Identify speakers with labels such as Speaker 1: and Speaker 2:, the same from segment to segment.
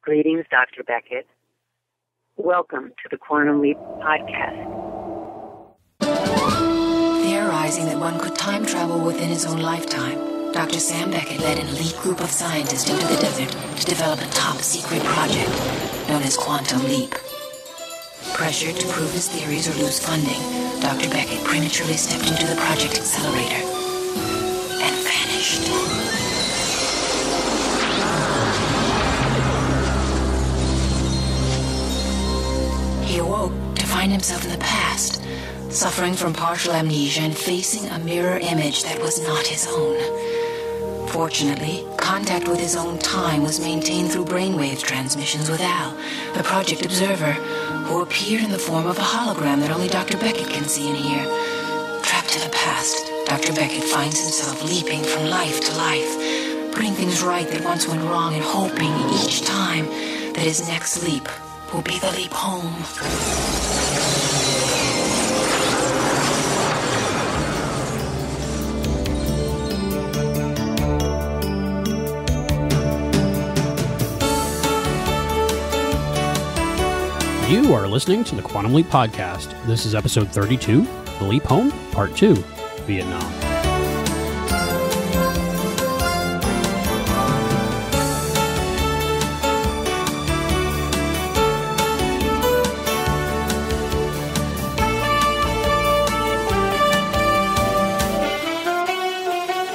Speaker 1: Greetings, Dr. Beckett. Welcome to the Quantum Leap podcast.
Speaker 2: Theorizing that one could time travel within his own lifetime, Dr. Sam Beckett led an elite group of scientists into the desert to develop a top-secret project known as Quantum Leap. Pressured to prove his theories or lose funding, Dr. Beckett prematurely stepped into the project accelerator and vanished. He awoke to find himself in the past, suffering from partial amnesia and facing a mirror image that was not his own. Fortunately, contact with his own time was maintained through brainwave transmissions with Al, the project observer, who appeared in the form of a hologram that only Dr. Beckett can see and hear. Trapped in the past, Dr. Beckett finds himself leaping from life to life, putting things right that once went wrong and hoping each time that his next leap will be the leap home.
Speaker 3: You are listening to the Quantum Leap Podcast. This is episode 32, The Leap Home, Part 2, Vietnam.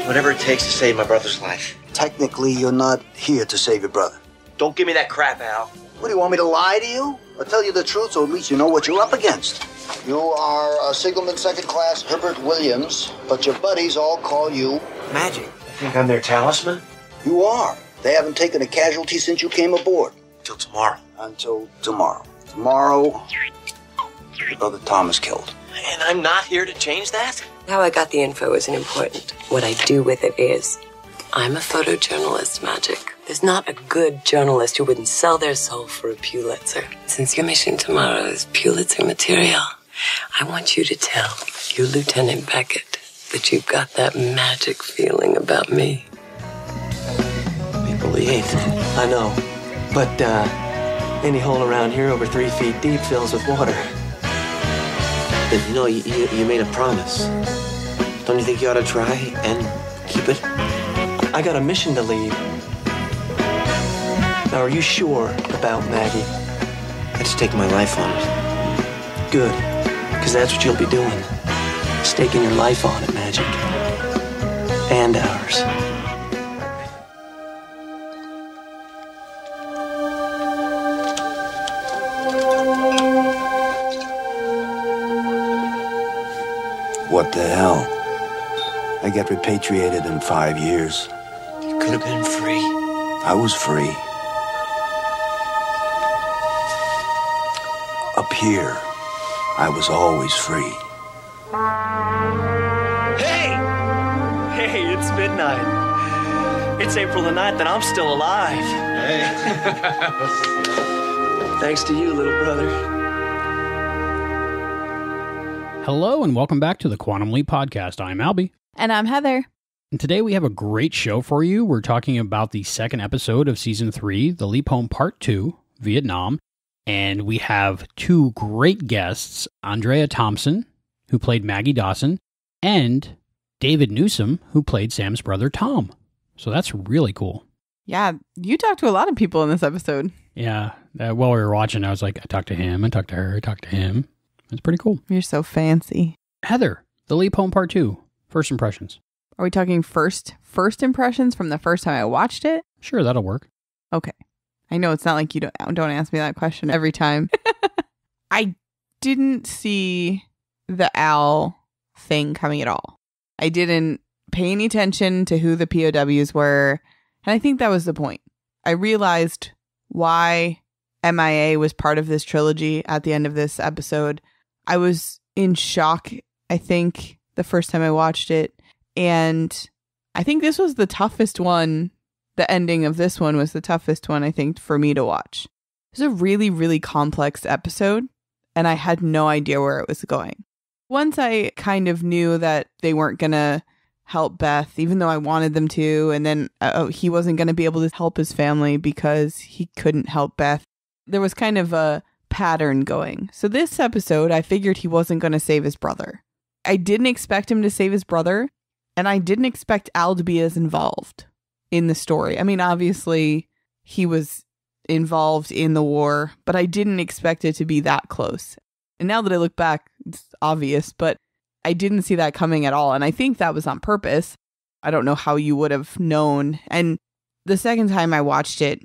Speaker 4: Whatever it takes to save my brother's life.
Speaker 5: Technically, you're not here to save your brother.
Speaker 4: Don't give me that crap, Al.
Speaker 5: What, do you want me to lie to you? Or tell you the truth so at least you know what you're up against? You are a Sigelman second class Herbert Williams, but your buddies all call you...
Speaker 4: Magic. I think I'm their talisman?
Speaker 5: You are. They haven't taken a casualty since you came aboard.
Speaker 4: Till tomorrow.
Speaker 5: Until tomorrow. Tomorrow, your brother Tom is killed.
Speaker 4: And I'm not here to change that?
Speaker 6: How I got the info isn't important. What I do with it is. I'm a photojournalist, Magic. There's not a good journalist who wouldn't sell their soul for a Pulitzer. Since your mission tomorrow is Pulitzer material, I want you to tell your Lieutenant Beckett that you've got that magic feeling about me.
Speaker 7: April the 8th. I know. But, any hole around here over 3 feet deep fills with water.
Speaker 4: But, you know, you made a promise. Don't you think you ought to try and keep it?
Speaker 7: I got a mission to leave. Now, are you sure about Maggie?
Speaker 4: I just take my life on it.
Speaker 7: Good, because that's what you'll be doing. Staking your life on it, Magic. And ours.
Speaker 5: What the hell? I got repatriated in 5 years.
Speaker 4: You could have been free.
Speaker 5: I was free. Up here, I was always free.
Speaker 7: Hey! Hey, it's midnight. It's April the 9th and I'm still alive. Hey. Thanks to you, little brother.
Speaker 3: Hello and welcome back to the Quantum Leap Podcast. I'm Albie.
Speaker 8: And I'm Heather.
Speaker 3: And today we have a great show for you. We're talking about the second episode of Season 3, The Leap Home Part 2, Vietnam. And we have two great guests, Andrea Thompson, who played Maggie Dawson, and David Newsom, who played Sam's brother Tom. So that's really cool.
Speaker 8: Yeah, you talked to a lot of people in this episode.
Speaker 3: Yeah, while we were watching, I was like, I talked to him, I talked to her, I talked to him. It's pretty cool.
Speaker 8: You're so fancy.
Speaker 3: Heather, The Leap Home Part 2, first impressions.
Speaker 8: Are we talking first impressions from the first time I watched it?
Speaker 3: Sure, that'll work.
Speaker 8: Okay. I know it's not like you don't ask me that question every time. I didn't see the Al thing coming at all. I didn't pay any attention to who the POWs were. And I think that was the point. I realized why MIA was part of this trilogy at the end of this episode. I was in shock, I think, the first time I watched it. And I think this was the toughest one. The ending of this one was the toughest one, I think, for me to watch. It was a really, really complex episode, and I had no idea where it was going. Once I kind of knew that they weren't going to help Beth, even though I wanted them to. And then he wasn't going to be able to help his family because he couldn't help Beth. There was kind of a pattern going. So this episode, I figured he wasn't going to save his brother. I didn't expect him to save his brother. And I didn't expect Al to be as involved in the story. I mean, obviously, he was involved in the war, but I didn't expect it to be that close. And now that I look back, it's obvious, but I didn't see that coming at all. And I think that was on purpose. I don't know how you would have known. And the second time I watched it,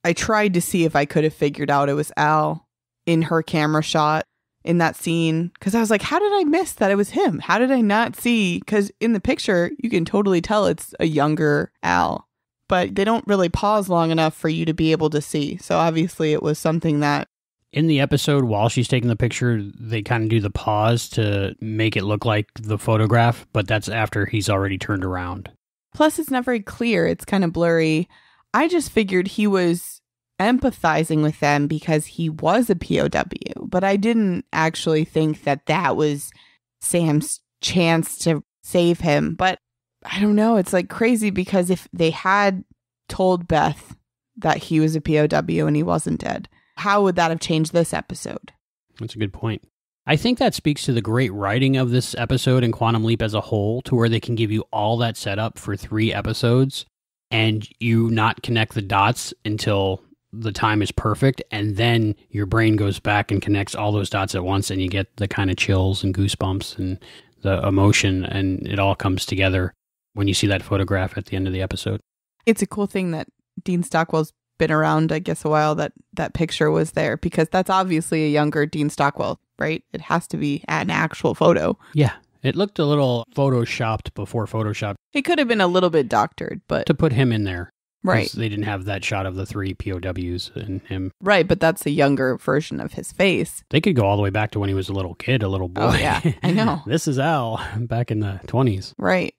Speaker 8: I tried to see if I could have figured out it was Al in her camera shot in that scene. Because I was like, how did I miss that it was him? How did I not see? Because in the picture, you can totally tell it's a younger Al. But they don't really pause long enough for you to be able to see. So obviously it was something that...
Speaker 3: In the episode, while she's taking the picture, they kind of do the pause to make it look like the photograph, but that's after he's already turned around.
Speaker 8: Plus, it's not very clear. It's kind of blurry. I just figured he was empathizing with them because he was a POW, but I didn't actually think that that was Sam's chance to save him. But I don't know. It's like crazy because if they had told Beth that he was a POW and he wasn't dead, how would that have changed this episode?
Speaker 3: That's a good point. I think that speaks to the great writing of this episode and Quantum Leap as a whole, to where they can give you all that setup for 3 episodes and you not connect the dots until the time is perfect. And then your brain goes back and connects all those dots at once and you get the kind of chills and goosebumps and the emotion, and it all comes together when you see that photograph at the end of the episode. It's
Speaker 8: a cool thing that Dean Stockwell's been around, I guess, a while, that picture was there, because that's obviously a younger Dean Stockwell, right? It has to be an actual photo.
Speaker 3: Yeah. It looked a little photoshopped before Photoshop.
Speaker 8: It could have been a little bit doctored, but...
Speaker 3: to put him in there.
Speaker 8: Right.
Speaker 3: They didn't have that shot of the 3 POWs and him.
Speaker 8: Right, but that's a younger version of his face.
Speaker 3: They could go all the way back to when he was a little kid, a little boy.
Speaker 8: Oh, yeah, I know.
Speaker 3: This is Al back in the 20s.
Speaker 8: Right.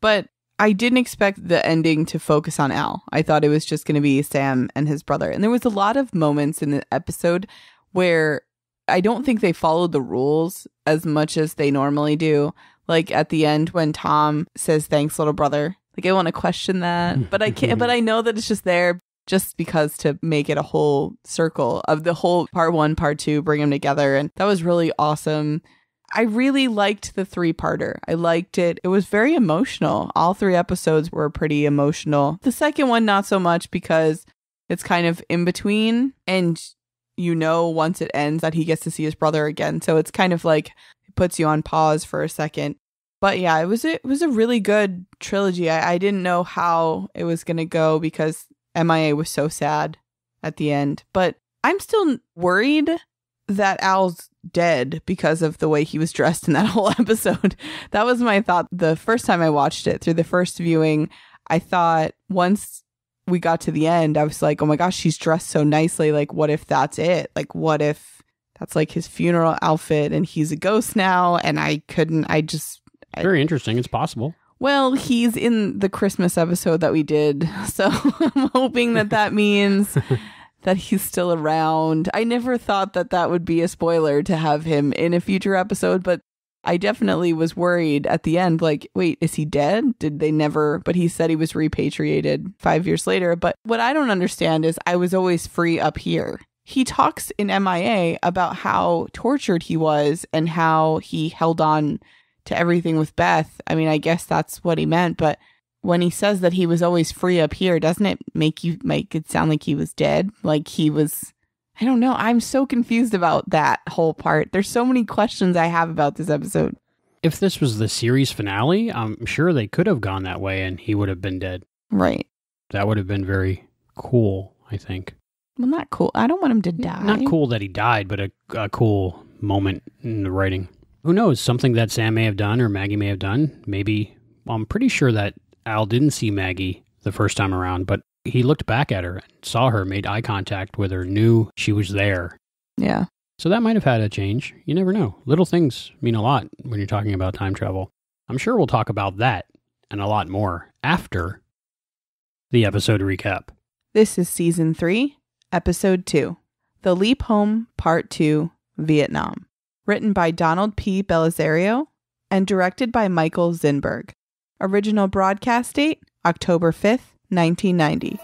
Speaker 8: But I didn't expect the ending to focus on Al. I thought it was just going to be Sam and his brother. And there was a lot of moments in the episode where I don't think they followed the rules as much as they normally do. Like at the end when Tom says, "Thanks, little brother." Like, I want to question that, but I can't, but I know that it's just there just because to make it a whole circle of the whole part 1, part 2, bring them together. And that was really awesome. I really liked the 3-parter. I liked it. It was very emotional. All 3 episodes were pretty emotional. The second one, not so much, because it's kind of in between. And you know, once it ends, that he gets to see his brother again. So it's kind of like it puts you on pause for a second. But yeah, it was a really good trilogy. I didn't know how it was going to go because MIA was so sad at the end. But I'm still worried that Al's dead because of the way he was dressed in that whole episode. That was my thought the first time I watched it. Through the first viewing, I thought once we got to the end, I was like, oh my gosh, she's dressed so nicely. Like, what if that's it? Like, what if that's like his funeral outfit and he's a ghost now? And very interesting. It's possible. Well, he's in the Christmas episode that we did. So I'm hoping that means that he's still around. I never thought that would be a spoiler to have him in a future episode, but I definitely was worried at the end. Like, wait, is he dead? Did they never? But he said he was repatriated 5 years later. But what I don't understand is I was always free up here. He talks in MIA about how tortured he was and how he held on to everything with Beth. I mean, I guess that's what he meant, but when he says that he was always free up here, doesn't it make it sound like he was dead? Like he was, I don't know. I'm so confused about that whole part. There's so many questions I have about this episode. If this was the series finale, I'm sure they could have gone that way and he would have been dead. Right. That would have been very cool, I think. Well, not cool. I don't want him to die. Not cool that he died, but a cool moment in the writing. Who knows? Something that Sam may have done or Maggie may have done. Maybe. Well, I'm pretty sure that Al didn't see Maggie the first time around, but he looked back at her and saw her, made eye contact with her, knew she was there. Yeah. So that might have had a change. You never know. Little things mean a lot when you're talking about time travel. I'm sure we'll talk about that and a lot more after the episode recap. This is Season 3, Episode 2, The Leap Home, Part 2, Vietnam. Written by Donald P. Belisario and directed by Michael Zinberg. Original broadcast date, October 5th, 1990.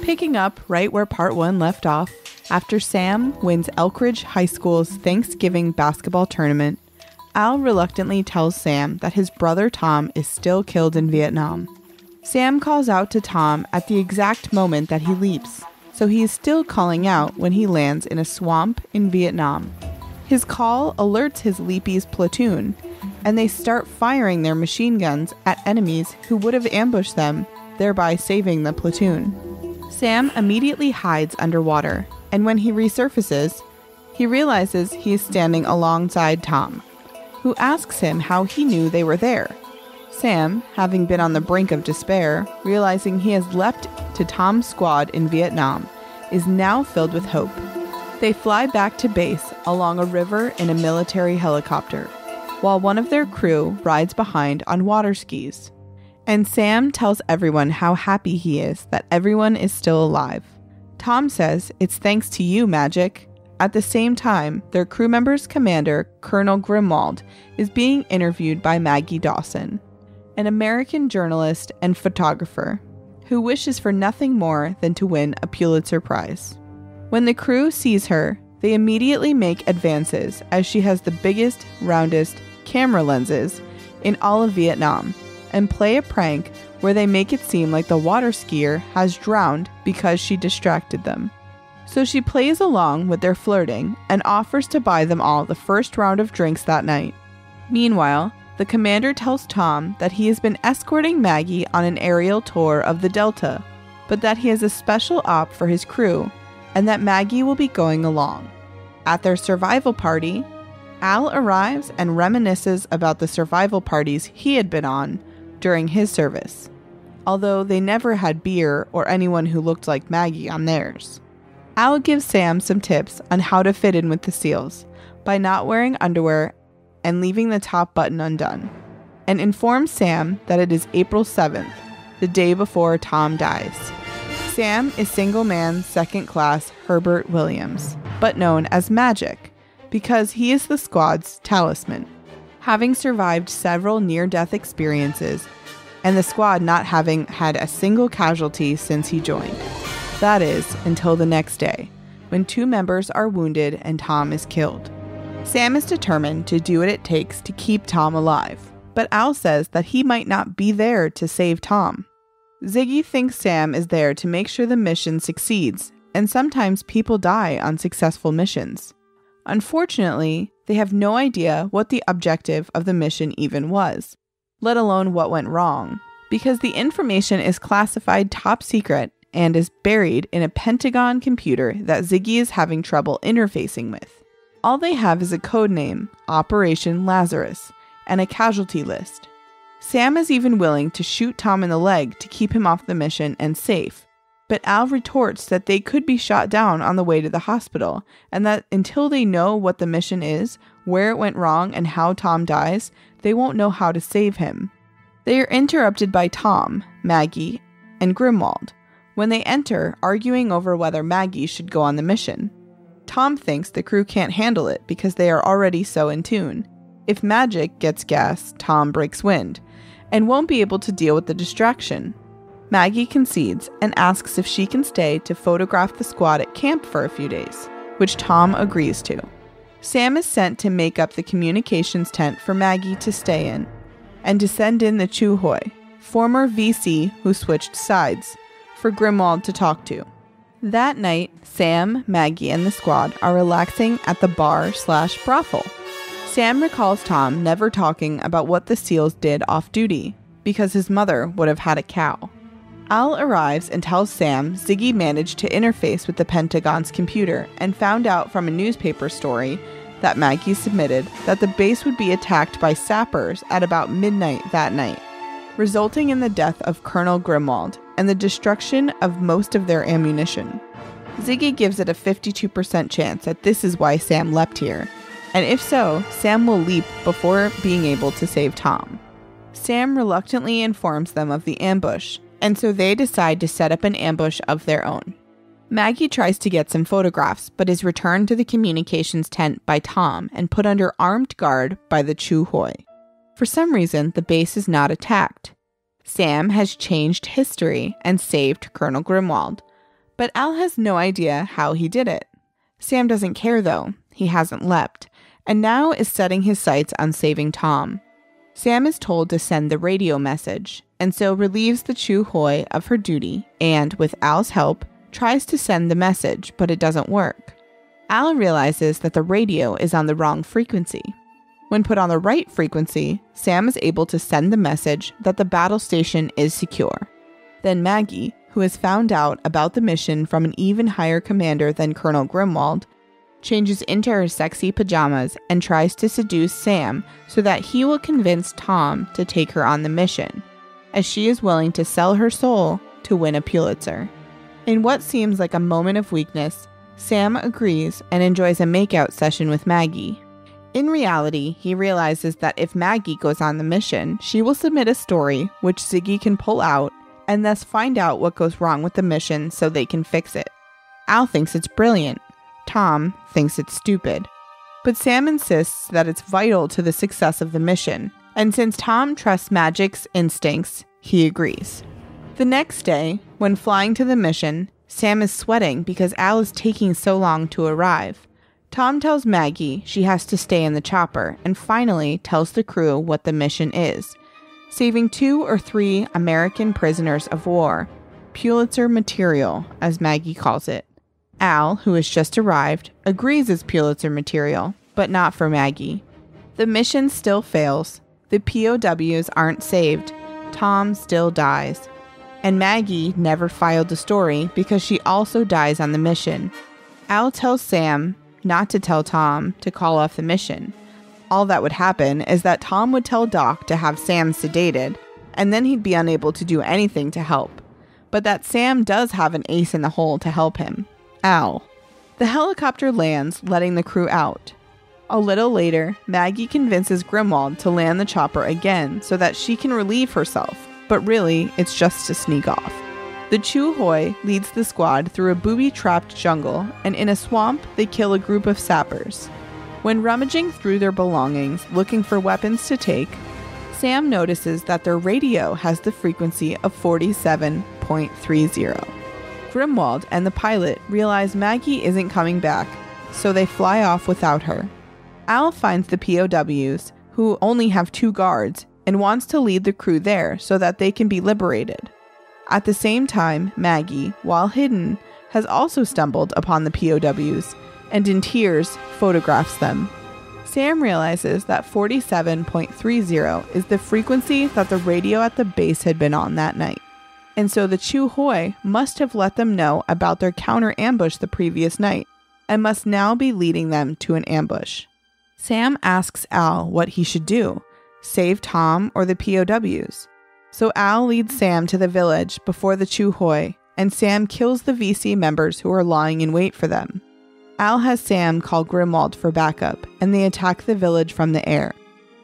Speaker 8: Picking up right where Part 1 left off, after Sam wins Elkridge High School's Thanksgiving basketball tournament, Al reluctantly tells Sam that his brother Tom is still killed in Vietnam. Sam calls out to Tom at the exact moment that he leaps, so he is still calling out when he lands in a swamp in Vietnam. His call alerts his Leapy's platoon, and they start firing their machine guns at enemies who would have ambushed them, thereby saving the platoon. Sam immediately hides underwater, and when he resurfaces, he realizes he is standing alongside Tom, who asks him how he knew they were there. Sam, having been on the brink of despair, realizing he has leapt to Tom's squad in Vietnam, is now filled with hope. They fly back to base along a river in a military helicopter, while one of their crew rides behind on water skis. And Sam tells everyone how happy he is that everyone is still alive. Tom says, "It's thanks to you, Magic." At the same time, their crew member's commander, Colonel Grimwald, is being interviewed by Maggie Dawson, an American journalist and photographer who wishes for nothing more than to win a Pulitzer Prize. When the crew sees her, they immediately make advances as she has the biggest, roundest camera lenses in all of Vietnam, and play a prank where they make it seem like the water skier has drowned because she distracted them. So she plays along with their flirting and offers to buy them all the first round of drinks that night. Meanwhile, the commander tells Tom that he has been escorting Maggie on an aerial tour of the Delta, but that he has a special op for his crew, and that Maggie will be going along. At their survival party, Al arrives and reminisces about the survival parties he had been on during his service, although they never had beer or anyone who looked like Maggie on theirs. Al gives Sam some tips on how to fit in with the SEALs by not wearing underwear and leaving the top button undone, and informs Sam that it is April 7th, the day before Tom dies. Sam is single man second class Herbert Williams, but known as Magic, because he is the squad's talisman, having survived several near-death experiences, and the squad not having had a single casualty since he joined. That is, until the next day, when 2 members are wounded and Tom is killed. Sam is determined to do what it takes to keep Tom alive, but Al says that he might not be there to save Tom. Ziggy thinks Sam is there to make sure the mission succeeds, and sometimes people die on successful missions. Unfortunately, they have no idea what the objective of the mission even was, let alone what went wrong, because the information is classified top secret and is buried in a Pentagon computer that Ziggy is having trouble interfacing with. All they have is a code name, Operation Lazarus, and a casualty list. Sam is even willing to shoot Tom in the leg to keep him off the mission and safe, but Al retorts that they could be shot down on the way to the hospital, and that until they know what the mission is, where it went wrong, and how Tom dies, they won't know how to save him. They are interrupted by Tom, Maggie, and Grimwald, when they enter, arguing over whether Maggie should go on the mission. Tom thinks the crew can't handle it because they are already so in tune. If Magic gets gas, Tom breaks wind, and won't be able to deal with the distraction. Maggie concedes and asks if she can stay to photograph the squad at camp for a few days, which Tom agrees to. Sam is sent to make up the communications tent for Maggie to stay in, and to send in the Chu Hoi, former VC who switched sides, for Grimwald to talk to. That night, Sam, Maggie, and the squad are relaxing at the bar/brothel. Sam recalls Tom never talking about what the SEALs did off-duty, because his mother would have had a cow. Al arrives and tells Sam Ziggy managed to interface with the Pentagon's computer and found out from a newspaper story that Maggie submitted that the base would be attacked by sappers at about midnight that night, resulting in the death of Colonel Grimwald and the destruction of most of their ammunition. Ziggy gives it a 52% chance that this is why Sam leapt here, and if so, Sam will leap before being able to save Tom. Sam reluctantly informs them of the ambush, and so they decide to set up an ambush of their own. Maggie tries to get some photographs, but is returned to the communications tent by Tom and put under armed guard by the Chu Hoi. For some reason, the base is not attacked. Sam has changed history and saved Colonel Grimwald, but Al has no idea how he did it. Sam doesn't care though, he hasn't leapt, and now is setting his sights on saving Tom. Sam is told to send the radio message, and so relieves the Chu Hoi of her duty and, with Al's help, tries to send the message, but it doesn't work. Al realizes that the radio is on the wrong frequency. When put on the right frequency, Sam is able to send the message that the battle station is secure. Then Maggie, who has found out about the mission from an even higher commander than Colonel Grimwald, changes into her sexy pajamas and tries to seduce Sam so that he will convince Tom to take her on the mission, as she is willing to sell her soul to win a Pulitzer. In what seems like a moment of weakness, Sam agrees and enjoys a makeout session with Maggie. In reality, he realizes that if Maggie goes on the mission, she will submit a story which Ziggy can pull out and thus find out what goes wrong with the mission so they can fix it. Al thinks it's brilliant. Tom thinks it's stupid. But Sam insists that it's vital to the success of the mission, and since Tom trusts Magic's instincts, he agrees. The next day, when flying to the mission, Sam is sweating because Al is taking so long to arrive. Tom tells Maggie she has to stay in the chopper and finally tells the crew what the mission is: saving 2 or 3 American prisoners of war, Pulitzer material, as Maggie calls it. Al, who has just arrived, agrees it's Pulitzer material, but not for Maggie. The mission still fails, the POWs aren't saved, Tom still dies. And Maggie never filed a story because she also dies on the mission. Al tells Sam not to tell Tom to call off the mission. All that would happen is that Tom would tell Doc to have Sam sedated, and then he'd be unable to do anything to help. But that Sam does have an ace in the hole to help him: Al. The helicopter lands, letting the crew out. A little later, Maggie convinces Grimwald to land the chopper again so that she can relieve herself, but really, it's just to sneak off. The Chu Hoi leads the squad through a booby-trapped jungle, and in a swamp, they kill a group of sappers. When rummaging through their belongings, looking for weapons to take, Sam notices that their radio has the frequency of 47.30. Grimwald and the pilot realize Maggie isn't coming back, so they fly off without her. Al finds the POWs, who only have 2 guards, and wants to lead the crew there so that they can be liberated. At the same time, Maggie, while hidden, has also stumbled upon the POWs, and in tears, photographs them. Sam realizes that 47.30 is the frequency that the radio at the base had been on that night, and so the Chu Hoi must have let them know about their counter-ambush the previous night, and must now be leading them to an ambush. Sam asks Al what he should do: save Tom or the POWs. So Al leads Sam to the village before the Chu Hoi, and Sam kills the VC members who are lying in wait for them. Al has Sam call Grimwald for backup, and they attack the village from the air,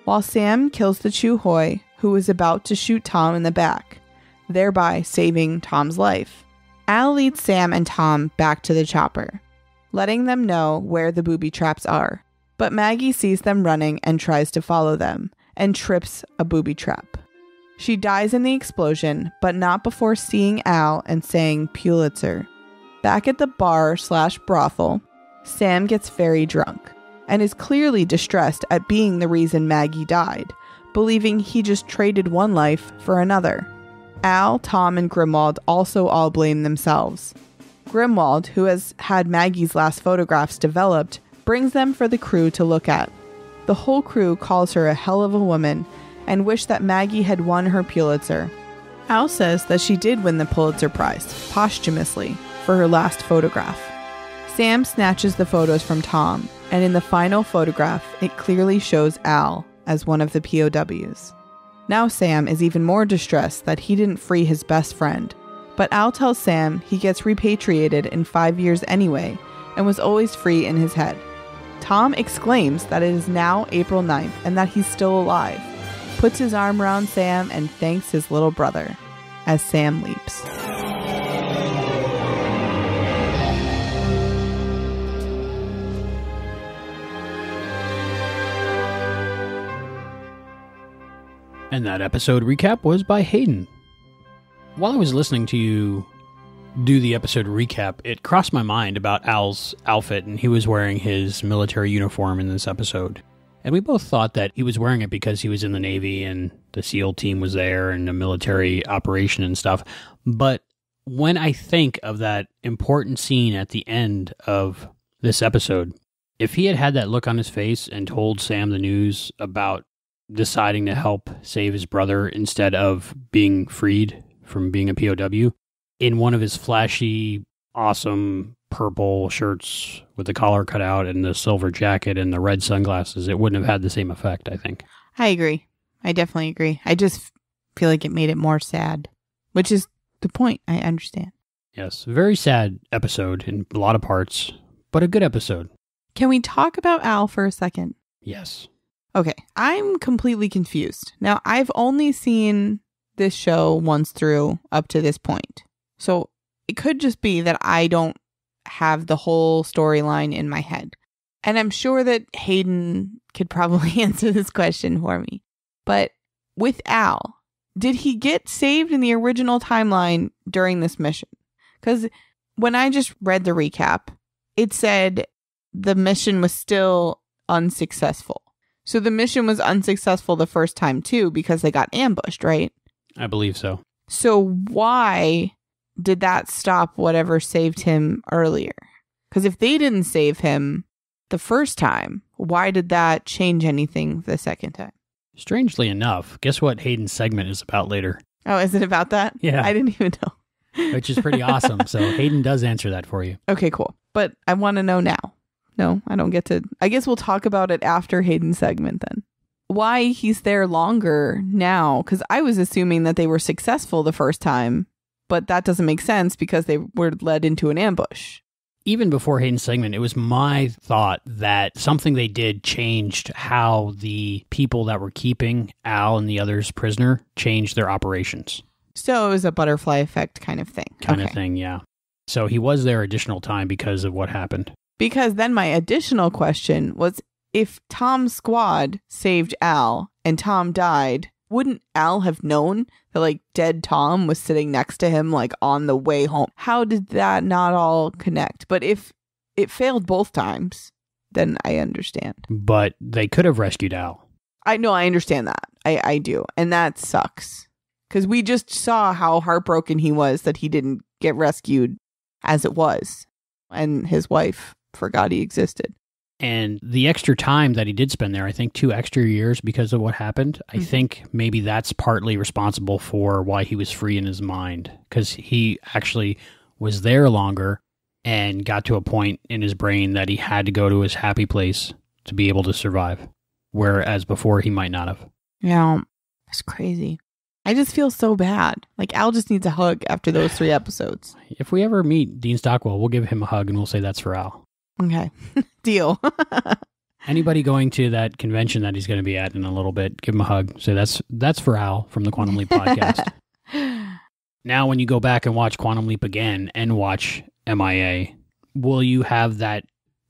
Speaker 8: while Sam kills the Chu Hoi, who is about to shoot Tom in the back, thereby saving Tom's life. Al leads Sam and Tom back to the chopper, letting them know where the booby traps are. But Maggie sees them running and tries to follow them, and trips a booby trap. She dies in the explosion, but not before seeing Al and saying Pulitzer. Back at the bar/brothel, Sam gets very drunk, and is clearly distressed at being the reason Maggie died, believing he just traded one life for another. Al, Tom, and Grimwald also all blame themselves. Grimwald, who has had Maggie's last photographs developed, brings them for the crew to look at. The whole crew calls her a hell of a woman and wish that Maggie had won her Pulitzer. Al says that she did win the Pulitzer Prize, posthumously, for her last photograph. Sam snatches the photos from Tom, and in the final photograph, it clearly shows Al as one of the POWs. Now Sam is even more distressed that he didn't free his best friend, but Al tells Sam he gets repatriated in 5 years anyway, and was always free in his head. Tom exclaims that it is now April 9th and that he's still alive, puts his arm around Sam and thanks his little brother as Sam leaps.
Speaker 3: And that episode recap was by Hayden. While I was listening to you do the episode recap, it crossed my mind about Al's outfit, and he was wearing his military uniform in this episode. And we both thought that he was wearing it because he was in the Navy and the SEAL team was there and a military operation and stuff. But when I think of that important scene at the end of this episode, if he had had that look on his face and told Sam the news about deciding to help save his brother instead of being freed from being a POW, in one of his flashy, awesome purple shirts with the collar cut out and the silver jacket and the red sunglasses, it wouldn't have had the same effect, I think.
Speaker 8: I agree. I definitely agree. I just feel like it made it more sad, which is the point. I understand.
Speaker 3: Yes, very sad episode in a lot of parts, but a good episode.
Speaker 8: Can we talk about Al for a second?
Speaker 3: Yes.
Speaker 8: Okay, I'm completely confused. Now, I've only seen this show once through up to this point. So it could just be that I don't have the whole storyline in my head. And I'm sure that Hayden could probably answer this question for me. But with Al, did he get saved in the original timeline during this mission? Because when I just read the recap, it said the mission was still unsuccessful. So the mission was unsuccessful the first time too because they got ambushed, right?
Speaker 3: I believe so.
Speaker 8: So why did that stop whatever saved him earlier? Because if they didn't save him the first time, why did that change anything the second time?
Speaker 3: Strangely enough, guess what Hayden's segment is about later?
Speaker 8: Oh, is it about that?
Speaker 3: Yeah.
Speaker 8: I didn't even know.
Speaker 3: Which is pretty awesome. So Hayden does answer that for you.
Speaker 8: Okay, cool. But I want to know now. No, I don't get to. I guess we'll talk about it after Hayden's segment then. Why he's there longer now? Because I was assuming that they were successful the first time, but that doesn't make sense because they were led into an ambush.
Speaker 3: Even before Hayden's segment, it was my thought that something they did changed how the people that were keeping Al and the others prisoner changed their operations.
Speaker 8: So it was a butterfly effect kind of thing.
Speaker 3: Kind of thing, yeah. So he was there additional time because of what happened.
Speaker 8: Because then my additional question was, if Tom's squad saved Al and Tom died, wouldn't Al have known that like dead Tom was sitting next to him like on the way home? How did that not all connect? But if it failed both times, then I understand.
Speaker 3: But they could have rescued Al.
Speaker 8: I know, I understand that. I do. And that sucks. Because we just saw how heartbroken he was that he didn't get rescued as it was. And his wife forgot he existed.
Speaker 3: And the extra time that he did spend there, I think 2 extra years because of what happened, I think maybe that's partly responsible for why he was free in his mind. Because he actually was there longer and got to a point in his brain that he had to go to his happy place to be able to survive. Whereas before he might not have.
Speaker 8: Yeah, it's crazy. I just feel so bad. Like Al just needs a hug after those 3 episodes.
Speaker 3: If we ever meet Dean Stockwell, we'll give him a hug and we'll say that's for Al.
Speaker 8: Okay. Deal.
Speaker 3: Anybody going to that convention that he's going to be at in a little bit, give him a hug. Say that's for Al from the Quantum Leap podcast. Now, when you go back and watch Quantum Leap again and watch MIA, will you have that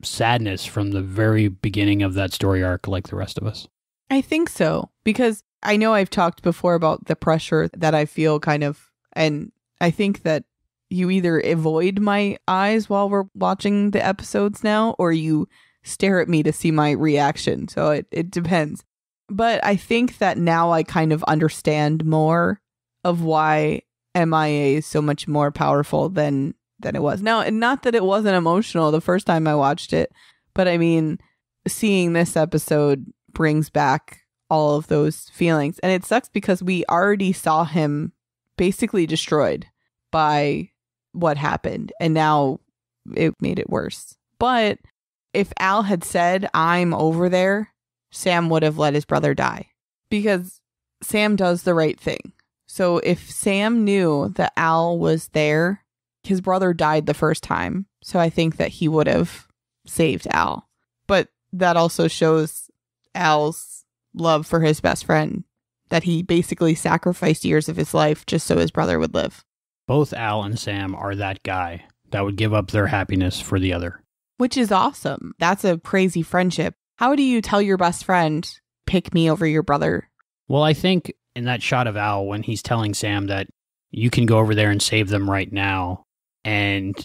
Speaker 3: sadness from the very beginning of that story arc like the rest of us?
Speaker 8: I think so. Because I know I've talked before about the pressure that I feel kind of, and I think that you either avoid my eyes while we're watching the episodes now, or you stare at me to see my reaction. So it depends. But I think that now I kind of understand more of why MIA is so much more powerful than it was. Now, and not that it wasn't emotional the first time I watched it, but I mean, seeing this episode brings back all of those feelings. And it sucks because we already saw him basically destroyed by what happened, and now it made it worse. But if Al had said, I'm over there, Sam would have let his brother die because Sam does the right thing. So if Sam knew that Al was there, his brother died the first time. So I think that he would have saved Al. But that also shows Al's love for his best friend, that he basically sacrificed years of his life just so his brother would live.
Speaker 3: Both Al and Sam are that guy that would give up their happiness for the other.
Speaker 8: Which is awesome. That's a crazy friendship. How do you tell your best friend, pick me over your brother?
Speaker 3: Well, I think in that shot of Al when he's telling Sam that you can go over there and save them right now, and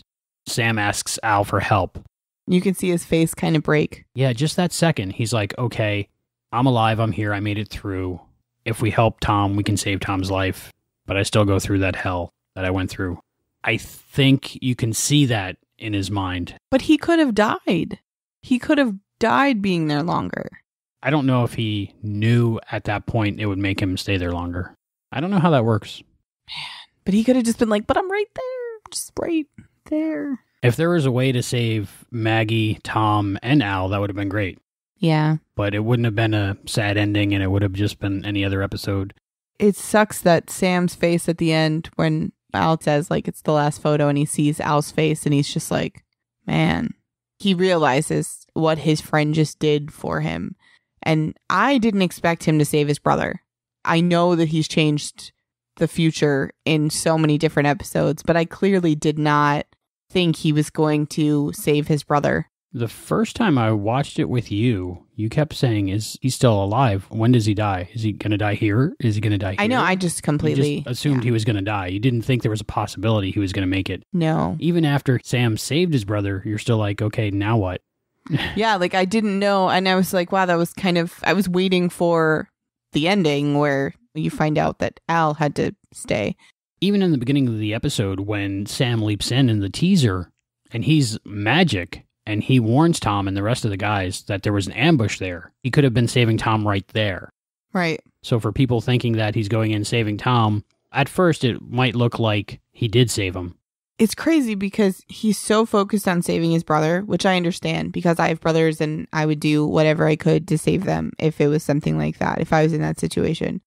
Speaker 3: Sam asks Al for help.
Speaker 8: You can see his face kind of break.
Speaker 3: Yeah, just that second. He's like, okay, I'm alive, I'm here, I made it through. If we help Tom, we can save Tom's life, but I still go through that hell that I went through. I think you can see that in his mind.
Speaker 8: But he could have died. He could have died being there longer.
Speaker 3: I don't know if he knew at that point it would make him stay there longer. I don't know how that works.
Speaker 8: Man, but he could have just been like, but I'm right there, just right there.
Speaker 3: If there was a way to save Maggie, Tom, and Al, that would have been great.
Speaker 8: Yeah.
Speaker 3: But it wouldn't have been a sad ending, and it would have just been any other episode.
Speaker 8: It sucks that Sam's face at the end, when Al says, like, it's the last photo, and he sees Al's face, and he's just like, man. He realizes what his friend just did for him. And I didn't expect him to save his brother. I know that he's changed the future in so many different episodes, but I clearly did not think he was going to save his brother.
Speaker 3: The first time I watched it with you, you kept saying, is he still alive? When does he die? Is he going to die here? Is he going to die here?
Speaker 8: I know, I just completely...
Speaker 3: You just assumed he was going to die. You didn't think there was a possibility he was going to make it.
Speaker 8: No.
Speaker 3: Even after Sam saved his brother, you're still like, okay, now what?
Speaker 8: Yeah, like I didn't know, and I was like, wow, that was kind of... I was waiting for the ending where you find out that Al had to stay.
Speaker 3: Even in the beginning of the episode, when Sam leaps in the teaser, and he's magic... And he warns Tom and the rest of the guys that there was an ambush there. He could have been saving Tom right there.
Speaker 8: Right.
Speaker 3: So for people thinking that he's going in saving Tom, at first it might look like he did save him.
Speaker 8: It's crazy because he's so focused on saving his brother, which I understand because I have brothers and I would do whatever I could to save them if it was something like that, if I was in that situation.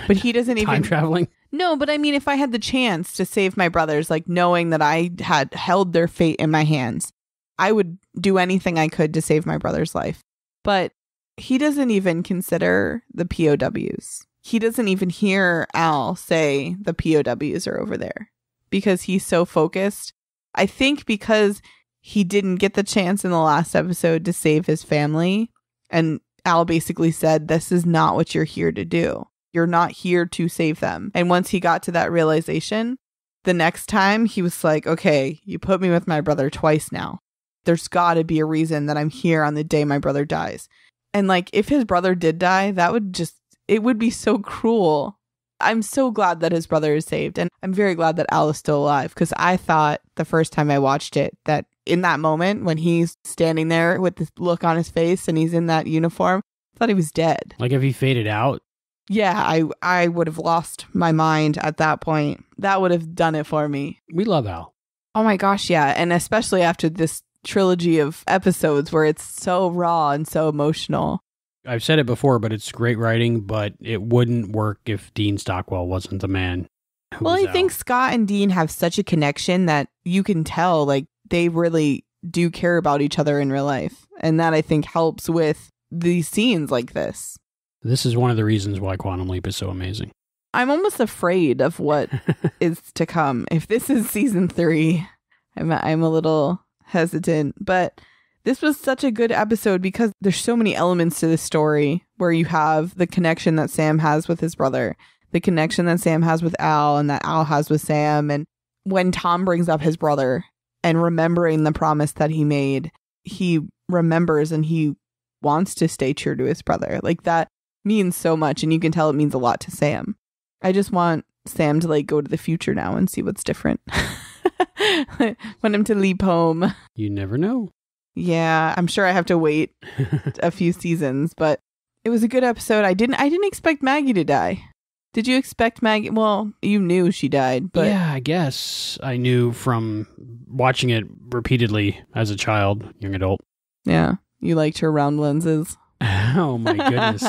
Speaker 8: But he doesn't even...
Speaker 3: Time traveling?
Speaker 8: No, but I mean, if I had the chance to save my brothers, like knowing that I had held their fate in my hands, I would do anything I could to save my brother's life. But he doesn't even consider the POWs. He doesn't even hear Al say the POWs are over there because he's so focused. I think because he didn't get the chance in the last episode to save his family. And Al basically said, this is not what you're here to do. You're not here to save them. And once he got to that realization, the next time he was like, okay, you put me with my brother twice now. There's got to be a reason that I'm here on the day my brother dies. And like, if his brother did die, that would just, it would be so cruel. I'm so glad that his brother is saved. And I'm very glad that Al is still alive because I thought the first time I watched it that in that moment when he's standing there with this look on his face and he's in that uniform, I thought he was dead.
Speaker 3: Like if he faded out?
Speaker 8: Yeah, I would have lost my mind at that point. That would have done it for me.
Speaker 3: We love Al.
Speaker 8: Oh my gosh, yeah. And especially after this trilogy of episodes where it's so raw and so emotional.
Speaker 3: I've said it before, but it's great writing, but it wouldn't work if Dean Stockwell wasn't the man.
Speaker 8: Well, I think Scott and Dean have such a connection that you can tell like they really do care about each other in real life. And that I think helps with these scenes like this.
Speaker 3: This is one of the reasons why Quantum Leap is so amazing.
Speaker 8: I'm almost afraid of what is to come. If this is season 3, I'm a little hesitant, but this was such a good episode because there's so many elements to this story where you have the connection that Sam has with his brother, the connection that Sam has with Al and that Al has with Sam. And when Tom brings up his brother and remembering the promise that he made, he remembers and he wants to stay true to his brother. Like that means so much. And you can tell it means a lot to Sam. I just want Sam to like go to the future now and see what's different. Want him to leap home.
Speaker 3: You never know.
Speaker 8: Yeah, I'm sure I have to wait a few seasons, but it was a good episode. I didn't expect Maggie to die. Did you expect Maggie? Well, you knew she died, but
Speaker 3: yeah, I guess I knew from watching it repeatedly as a child, young adult.
Speaker 8: Yeah, you liked her round lenses.
Speaker 3: Oh my goodness.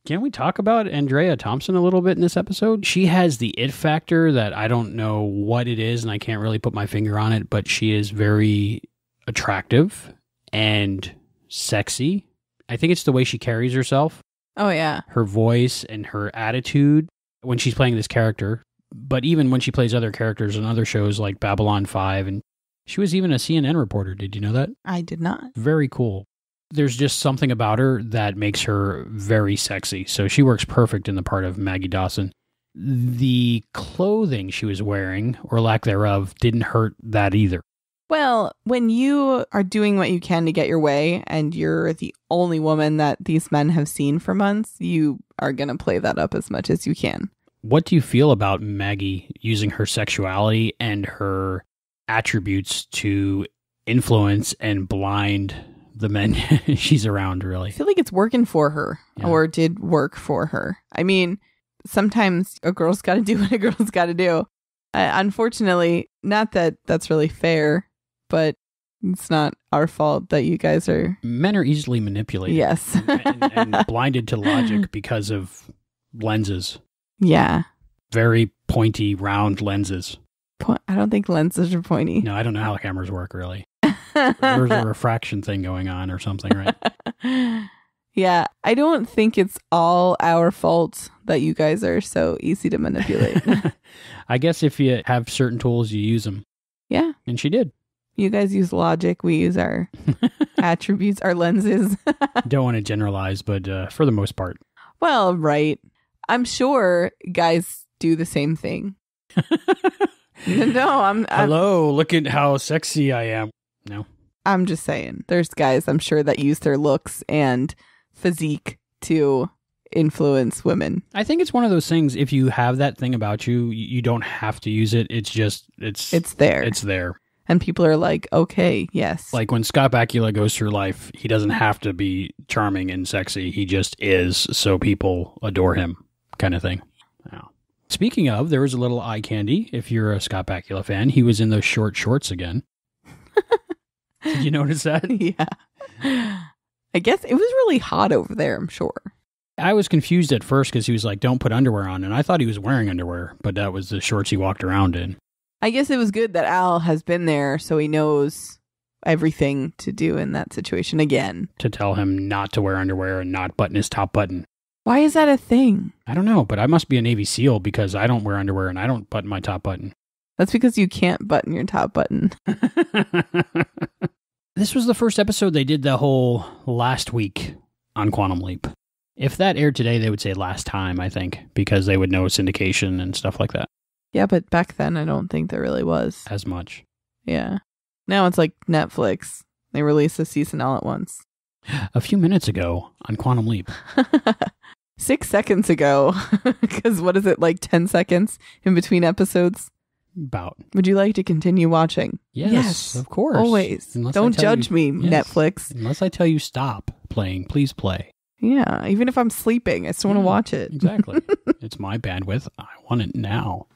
Speaker 3: Can we talk about Andrea Thompson a little bit in this episode? She has the it factor that I don't know what it is, and I can't really put my finger on it, but she is very attractive and sexy. I think it's the way she carries herself.
Speaker 8: Oh, yeah.
Speaker 3: Her voice and her attitude when she's playing this character. But even when she plays other characters on other shows like Babylon 5, and she was even a CNN reporter. Did you know that?
Speaker 8: I did not.
Speaker 3: Very cool. There's just something about her that makes her very sexy. So she works perfect in the part of Maggie Dawson. The clothing she was wearing, or lack thereof, didn't hurt that either.
Speaker 8: Well, when you are doing what you can to get your way and you're the only woman that these men have seen for months, you are going to play that up as much as you can.
Speaker 3: What do you feel about Maggie using her sexuality and her attributes to influence and blind the men she's around, really?
Speaker 8: I feel like it's working for her, or did work for her. I mean, sometimes a girl's got to do what a girl's got to do. Unfortunately, not that that's really fair, but it's not our fault that you guys are...
Speaker 3: Men are easily manipulated.
Speaker 8: Yes.
Speaker 3: and blinded to logic because of lenses.
Speaker 8: Yeah.
Speaker 3: Very pointy, round lenses.
Speaker 8: I don't think lenses are pointy.
Speaker 3: No, I don't know how cameras work, really. There's a refraction thing going on or something, right?
Speaker 8: Yeah, I don't think it's all our fault that you guys are so easy to manipulate.
Speaker 3: I guess if you have certain tools, you use them.
Speaker 8: Yeah.
Speaker 3: And she did.
Speaker 8: You guys use logic. We use our attributes, our lenses.
Speaker 3: Don't want to generalize, but for the most part.
Speaker 8: Well, right. I'm sure guys do the same thing. No, I'm...
Speaker 3: Hello, look at how sexy I am. No.
Speaker 8: I'm just saying. There's guys, I'm sure, that use their looks and physique to influence women.
Speaker 3: I think it's one of those things, if you have that thing about you, you don't have to use it. It's just, it's
Speaker 8: there.
Speaker 3: It's there.
Speaker 8: And people are like, okay, yes.
Speaker 3: Like when Scott Bakula goes through life, he doesn't have to be charming and sexy. He just is, so people adore him, kind of thing. Wow. Speaking of, there was a little eye candy. If you're a Scott Bakula fan, he was in those short shorts again. Did you notice that?
Speaker 8: Yeah. I guess it was really hot over there, I'm sure.
Speaker 3: I was confused at first because he was like, don't put underwear on. And I thought he was wearing underwear, but that was the shorts he walked around in.
Speaker 8: I guess it was good that Al has been there so he knows everything to do in that situation again.
Speaker 3: To tell him not to wear underwear and not button his top button.
Speaker 8: Why is that a thing?
Speaker 3: I don't know, but I must be a Navy SEAL because I don't wear underwear and I don't button my top button.
Speaker 8: That's because you can't button your top button.
Speaker 3: This was the first episode they did the whole last week on Quantum Leap. If that aired today, they would say last time, I think, because they would know syndication and stuff like that.
Speaker 8: Yeah, but back then I don't think there really was.
Speaker 3: As much.
Speaker 8: Yeah. Now it's like Netflix. They release a season all at once.
Speaker 3: A few minutes ago on Quantum Leap.
Speaker 8: 6 seconds ago. Because what is it, like 10 seconds in between episodes?
Speaker 3: About.
Speaker 8: Would you like to continue watching?
Speaker 3: Yes, of course.
Speaker 8: Always. Don't judge me, yes. Netflix.
Speaker 3: Unless I tell you stop playing, please play.
Speaker 8: Yeah, even if I'm sleeping, I still want to watch it.
Speaker 3: Exactly. It's my bandwidth. I want it now.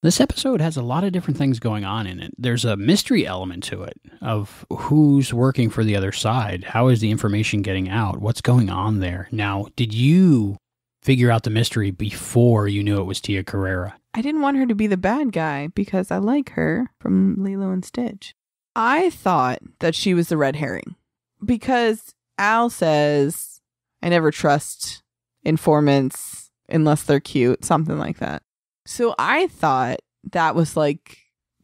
Speaker 3: This episode has a lot of different things going on in it. There's a mystery element to it of who's working for the other side. How is the information getting out? What's going on there? Now, did you figure out the mystery before you knew it was Tia Carrera?
Speaker 8: I didn't want her to be the bad guy because I like her from Lilo and Stitch. I thought that she was the red herring because Al says, I never trust informants unless they're cute, something like that. So I thought that was like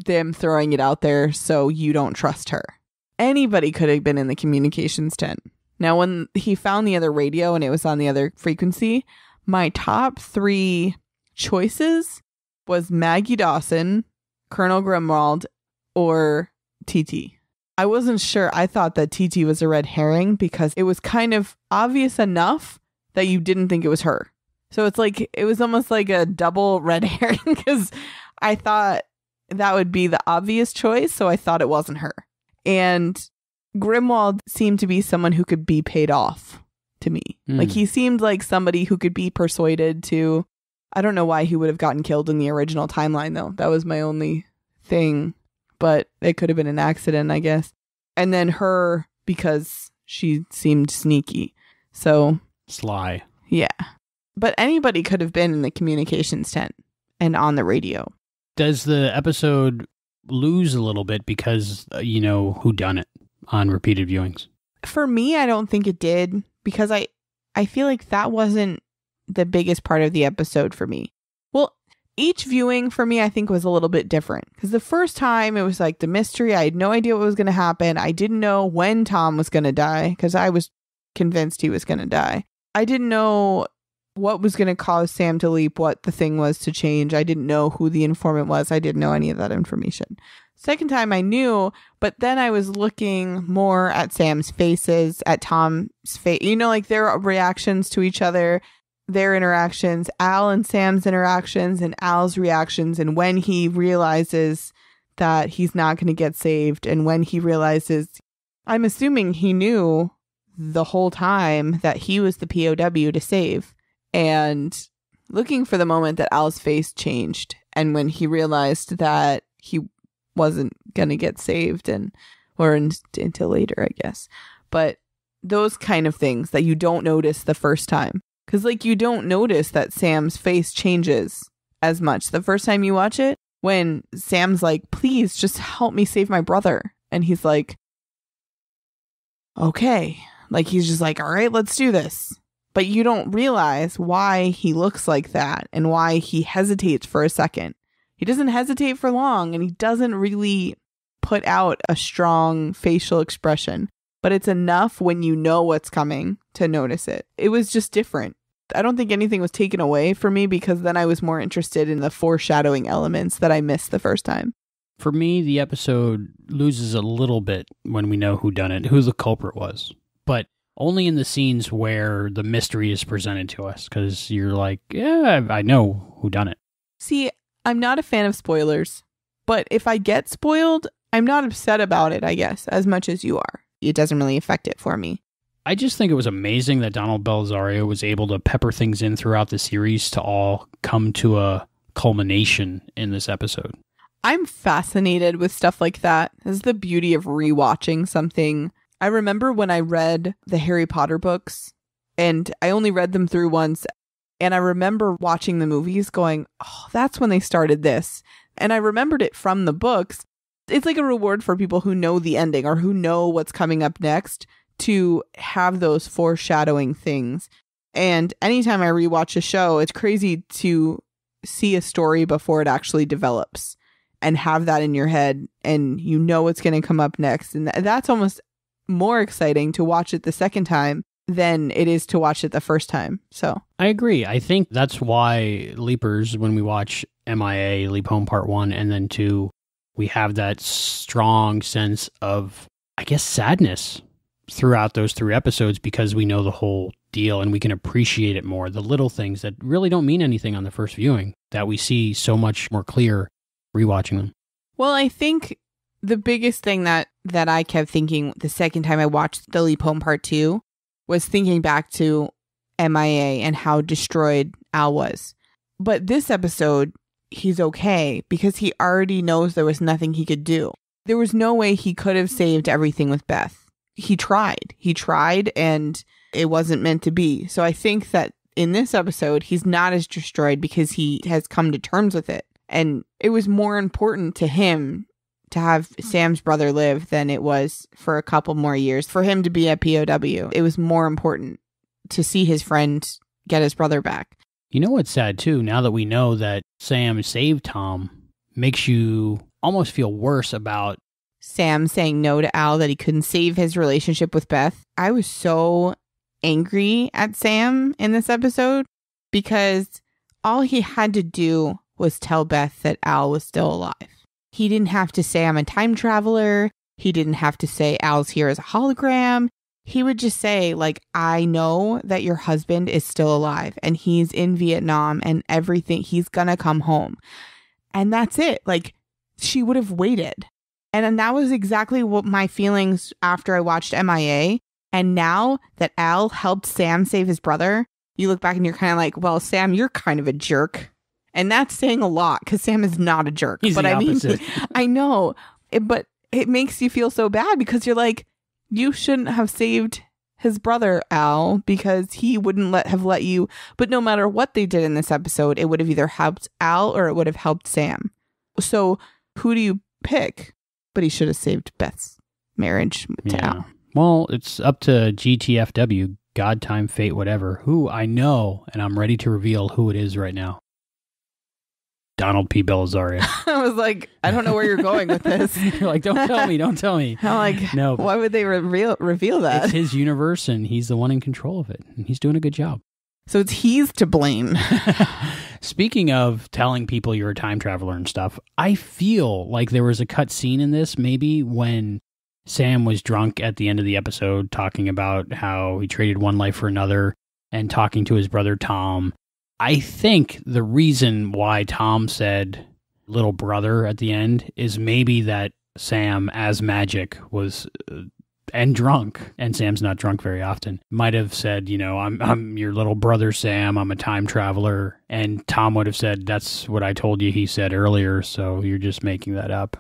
Speaker 8: them throwing it out there so you don't trust her. Anybody could have been in the communications tent. Now, when he found the other radio and it was on the other frequency, my top 3 choices was Maggie Dawson, Colonel Grimwald, or TT. I wasn't sure. I thought that TT was a red herring because it was kind of obvious enough that you didn't think it was her. So it's like, it was almost like a double red herring because I thought that would be the obvious choice. So I thought it wasn't her. And Grimwald seemed to be someone who could be paid off to me. Like he seemed like somebody who could be persuaded to, I don't know why he would have gotten killed in the original timeline though. That was my only thing, but it could have been an accident, I guess. And then her, because she seemed sneaky. So
Speaker 3: sly.
Speaker 8: Yeah. But anybody could have been in the communications tent and on the radio.
Speaker 3: Does the episode lose a little bit because you know who done it on repeated viewings?
Speaker 8: For me, I don't think it did because I feel like that wasn't the biggest part of the episode for me. Well, each viewing for me, I think, was a little bit different. Because the first time, it was like the mystery. I had no idea what was going to happen. I didn't know when Tom was going to die, because I was convinced he was going to die. I didn't know what was going to cause Sam to leap, what the thing was to change. I didn't know who the informant was. I didn't know any of that information. Second time I knew, but then I was looking more at Sam's faces, at Tom's face, like their reactions to each other, their interactions, Al and Sam's interactions, and Al's reactions, and when he realizes that he's not going to get saved, and when he realizes, I'm assuming he knew the whole time that he was the POW to save, and looking for the moment that Al's face changed, and when he realized that he wasn't going to get saved, until later, I guess. But those kind of things that you don't notice the first time. Because, you don't notice that Sam's face changes as much the first time you watch it, when Sam's like, please just help me save my brother. And he's like, okay. He's just like, all right, let's do this. But you don't realize why he looks like that and why he hesitates for a second. He doesn't hesitate for long, and he doesn't really put out a strong facial expression. But it's enough when you know what's coming to notice it. It was just different. I don't think anything was taken away from me, because then I was more interested in the foreshadowing elements that I missed the first time.
Speaker 3: For me, the episode loses a little bit when we know who the culprit was. But only in the scenes where the mystery is presented to us, because you're like, yeah, I know who done it.
Speaker 8: See, I'm not a fan of spoilers, but if I get spoiled, I'm not upset about it, I guess, as much as you are. It doesn't really affect it for me.
Speaker 3: I just think it was amazing that Donald Bellisario was able to pepper things in throughout the series to all come to a culmination in this episode.
Speaker 8: I'm fascinated with stuff like that. This is the beauty of rewatching something. I remember when I read the Harry Potter books, and I only read them through once, and I remember watching the movies going, oh, that's when they started this. And I remembered it from the books. It's like a reward for people who know the ending or who know what's coming up next, to have those foreshadowing things. And anytime I rewatch a show, it's crazy to see a story before it actually develops and have that in your head, and you know what's going to come up next. And that's almost more exciting to watch it the second time than it is to watch it the first time. So
Speaker 3: I agree. I think that's why Leapers, when we watch MIA, Leap Home Part 1 and then 2, we have that strong sense of, I guess, sadness throughout those 3 episodes, because we know the whole deal and we can appreciate it more. The little things that really don't mean anything on the first viewing that we see so much more clear rewatching them.
Speaker 8: Well, I think the biggest thing that I kept thinking the second time I watched The Leap Home Part 2 was thinking back to MIA and how destroyed Al was. But this episode, he's okay because he already knows there was nothing he could do. There was no way he could have saved everything with Beth. He tried, and it wasn't meant to be. So I think that in this episode, he's not as destroyed because he has come to terms with it. And it was more important to him to have Sam's brother live than it was for a couple more years for him to be a POW. It was more important to see his friend get his brother back.
Speaker 3: You know what's sad too, now that we know that Sam saved Tom, makes you almost feel worse about
Speaker 8: Sam saying no to Al, that he couldn't save his relationship with Beth. I was so angry at Sam in this episode because all he had to do was tell Beth that Al was still alive. He didn't have to say, I'm a time traveler. He didn't have to say Al's here as a hologram. He would just say, I know that your husband is still alive and he's in Vietnam and everything. He's gonna come home. And that's it. She would have waited. And that was exactly what my feelings after I watched MIA. And now that Al helped Sam save his brother, you look back and you're kind of like, well, Sam, you're kind of a jerk. And that's saying a lot because Sam is not a jerk.
Speaker 3: He's the opposite.
Speaker 8: I know. But it makes you feel so bad because you're like, you shouldn't have saved his brother, Al, because he wouldn't have let you. But no matter what they did in this episode, it would have either helped Al or it would have helped Sam. So who do you pick? But he should have saved Beth's marriage to Al.
Speaker 3: Well, it's up to GTFW, God, Time, Fate, whatever, who I know, and I'm ready to reveal who it is right now. Donald P. Belisario.
Speaker 8: I was like, I don't know where you're going with this.
Speaker 3: You're like, don't tell me. I'm like, no.
Speaker 8: Why would they reveal that?
Speaker 3: It's his universe, and he's the one in control of it. And he's doing a good job.
Speaker 8: So he's to blame.
Speaker 3: Speaking of telling people you're a time traveler and stuff, I feel like there was a cut scene in this, maybe when Sam was drunk at the end of the episode, talking about how he traded one life for another and talking to his brother Tom. I think the reason why Tom said little brother at the end is maybe that Sam, as Magic, was and drunk, and Sam's not drunk very often, might have said, I'm your little brother, Sam. I'm a time traveler. And Tom would have said, that's what I told you he said earlier, so you're just making that up.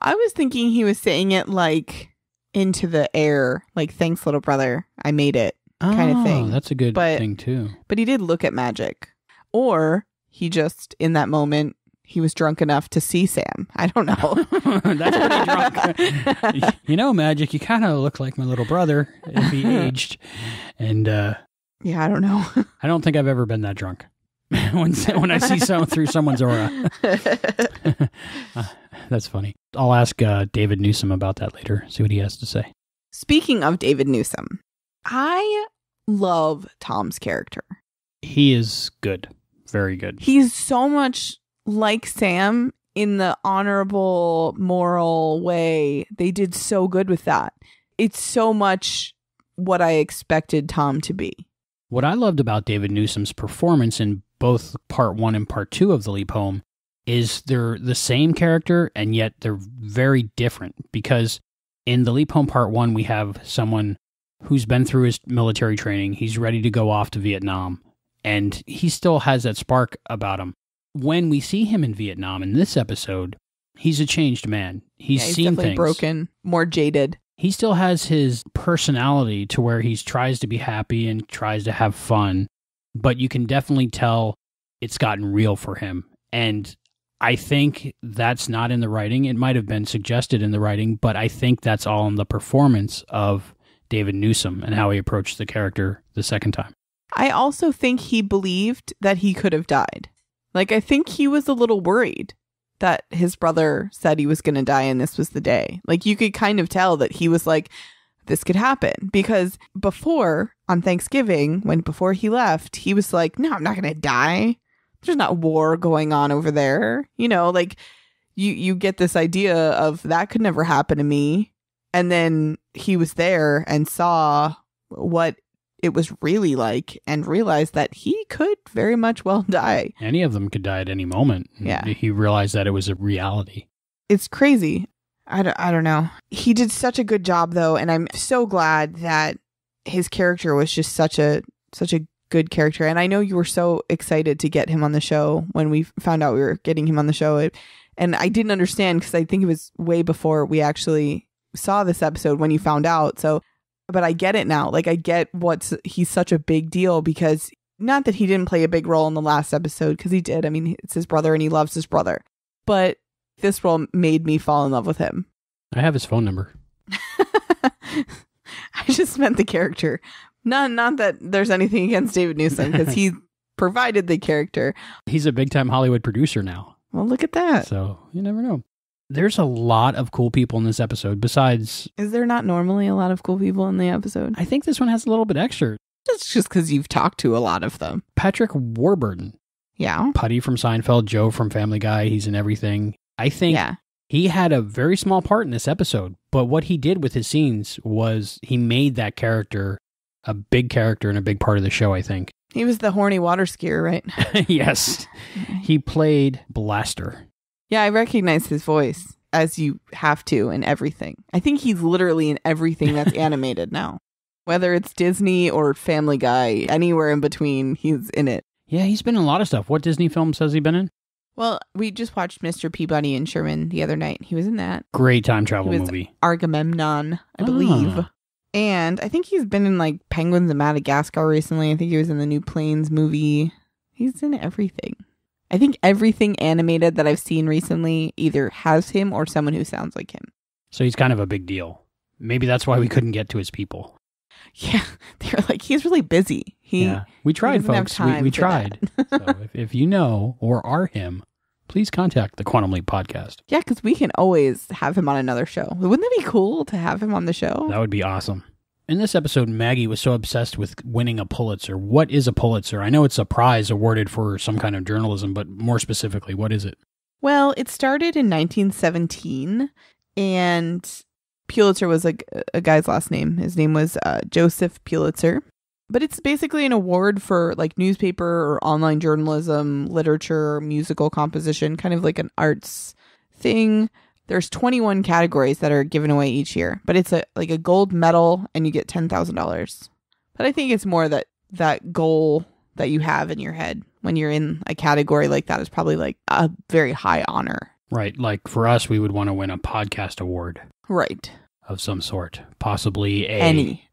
Speaker 8: I was thinking he was saying it like into the air, like, thanks, little brother, I made it, kind of thing.
Speaker 3: That's a good thing, too.
Speaker 8: But he did look at Magic. Or he just, in that moment, he was drunk enough to see Sam. I don't know.
Speaker 3: That's pretty drunk. Magic, you kind of look like my little brother if he aged. And
Speaker 8: yeah, I don't know.
Speaker 3: I don't think I've ever been that drunk when I see someone through someone's aura. That's funny. I'll ask David Newsom about that later, see what he has to say.
Speaker 8: Speaking of David Newsom, I love Tom's character.
Speaker 3: He is good. Very good.
Speaker 8: He's so much like Sam in the honorable, moral way. They did so good with that. It's so much what I expected Tom to be.
Speaker 3: What I loved about David Newsom's performance in both part 1 and part 2 of The Leap Home is they're the same character, and yet they're very different. Because in The Leap Home part 1, we have someone who's been through his military training. He's ready to go off to Vietnam, and he still has that spark about him. When we see him in Vietnam in this episode, he's a changed man. He's seen
Speaker 8: definitely
Speaker 3: things.
Speaker 8: Broken, more jaded.
Speaker 3: He still has his personality to where he tries to be happy and tries to have fun, but you can definitely tell it's gotten real for him. And I think that's not in the writing. It might have been suggested in the writing, but I think that's all in the performance of David Newsom and how he approached the character the second time.
Speaker 8: I also think he believed that he could have died. Like, I think he was a little worried that his brother said he was going to die and this was the day. Like, you could kind of tell that he was like, this could happen. Because before, on Thanksgiving, before he left, he was like, no, I'm not going to die. There's not war going on over there. Like, you get this idea of that could never happen to me. And then he was there and saw what it was really like and realized that he could very much well die.
Speaker 3: Any of them could die at any moment.
Speaker 8: Yeah.
Speaker 3: He realized that it was a reality.
Speaker 8: It's crazy. I don't know. He did such a good job, though, and I'm so glad that his character was just such a good character. And I know you were so excited to get him on the show when we found out we were getting him on the show. And I didn't understand because I think it was way before we actually saw this episode when you found out. But I get it now. Like, I get he's such a big deal, because not that he didn't play a big role in the last episode, because he did. I mean, it's his brother and he loves his brother. But this role made me fall in love with him.
Speaker 3: I have his phone number.
Speaker 8: I just meant the character. Not that there's anything against David Newsom, because he provided the character.
Speaker 3: He's a big-time Hollywood producer now.
Speaker 8: Well, look at that.
Speaker 3: So you never know. There's a lot of cool people in this episode besides...
Speaker 8: Is there not normally a lot of cool people in the episode?
Speaker 3: I think this one has a little bit extra.
Speaker 8: That's just because you've talked to a lot of them.
Speaker 3: Patrick Warburton.
Speaker 8: Yeah.
Speaker 3: Putty from Seinfeld, Joe from Family Guy. He's in everything. I think he had a very small part in this episode, but what he did with his scenes was he made that character a big character and a big part of the show, I think.
Speaker 8: He was the horny water skier, right?
Speaker 3: Yes. He played Blaster.
Speaker 8: Yeah, I recognize his voice, as you have to in everything. I think he's literally in everything that's animated now. Whether it's Disney or Family Guy, anywhere in between, he's in it.
Speaker 3: Yeah, he's been in a lot of stuff. What Disney films has he been in?
Speaker 8: Well, we just watched Mr. Peabody and Sherman the other night. He was in that.
Speaker 3: Great time travel movie.
Speaker 8: Agamemnon, I believe. And I think he's been in like Penguins of Madagascar recently. I think he was in the new Planes movie. He's in everything. I think everything animated that I've seen recently either has him or someone who sounds like him.
Speaker 3: So he's kind of a big deal. Maybe that's why we couldn't get to his people.
Speaker 8: Yeah, they're like, he's really busy.
Speaker 3: We tried, folks. We tried. So if you know or are him, please contact the Quantum Leap podcast.
Speaker 8: Yeah, because we can always have him on another show. Wouldn't that be cool to have him on the show?
Speaker 3: That would be awesome. In this episode, Maggie was so obsessed with winning a Pulitzer. What is a Pulitzer? I know it's a prize awarded for some kind of journalism, but more specifically, what is it?
Speaker 8: Well, it started in 1917, and Pulitzer was a guy's last name. His name was Joseph Pulitzer. But it's basically an award for like newspaper or online journalism, literature, musical composition, kind of like an arts thing. There's 21 categories that are given away each year, but it's like a gold medal and you get $10,000. But I think it's more that goal that you have in your head when you're in a category like that is probably like a very high honor.
Speaker 3: Right. Like for us, we would want to win a podcast award.
Speaker 8: Right.
Speaker 3: Of some sort. Possibly
Speaker 8: any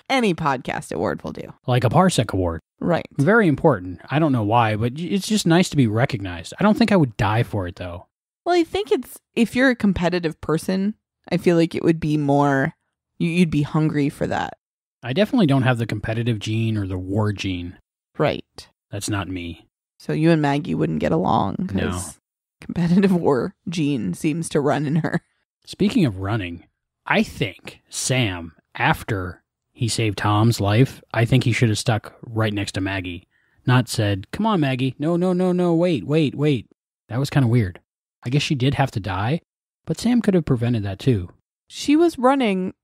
Speaker 8: podcast award will do.
Speaker 3: Like a Parsec award.
Speaker 8: Right.
Speaker 3: Very important. I don't know why, but it's just nice to be recognized. I don't think I would die for it, though.
Speaker 8: Well, I think if you're a competitive person, I feel like it would be more, you'd be hungry for that.
Speaker 3: I definitely don't have the competitive gene or the war gene.
Speaker 8: Right.
Speaker 3: That's not me.
Speaker 8: So you and Maggie wouldn't get along.
Speaker 3: No.
Speaker 8: Competitive war gene seems to run in her.
Speaker 3: Speaking of running, I think Sam, after he saved Tom's life, I think he should have stuck right next to Maggie. Not said, come on, Maggie. No, wait. That was kind of weird. I guess she did have to die, but Sam could have prevented that too.
Speaker 8: She was running.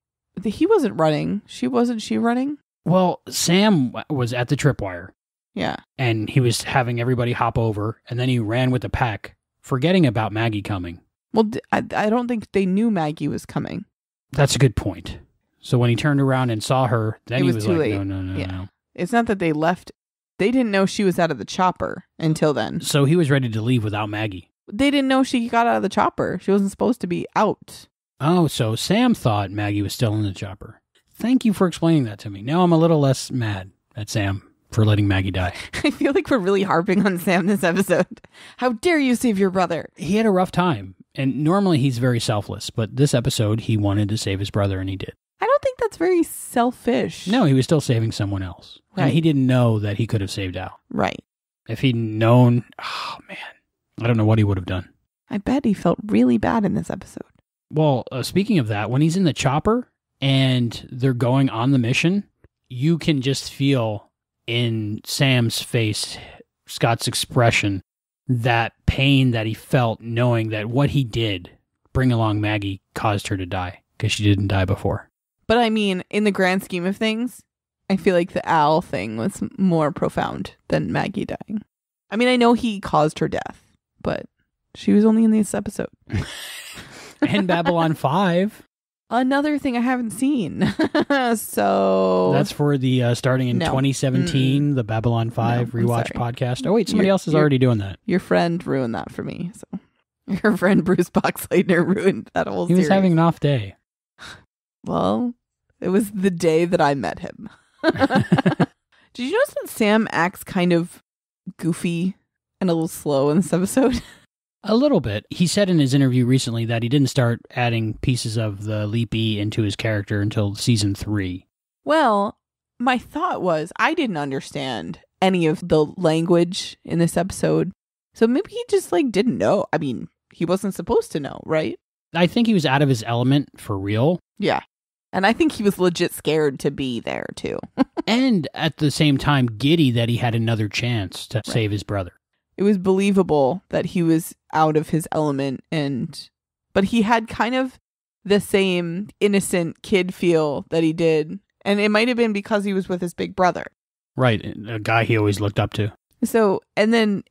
Speaker 8: He wasn't running. Wasn't she running?
Speaker 3: Well, Sam was at the tripwire.
Speaker 8: Yeah.
Speaker 3: And he was having everybody hop over, and then he ran with the pack, forgetting about Maggie coming.
Speaker 8: Well, I don't think they knew Maggie was coming.
Speaker 3: That's a good point. So when he turned around and saw her, then he was
Speaker 8: too
Speaker 3: like,
Speaker 8: late.
Speaker 3: No.
Speaker 8: It's not that they left. They didn't know she was out of the chopper until then.
Speaker 3: So he was ready to leave without Maggie.
Speaker 8: They didn't know she got out of the chopper. She wasn't supposed to be out.
Speaker 3: Oh, so Sam thought Maggie was still in the chopper. Thank you for explaining that to me. Now I'm a little less mad at Sam for letting Maggie die.
Speaker 8: I feel like we're really harping on Sam this episode. How dare you save your brother?
Speaker 3: He had a rough time. And normally he's very selfless, but this episode he wanted to save his brother and he did.
Speaker 8: I don't think that's very selfish.
Speaker 3: No, he was still saving someone else.
Speaker 8: Right.
Speaker 3: And he didn't know that he could have saved Al.
Speaker 8: Right.
Speaker 3: If he'd known, oh man, I don't know what he would have done.
Speaker 8: I bet he felt really bad in this episode.
Speaker 3: Well, speaking of that, when he's in the chopper and they're going on the mission, you can just feel in Sam's face, Scott's expression, that pain that he felt knowing that what he did, bring along Maggie, caused her to die because she didn't die before.
Speaker 8: But I mean, in the grand scheme of things, I feel like the Al thing was more profound than Maggie dying. I mean, I know he caused her death, but she was only in this episode.
Speaker 3: And Babylon 5.
Speaker 8: Another thing I haven't seen. So
Speaker 3: that's for the starting in 2017, the Babylon 5 rewatch podcast. Oh wait, somebody else is already doing that.
Speaker 8: Your friend ruined that for me. So your friend Bruce Boxleitner ruined that whole series.
Speaker 3: He was having an off day.
Speaker 8: Well, it was the day that I met him. Did you notice that Sam acts kind of goofy and a little slow in this episode?
Speaker 3: A little bit. He said in his interview recently that he didn't start adding pieces of the Leapy into his character until season 3.
Speaker 8: Well, my thought was I didn't understand any of the language in this episode. So maybe he just didn't know. I mean, he wasn't supposed to know, right?
Speaker 3: I think he was out of his element for real.
Speaker 8: Yeah. And I think he was legit scared to be there too.
Speaker 3: And at the same time, giddy that he had another chance to save his brother.
Speaker 8: It was believable that he was out of his element, but he had kind of the same innocent kid feel that he did. And it might have been because he was with his big brother.
Speaker 3: Right. A guy he always looked up to.
Speaker 8: So, and then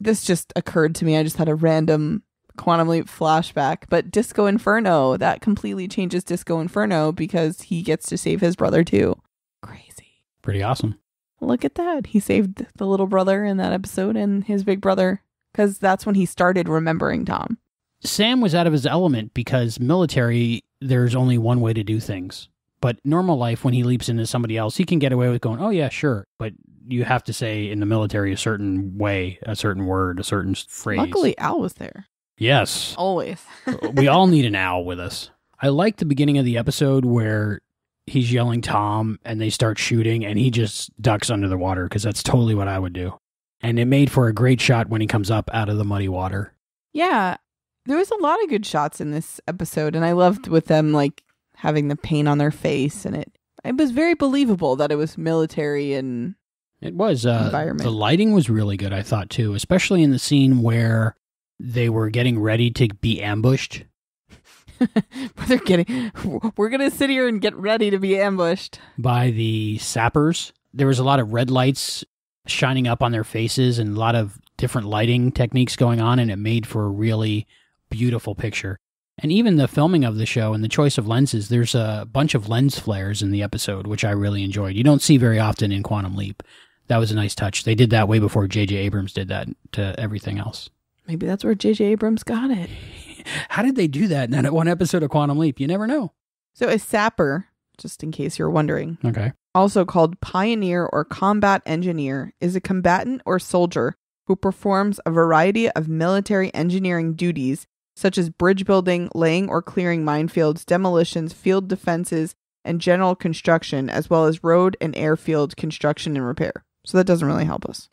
Speaker 8: this just occurred to me. I just had a random Quantum Leap flashback. But Disco Inferno, that completely changes Disco Inferno because he gets to save his brother too. Crazy.
Speaker 3: Pretty awesome.
Speaker 8: Look at that. He saved the little brother in that episode and his big brother because that's when he started remembering Tom.
Speaker 3: Sam was out of his element because military, there's only one way to do things. But normal life, when he leaps into somebody else, he can get away with going, oh yeah, sure. But you have to say in the military a certain way, a certain word, a certain phrase.
Speaker 8: Luckily, Al was there.
Speaker 3: Yes.
Speaker 8: Always.
Speaker 3: We all need an Al with us. I like the beginning of the episode where he's yelling Tom and they start shooting and he just ducks under the water because that's totally what I would do. And it made for a great shot when he comes up out of the muddy water.
Speaker 8: Yeah, there was a lot of good shots in this episode, and I loved with them like having the paint on their face, and it was very believable that it was military and
Speaker 3: it was
Speaker 8: environment.
Speaker 3: The lighting was really good, I thought too, especially in the scene where they were getting ready to be ambushed.
Speaker 8: We're gonna sit here and get ready to be ambushed
Speaker 3: by the sappers. There was a lot of red lights shining up on their faces and a lot of different lighting techniques going on, and it made for a really beautiful picture. And even the filming of the show and the choice of lenses, there's a bunch of lens flares in the episode, which I really enjoyed. You don't see very often in Quantum Leap. That was a nice touch. They did that way before J.J. Abrams did that to everything else.
Speaker 8: Maybe that's where J.J. Abrams got it.
Speaker 3: How did they do that in that one episode of Quantum Leap? You never know.
Speaker 8: So a sapper, just in case you're wondering,
Speaker 3: okay,
Speaker 8: also called pioneer or combat engineer, is a combatant or soldier who performs a variety of military engineering duties, such as bridge building, laying or clearing minefields, demolitions, field defenses, and general construction, as well as road and airfield construction and repair. So that doesn't really help us.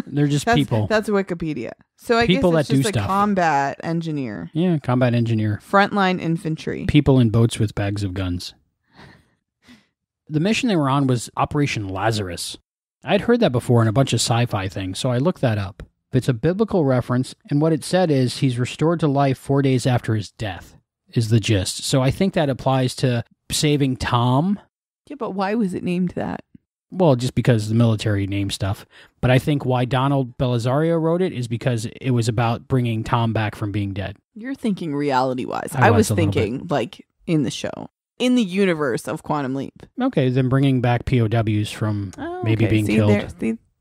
Speaker 3: They're just people.
Speaker 8: That's Wikipedia. So I
Speaker 3: people
Speaker 8: guess it's
Speaker 3: that
Speaker 8: just
Speaker 3: do
Speaker 8: a
Speaker 3: stuff.
Speaker 8: combat engineer.
Speaker 3: Yeah, combat engineer.
Speaker 8: Frontline infantry.
Speaker 3: People in boats with bags of guns. The mission they were on was Operation Lazarus. I'd heard that before in a bunch of sci-fi things, so I looked that up. It's a biblical reference, and what it said is he's restored to life 4 days after his death, is the gist. So I think that applies to saving Tom.
Speaker 8: Yeah, but why was it named that?
Speaker 3: Well, just because the military name stuff. But I think why Donald Belisario wrote it is because it was about bringing Tom back from being dead.
Speaker 8: You're thinking reality-wise.
Speaker 3: I
Speaker 8: was
Speaker 3: a little
Speaker 8: thinking, like, in the show. In the universe of Quantum Leap.
Speaker 3: Okay, then bringing back POWs from maybe being killed.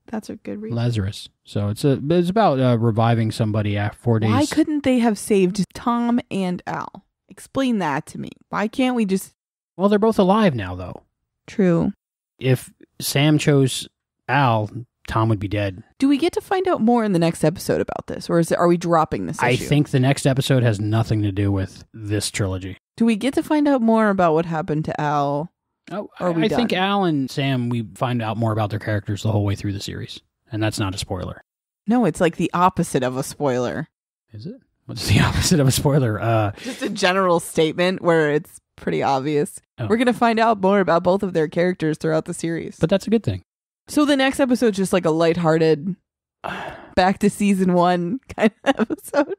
Speaker 8: That's a good reason.
Speaker 3: Lazarus. So it's about reviving somebody after 4 days.
Speaker 8: Why couldn't they have saved Tom and Al? Explain that to me. Why can't we just...
Speaker 3: Well, they're both alive now, though.
Speaker 8: True.
Speaker 3: If Sam chose Al, Tom would be dead.
Speaker 8: Do we get to find out more in the next episode about this? Or are we dropping this issue?
Speaker 3: I think the next episode has nothing to do with this trilogy.
Speaker 8: Do we get to find out more about what happened to Al?
Speaker 3: Oh, I think Al and Sam, we find out more about their characters the whole way through the series. And that's not a spoiler.
Speaker 8: No, it's like the opposite of a spoiler.
Speaker 3: Is it? What's the opposite of a spoiler?
Speaker 8: Just a general statement where it's pretty obvious.
Speaker 3: Oh.
Speaker 8: We're going to find out more about both of their characters throughout the series.
Speaker 3: But that's a good thing.
Speaker 8: So the next episode's just like a lighthearted, back to season 1 kind of episode.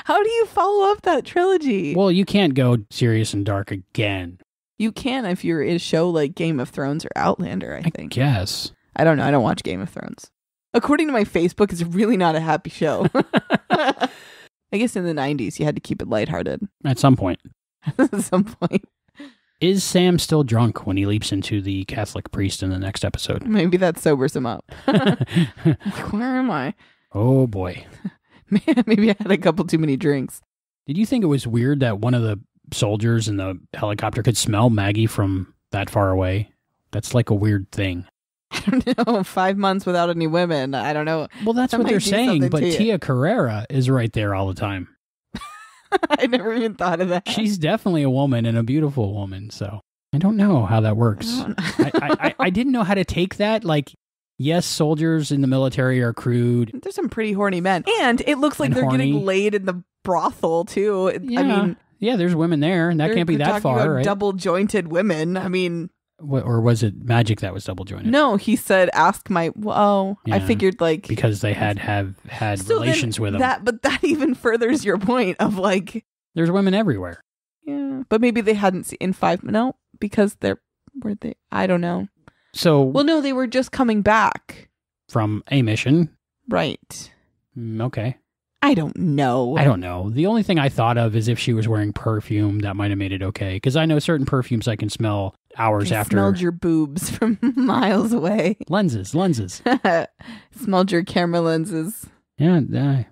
Speaker 8: How do you follow up that trilogy?
Speaker 3: Well, you can't go serious and dark again.
Speaker 8: You can if you're in a show like Game of Thrones or Outlander, I think.
Speaker 3: I guess.
Speaker 8: I don't know. I don't watch Game of Thrones. According to my Facebook, it's really not a happy show. I guess in the 90s, you had to keep it lighthearted.
Speaker 3: At some point.
Speaker 8: At some point.
Speaker 3: Is Sam still drunk when he leaps into the Catholic priest in the next episode?
Speaker 8: Maybe that sobers him up. Where am I?
Speaker 3: Oh, boy.
Speaker 8: Maybe I had a couple too many drinks.
Speaker 3: Did you think it was weird that one of the soldiers in the helicopter could smell Maggie from that far away? That's like a weird thing.
Speaker 8: I don't know. 5 months without any women. I don't know.
Speaker 3: Well, that's what they're saying, but Tia Carrera is right there all the time.
Speaker 8: I never even thought of that.
Speaker 3: She's definitely a woman and a beautiful woman, so I don't know how that works. I didn't know how to take that. Like, yes, soldiers in the military are crude.
Speaker 8: There's some pretty horny men. And it looks like they're getting laid in the brothel, too.
Speaker 3: Yeah.
Speaker 8: I mean...
Speaker 3: Yeah, there's women there, and that can't be that far, right?
Speaker 8: Double-jointed women. I mean...
Speaker 3: Or was it Magic that was double-jointed?
Speaker 8: No, he said, ask my... Oh, yeah, I figured, like...
Speaker 3: Because they had relations with him.
Speaker 8: But that even furthers your point of, like...
Speaker 3: There's women everywhere.
Speaker 8: Yeah, but maybe they hadn't seen... In 5... No, because were they... I don't know.
Speaker 3: So...
Speaker 8: Well, no, they were just coming back.
Speaker 3: From a mission.
Speaker 8: Right.
Speaker 3: Okay.
Speaker 8: I don't know.
Speaker 3: I don't know. The only thing I thought of is if she was wearing perfume, that might have made it okay. Because I know certain perfumes I can smell hours after.
Speaker 8: Smelled your boobs from miles away.
Speaker 3: Lenses.
Speaker 8: Smelled your camera lenses.
Speaker 3: Yeah,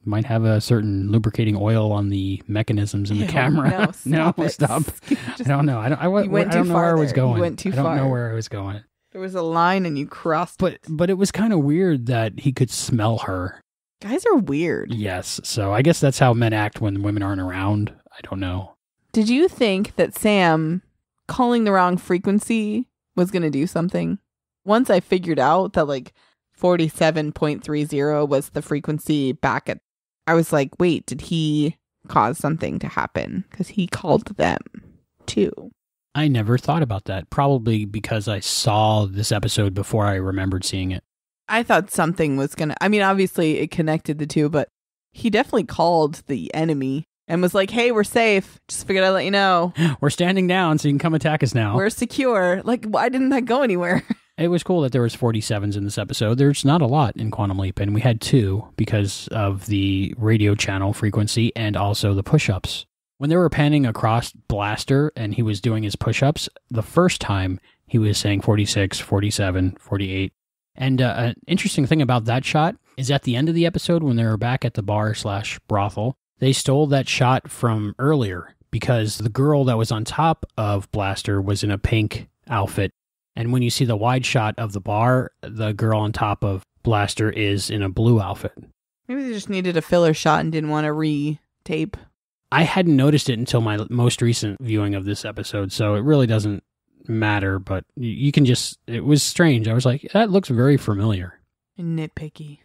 Speaker 3: might have a certain lubricating oil on the mechanisms in the camera.
Speaker 8: No,
Speaker 3: stop. I don't know. I don't know where I was going.
Speaker 8: You went too far.
Speaker 3: I don't know where I was going.
Speaker 8: There was a line and you crossed.
Speaker 3: But it was kind of weird that he could smell her.
Speaker 8: Guys are weird.
Speaker 3: Yes. So I guess that's how men act when women aren't around. I don't know.
Speaker 8: Did you think that Sam calling the wrong frequency was going to do something? once I figured out that like 47.30 was the frequency back at, I was like, wait, did he cause something to happen? Because he called them too.
Speaker 3: I never thought about that. Probably because I saw this episode before I remembered seeing it.
Speaker 8: I thought something was going to, I mean, obviously it connected the two, but he definitely called the enemy and was like, hey, we're safe. Just figured I'd let you know.
Speaker 3: We're standing down so you can come attack us now.
Speaker 8: We're secure. Like, why didn't that go anywhere?
Speaker 3: It was cool that there was 47s in this episode. There's not a lot in Quantum Leap, and we had 2 because of the radio channel frequency and also the push-ups. When they were panning across Blaster and he was doing his push-ups, the first time he was saying 46, 47, 48. And an interesting thing about that shot is at the end of the episode when they were back at the bar/brothel, they stole that shot from earlier because the girl that was on top of Blaster was in a pink outfit. And when you see the wide shot of the bar, the girl on top of Blaster is in a blue outfit.
Speaker 8: Maybe they just needed a filler shot and didn't want to re-tape.
Speaker 3: I hadn't noticed it until my most recent viewing of this episode, so it really doesn't matter, but you can just, it was strange. I was like, that looks very familiar.
Speaker 8: Nitpicky.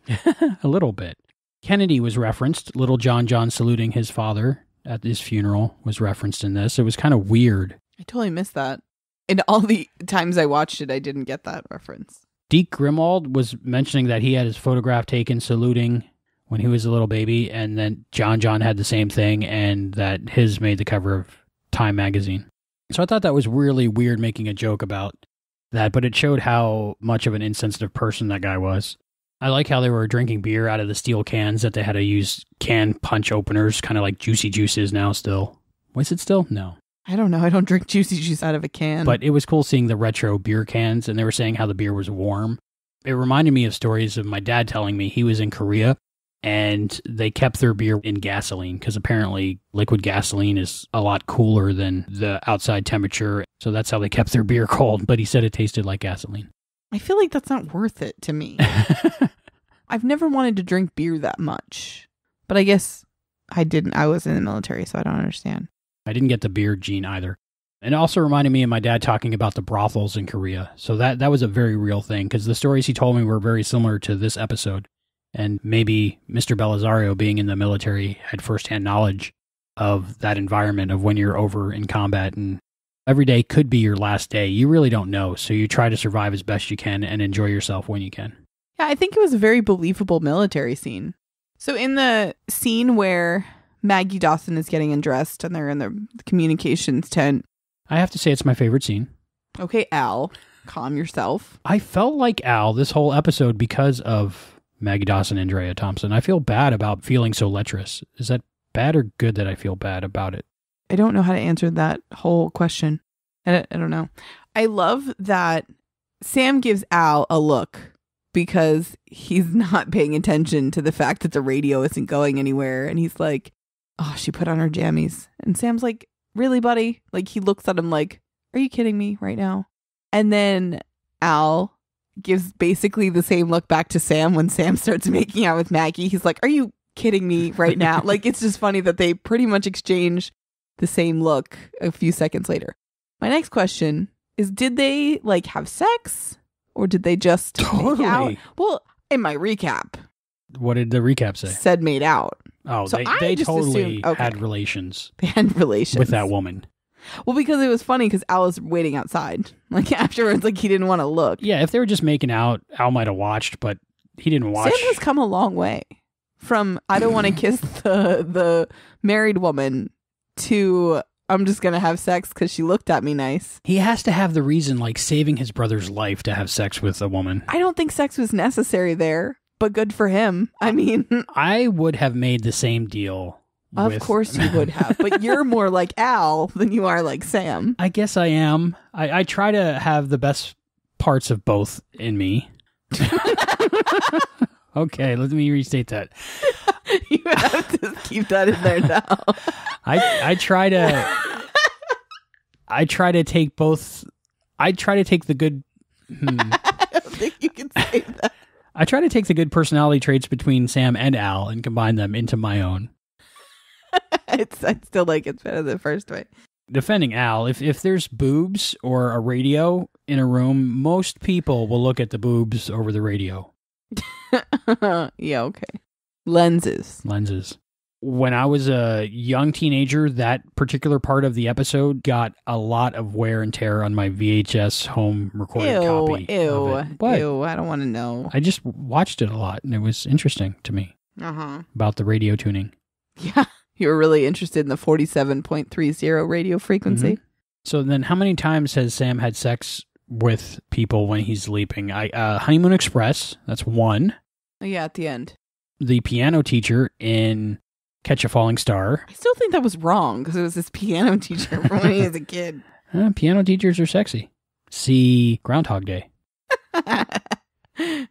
Speaker 3: A little bit. Kennedy was referenced. Little John saluting his father at his funeral was referenced in this. It was kind of weird.
Speaker 8: I totally missed that. And all the times I watched it, I didn't get that reference.
Speaker 3: Deke Grimwald was mentioning that he had his photograph taken saluting when he was a little baby, and then John had the same thing, and that his made the cover of Time magazine. So I thought that was really weird making a joke about that, but it showed how much of an insensitive person that guy was. I like how they were drinking beer out of the steel cans that they had to use can punch openers, kind of like Juicy Juice is now still. Was it still? No.
Speaker 8: I don't know. I don't drink Juicy Juice out of a can.
Speaker 3: But it was cool seeing the retro beer cans, and they were saying how the beer was warm. It reminded me of stories of my dad telling me he was in Korea, and they kept their beer in gasoline, because apparently liquid gasoline is a lot cooler than the outside temperature. So that's how they kept their beer cold, but he said it tasted like gasoline.
Speaker 8: I feel like that's not worth it to me. I've never wanted to drink beer that much, but I guess I didn't. I was in the military, so I don't understand.
Speaker 3: I didn't get the beer gene either. And it also reminded me of my dad talking about the brothels in Korea. So that was a very real thing, because the stories he told me were very similar to this episode. And maybe Mr. Belisario, being in the military, had firsthand knowledge of that environment of when you're over in combat, and every day could be your last day. You really don't know. So you try to survive as best you can and enjoy yourself when you can.
Speaker 8: Yeah, I think it was a very believable military scene. So in the scene where Maggie Dawson is getting undressed and they're in the communications tent.
Speaker 3: I have to say it's my favorite scene.
Speaker 8: Okay, Al, calm yourself.
Speaker 3: I felt like Al this whole episode because of Maggie Dawson and Andrea Thompson. I feel bad about feeling so lecherous. Is that bad or good that I feel bad about it?
Speaker 8: I don't know how to answer that whole question. I don't know. I love that Sam gives Al a look because he's not paying attention to the fact that the radio isn't going anywhere. And he's like, oh, she put on her jammies. And Sam's like, really, buddy? Like, he looks at him like, are you kidding me right now? And then Al gives basically the same look back to Sam when Sam starts making out with Maggie. He's like, are you kidding me right now? Like, it's just funny that they pretty much exchange the same look a few seconds later. My next question is, did they like have sex or did they just make out? Well, in my recap.
Speaker 3: What did the recap say?
Speaker 8: Said made out.
Speaker 3: Oh,
Speaker 8: so
Speaker 3: they totally
Speaker 8: assumed, okay,
Speaker 3: had relations.
Speaker 8: They had relations.
Speaker 3: With that woman.
Speaker 8: Well, because it was funny because Al was waiting outside. Like afterwards, like he didn't want to look.
Speaker 3: Yeah, if they were just making out, Al might have watched, but he didn't watch.
Speaker 8: Sam has come a long way from I don't want to kiss the married woman to I'm just going to have sex because she looked at me nice.
Speaker 3: He has to have the reason, like saving his brother's life, to have sex with a woman.
Speaker 8: I don't think sex was necessary there, but good for him. I mean,
Speaker 3: I would have made the same deal.
Speaker 8: Of course you would have, but you're more like Al than you are like Sam.
Speaker 3: I guess I am. I try to have the best parts of both in me. Okay, let me restate that.
Speaker 8: You have to keep that in there now.
Speaker 3: I try to take both. I try to take the good.
Speaker 8: I don't think you can say that.
Speaker 3: I try to take the good personality traits between Sam and Al and combine them into my own.
Speaker 8: I still like it's better the first way.
Speaker 3: defending Al, if there's boobs or a radio in a room, most people will look at the boobs over the radio.
Speaker 8: Yeah, okay. Lenses. When
Speaker 3: I was a young teenager, that particular part of the episode got a lot of wear and tear on my VHS home recorded copy.
Speaker 8: Ew, I don't want to know.
Speaker 3: I just watched it a lot, and it was interesting to me about the radio tuning.
Speaker 8: Yeah, you were really interested in the 47.30 radio frequency.
Speaker 3: Mm-hmm. So then how many times has Sam had sex with people when he's sleeping? Honeymoon Express, that's one.
Speaker 8: Oh, yeah, at the end.
Speaker 3: The piano teacher in Catch a Falling Star.
Speaker 8: I still think that was wrong because it was this piano teacher from when he was a kid.
Speaker 3: Piano teachers are sexy. See Groundhog Day.
Speaker 8: You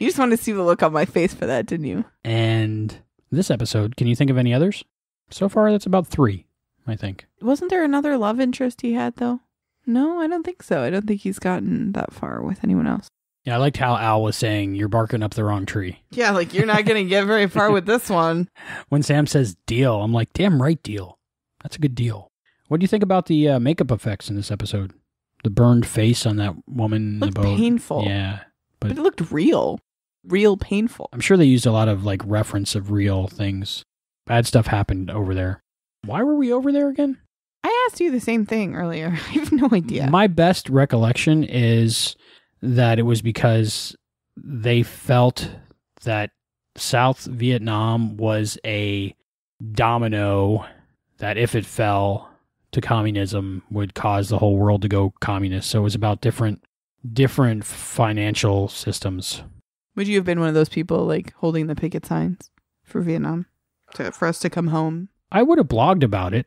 Speaker 8: just wanted to see the look on my face for that, didn't you?
Speaker 3: And this episode, can you think of any others? So far, that's about 3, I think.
Speaker 8: Wasn't there another love interest he had, though? No, I don't think so. I don't think he's gotten that far with anyone else.
Speaker 3: Yeah, I liked how Al was saying, you're barking up the wrong tree.
Speaker 8: Yeah, like, you're not going to get very far with this one.
Speaker 3: When Sam says deal, I'm like, damn right, deal. That's a good deal. What do you think about the makeup effects in this episode? The burned face on that woman in the boat.
Speaker 8: Painful.
Speaker 3: Yeah.
Speaker 8: But it looked real. Real painful.
Speaker 3: I'm sure they used a lot of, like, reference of real things. Bad stuff happened over there. Why were we over there again?
Speaker 8: I asked you the same thing earlier. I have no idea.
Speaker 3: My best recollection is that it was because they felt that South Vietnam was a domino that if it fell to communism would cause the whole world to go communist. So it was about different financial systems.
Speaker 8: Would you have been one of those people like holding the picket signs for Vietnam for us to come home?
Speaker 3: I would have blogged about it.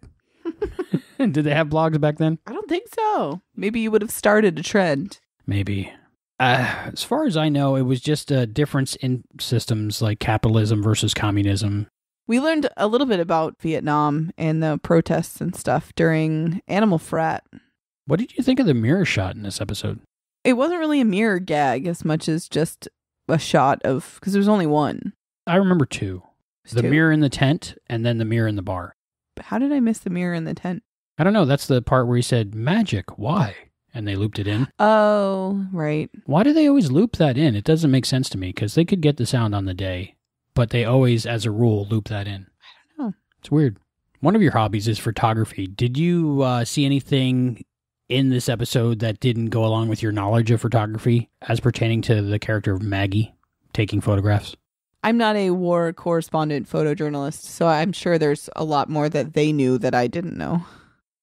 Speaker 3: Did they have blogs back then?
Speaker 8: I don't think so. Maybe you would have started a trend.
Speaker 3: Maybe. As far as I know, it was just a difference in systems like capitalism versus communism.
Speaker 8: We learned a little bit about Vietnam and the protests and stuff during Animal Frat.
Speaker 3: What did you think of the mirror shot in this episode?
Speaker 8: It wasn't really a mirror gag as much as just a shot of, because there was only one.
Speaker 3: I remember 2. The
Speaker 8: 2?
Speaker 3: Mirror in the tent and then the mirror in the bar.
Speaker 8: But how did I miss the mirror in the tent?
Speaker 3: I don't know. That's the part where he said, magic, why? And they looped it in.
Speaker 8: Oh, right.
Speaker 3: Why do they always loop that in? It doesn't make sense to me because they could get the sound on the day, but they always, as a rule, loop that in.
Speaker 8: I don't know.
Speaker 3: It's weird. One of your hobbies is photography. Did you see anything in this episode that didn't go along with your knowledge of photography as pertaining to the character of Maggie taking photographs?
Speaker 8: I'm not a war correspondent photojournalist, so I'm sure there's a lot more that they knew that I didn't know.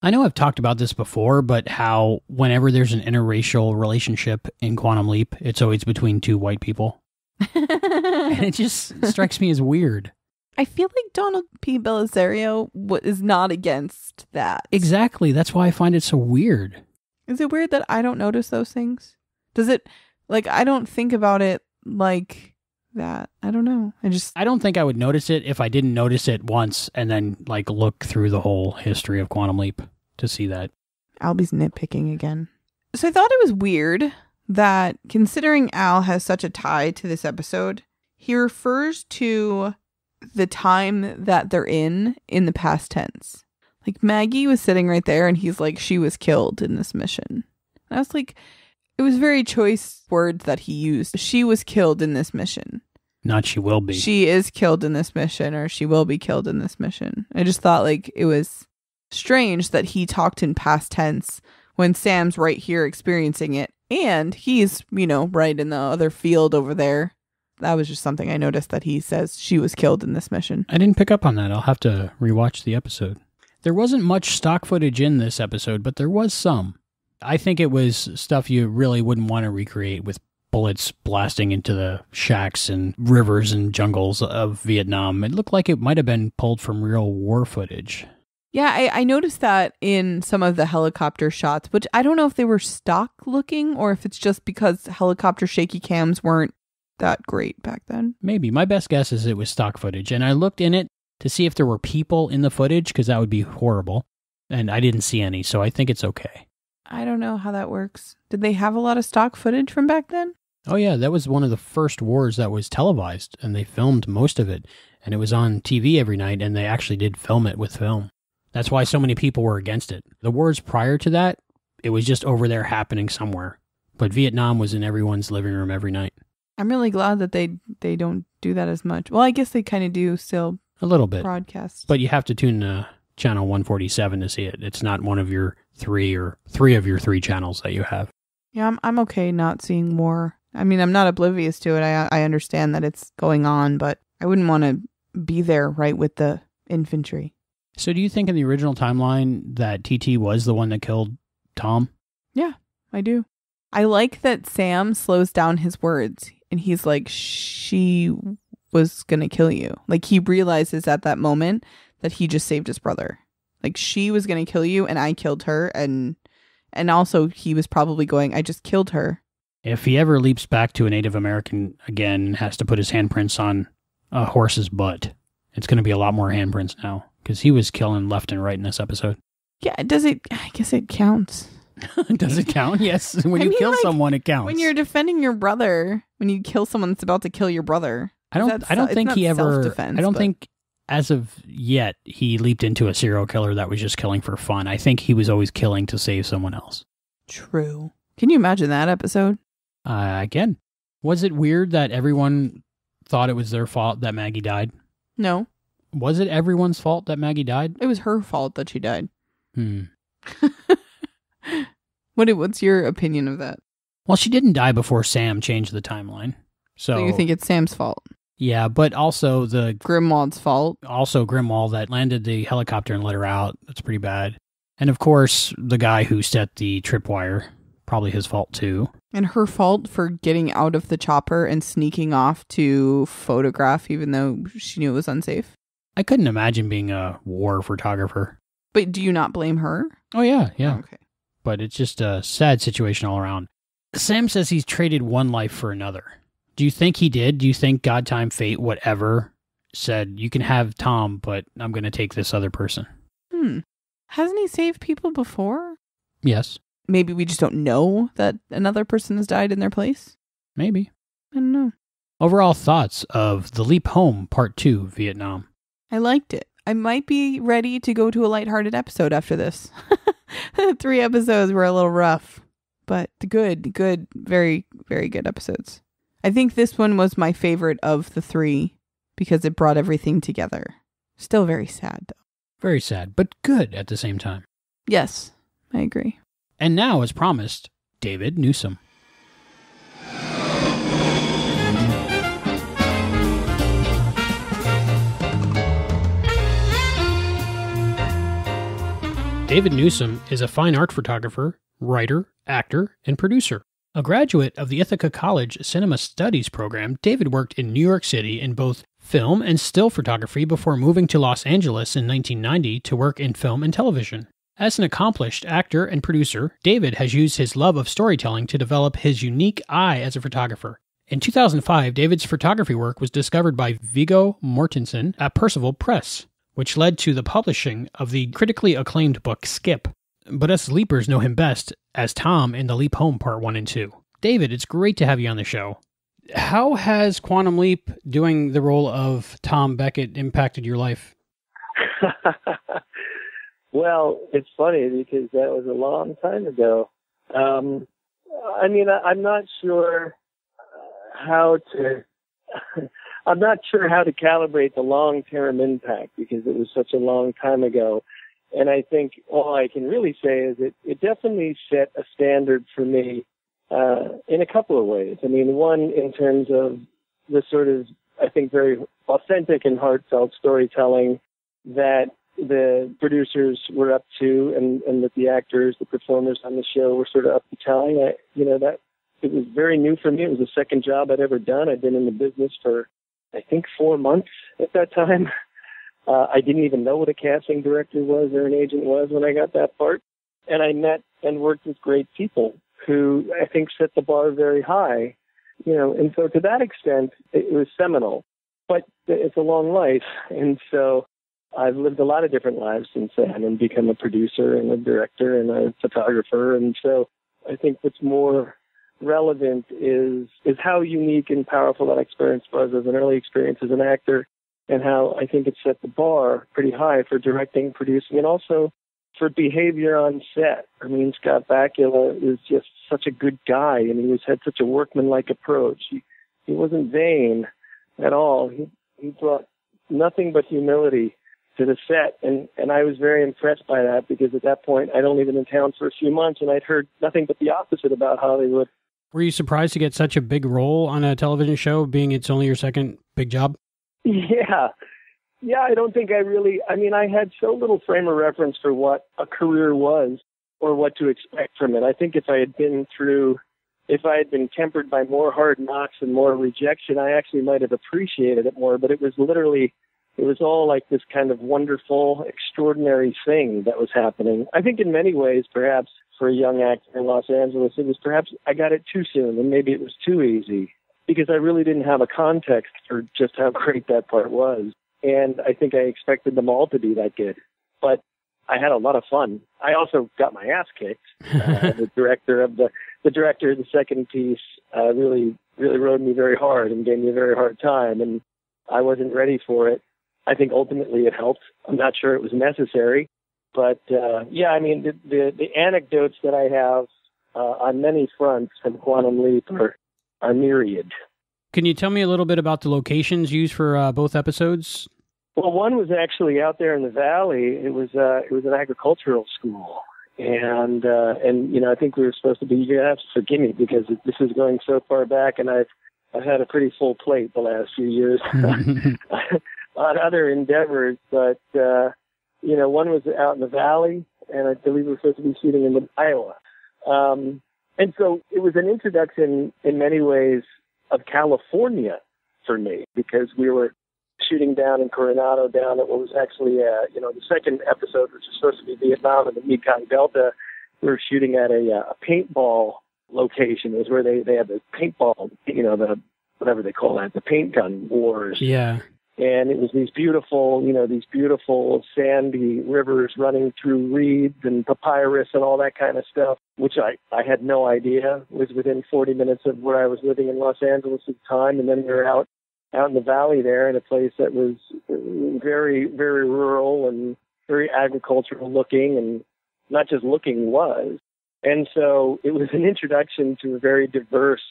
Speaker 3: I know I've talked about this before, but how whenever there's an interracial relationship in Quantum Leap, it's always between 2 white people. And it just strikes me as weird.
Speaker 8: I feel like Donald P. Belisario is not against that.
Speaker 3: Exactly. That's why I find it so weird.
Speaker 8: Is it weird that I don't notice those things? Does it, like, I don't think about it like that. I don't know. I
Speaker 3: don't think I would notice it if I didn't notice it once and then, like, look through the whole history of Quantum Leap to see that.
Speaker 8: Albie's nitpicking again. So I thought it was weird that, considering Al has such a tie to this episode, he refers to the time that they're in the past tense. Like, Maggie was sitting right there and he's like, she was killed in this mission. And I was like, it was very choice words that he used. She was killed in this mission.
Speaker 3: Not she will be.
Speaker 8: She is killed in this mission, or she will be killed in this mission. I just thought, like, it was strange that he talked in past tense when Sam's right here experiencing it. And he's, right in the other field over there. That was just something I noticed, that he says she was killed in this mission.
Speaker 3: I didn't pick up on that. I'll have to rewatch the episode. There wasn't much stock footage in this episode, but there was some. I think it was stuff you really wouldn't want to recreate, with bullets blasting into the shacks and rivers and jungles of Vietnam. It looked like it might have been pulled from real war footage.
Speaker 8: Yeah, I noticed that in some of the helicopter shots, which I don't know if they were stock looking or if it's just because helicopter shaky cams weren't that great back then.
Speaker 3: Maybe. My best guess is it was stock footage. And I looked in it to see if there were people in the footage, because that would be horrible. And I didn't see any, so I think it's okay.
Speaker 8: I don't know how that works. Did they have a lot of stock footage from back then?
Speaker 3: Oh yeah, that was one of the first wars that was televised, and they filmed most of it. And it was on TV every night, and they actually did film it with film. That's why so many people were against it. The wars prior to that, it was just over there happening somewhere. But Vietnam was in everyone's living room every night.
Speaker 8: I'm really glad that they don't do that as much. Well, I guess they kind of do still.
Speaker 3: A little bit.
Speaker 8: Broadcasts. But
Speaker 3: you have to tune channel 147 to see it. It's not one of your three of your three channels that you have.
Speaker 8: Yeah, I'm okay not seeing more. I mean, I'm not oblivious to it. I understand that it's going on, but I wouldn't want to be there right with the infantry.
Speaker 3: So do you think in the original timeline that TT was the one that killed Tom?
Speaker 8: Yeah, I do. I like that Sam slows down his words and he's like, she was going to kill you. Like, he realizes at that moment that he just saved his brother. Like, she was going to kill you and I killed her. And also he was probably going, I just killed her.
Speaker 3: If he ever leaps back to a Native American again and has to put his handprints on a horse's butt, it's going to be a lot more handprints now because he was killing left and right in this episode.
Speaker 8: Yeah, I guess it counts.
Speaker 3: Does it count? Yes. When you kill someone, it counts.
Speaker 8: When you're defending your brother, when you kill someone that's about to kill your brother.
Speaker 3: I don't think as of yet he leaped into a serial killer that was just killing for fun. I think he was always killing to save someone else.
Speaker 8: True. Can you imagine that episode?
Speaker 3: I can. Was it weird that everyone thought it was their fault that Maggie died?
Speaker 8: No.
Speaker 3: Was it everyone's fault that Maggie died?
Speaker 8: It was her fault that she died. What's your opinion of that?
Speaker 3: Well, she didn't die before Sam changed the timeline. So
Speaker 8: you think it's Sam's fault?
Speaker 3: Yeah, but also the
Speaker 8: Grimwald's fault.
Speaker 3: Also Grimwald that landed the helicopter and let her out. That's pretty bad. And of course, the guy who set the tripwire, probably his fault too.
Speaker 8: And her fault for getting out of the chopper and sneaking off to photograph even though she knew it was unsafe.
Speaker 3: I couldn't imagine being a war photographer.
Speaker 8: But do you not blame her?
Speaker 3: Oh, yeah.
Speaker 8: Oh, okay.
Speaker 3: But it's just a sad situation all around. Sam says he's traded one life for another. Do you think he did? Do you think God, time, fate, whatever, said, you can have Tom, but I'm going to take this other person?
Speaker 8: Hasn't he saved people before?
Speaker 3: Yes.
Speaker 8: Maybe we just don't know that another person has died in their place?
Speaker 3: Maybe.
Speaker 8: I don't know.
Speaker 3: Overall thoughts of The Leap Home, Part 2, Vietnam.
Speaker 8: I liked it. I might be ready to go to a lighthearted episode after this. 3 episodes were a little rough, but good, very, very good episodes. I think this one was my favorite of the 3 because it brought everything together. Still very sad, though.
Speaker 3: Very sad, but good at the same time.
Speaker 8: Yes, I agree.
Speaker 3: And now, as promised, David Newsom. David Newsom is a fine art photographer, writer, actor, and producer. A graduate of the Ithaca College Cinema Studies program, David worked in New York City in both film and still photography before moving to Los Angeles in 1990 to work in film and television. As an accomplished actor and producer, David has used his love of storytelling to develop his unique eye as a photographer. In 2005, David's photography work was discovered by Viggo Mortensen at Percival Press, which led to the publishing of the critically acclaimed book Skip. But us Leapers know him best as Tom in The Leap Home Part 1 and 2. David, it's great to have you on the show. How has Quantum Leap doing the role of Tom Beckett impacted your life?
Speaker 9: Well, it's funny because that was a long time ago. I'm not sure how to... I'm not sure how to calibrate the long-term impact because it was such a long time ago. And I think all I can really say is it definitely set a standard for me in a couple of ways. I mean, one, in terms of the sort of, I think, very authentic and heartfelt storytelling that the producers were up to and that the actors, the performers on the show were sort of up to telling. That it was very new for me. It was the second job I'd ever done. I'd been in the business for, I think, 4 months at that time. I didn't even know what a casting director was or an agent was when I got that part. And I met and worked with great people who I think set the bar very high. And so to that extent, it was seminal. But it's a long life. And so I've lived a lot of different lives since then and become a producer and a director and a photographer. And so I think what's more relevant is how unique and powerful that experience was as an early experience as an actor. and how I think it set the bar pretty high for directing, producing, and also for behavior on set. I mean, Scott Bakula is just such a good guy, and he had such a workmanlike approach. He wasn't vain at all. He brought nothing but humility to the set, and I was very impressed by that, because at that point I'd only been in town for a few months, and I'd heard nothing but the opposite about Hollywood.
Speaker 3: Were you surprised to get such a big role on a television show, being it's only your second big job?
Speaker 9: Yeah, I don't think I had so little frame of reference for what a career was or what to expect from it. I think if I had been tempered by more hard knocks and more rejection, I actually might have appreciated it more, but it was all like this kind of wonderful, extraordinary thing that was happening. I think in many ways, perhaps for a young actor in Los Angeles, it was perhaps I got it too soon, and maybe it was too easy, because I really didn't have a context for just how great that part was. And I think I expected them all to be that good. But I had a lot of fun. I also got my ass kicked. The director of the second piece really rode me very hard and gave me a very hard time, and I wasn't ready for it. I think ultimately it helped. I'm not sure it was necessary, but the anecdotes that I have on many fronts from Quantum Leap are myriad.
Speaker 3: Can you tell me a little bit about the locations used for both episodes?
Speaker 9: Well, one was actually out there in the valley. It was an agricultural school, and I think we were supposed to be. You're gonna have to forgive me, because this is going so far back, and I've had a pretty full plate the last few years on other endeavors. But one was out in the valley, and I believe we were supposed to be shooting in Iowa. And so it was an introduction in many ways of California for me, because we were shooting down in Coronado, down at what was actually, the second episode, which was supposed to be Vietnam and the Mekong Delta. We were shooting at a paintball location. It was where they had the paintball, the whatever they call that, the paint gun wars.
Speaker 3: Yeah.
Speaker 9: And it was these beautiful sandy rivers running through reeds and papyrus and all that kind of stuff, which I had no idea was within 40 minutes of where I was living in Los Angeles at the time. And then we were out in the valley there in a place that was very, very rural and very agricultural looking, and not just looking was. And so it was an introduction to a very diverse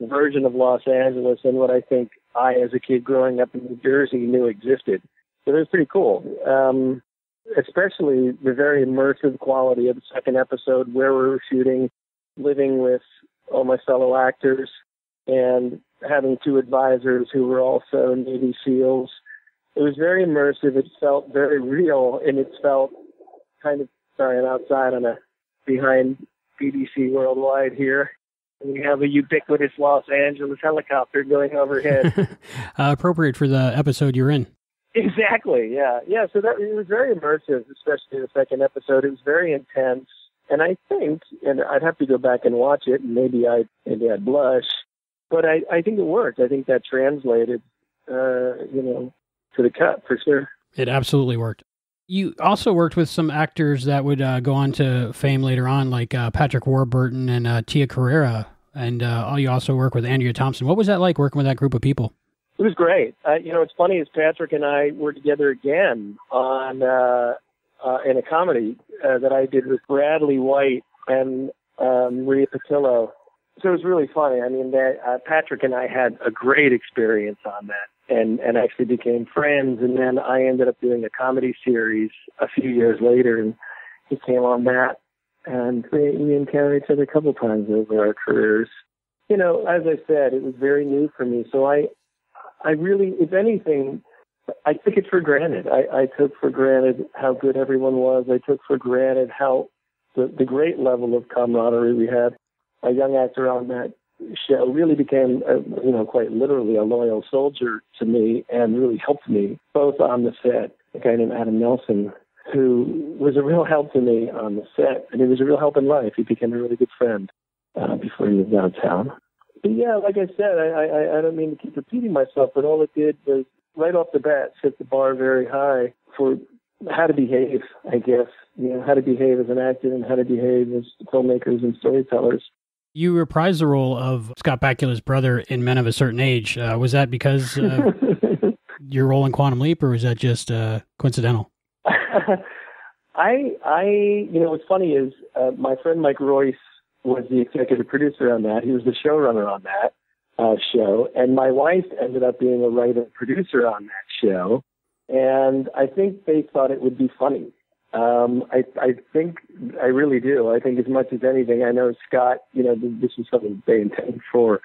Speaker 9: version of Los Angeles and what I think I, as a kid growing up in New Jersey, knew existed. So it was pretty cool, especially the very immersive quality of the second episode, where we were shooting, living with all my fellow actors, and having two advisors who were also Navy SEALs. It was very immersive. It felt very real, and it felt kind of, sorry, I'm outside behind BBC Worldwide here. We have a ubiquitous Los Angeles helicopter going overhead.
Speaker 3: Appropriate for the episode you're in.
Speaker 9: Exactly, yeah. So it was very immersive, especially the second episode. It was very intense. And I think, and I'd have to go back and watch it, and maybe I'd blush, but I think it worked. I think that translated, to the cut, for sure.
Speaker 3: It absolutely worked. You also worked with some actors that would go on to fame later on, like Patrick Warburton and Tia Carrera, and you also work with Andrea Thompson. What was that like, working with that group of people?
Speaker 9: It was great. What's funny is Patrick and I were together again on in a comedy that I did with Bradley White and Maria Patillo. So it was really funny. I mean, Patrick and I had a great experience on that, and actually became friends. And then I ended up doing a comedy series a few years later, and he came on that. And we encountered each other a couple times over our careers. As I said, it was very new for me. So I really, if anything, I took it for granted. I took for granted how good everyone was. I took for granted how the great level of camaraderie we had. A young actor on that show really became, quite literally a loyal soldier to me, and really helped me both on the set. A guy named Adam Nelson, who was a real help to me on the set, and he was a real help in life. He became a really good friend before he moved downtown. But yeah, like I said, I don't mean to keep repeating myself, but all it did was right off the bat set the bar very high for how to behave, I guess. How to behave as an actor and how to behave as filmmakers and storytellers.
Speaker 3: You reprised the role of Scott Bakula's brother in Men of a Certain Age. Was that because your role in Quantum Leap, or was that just coincidental?
Speaker 9: What's funny is my friend Mike Royce was the executive producer on that. He was the showrunner on that show, and my wife ended up being a writer-producer on that show, and I think they thought it would be funny. I really do. I think as much as anything, I know Scott, this is something they intended for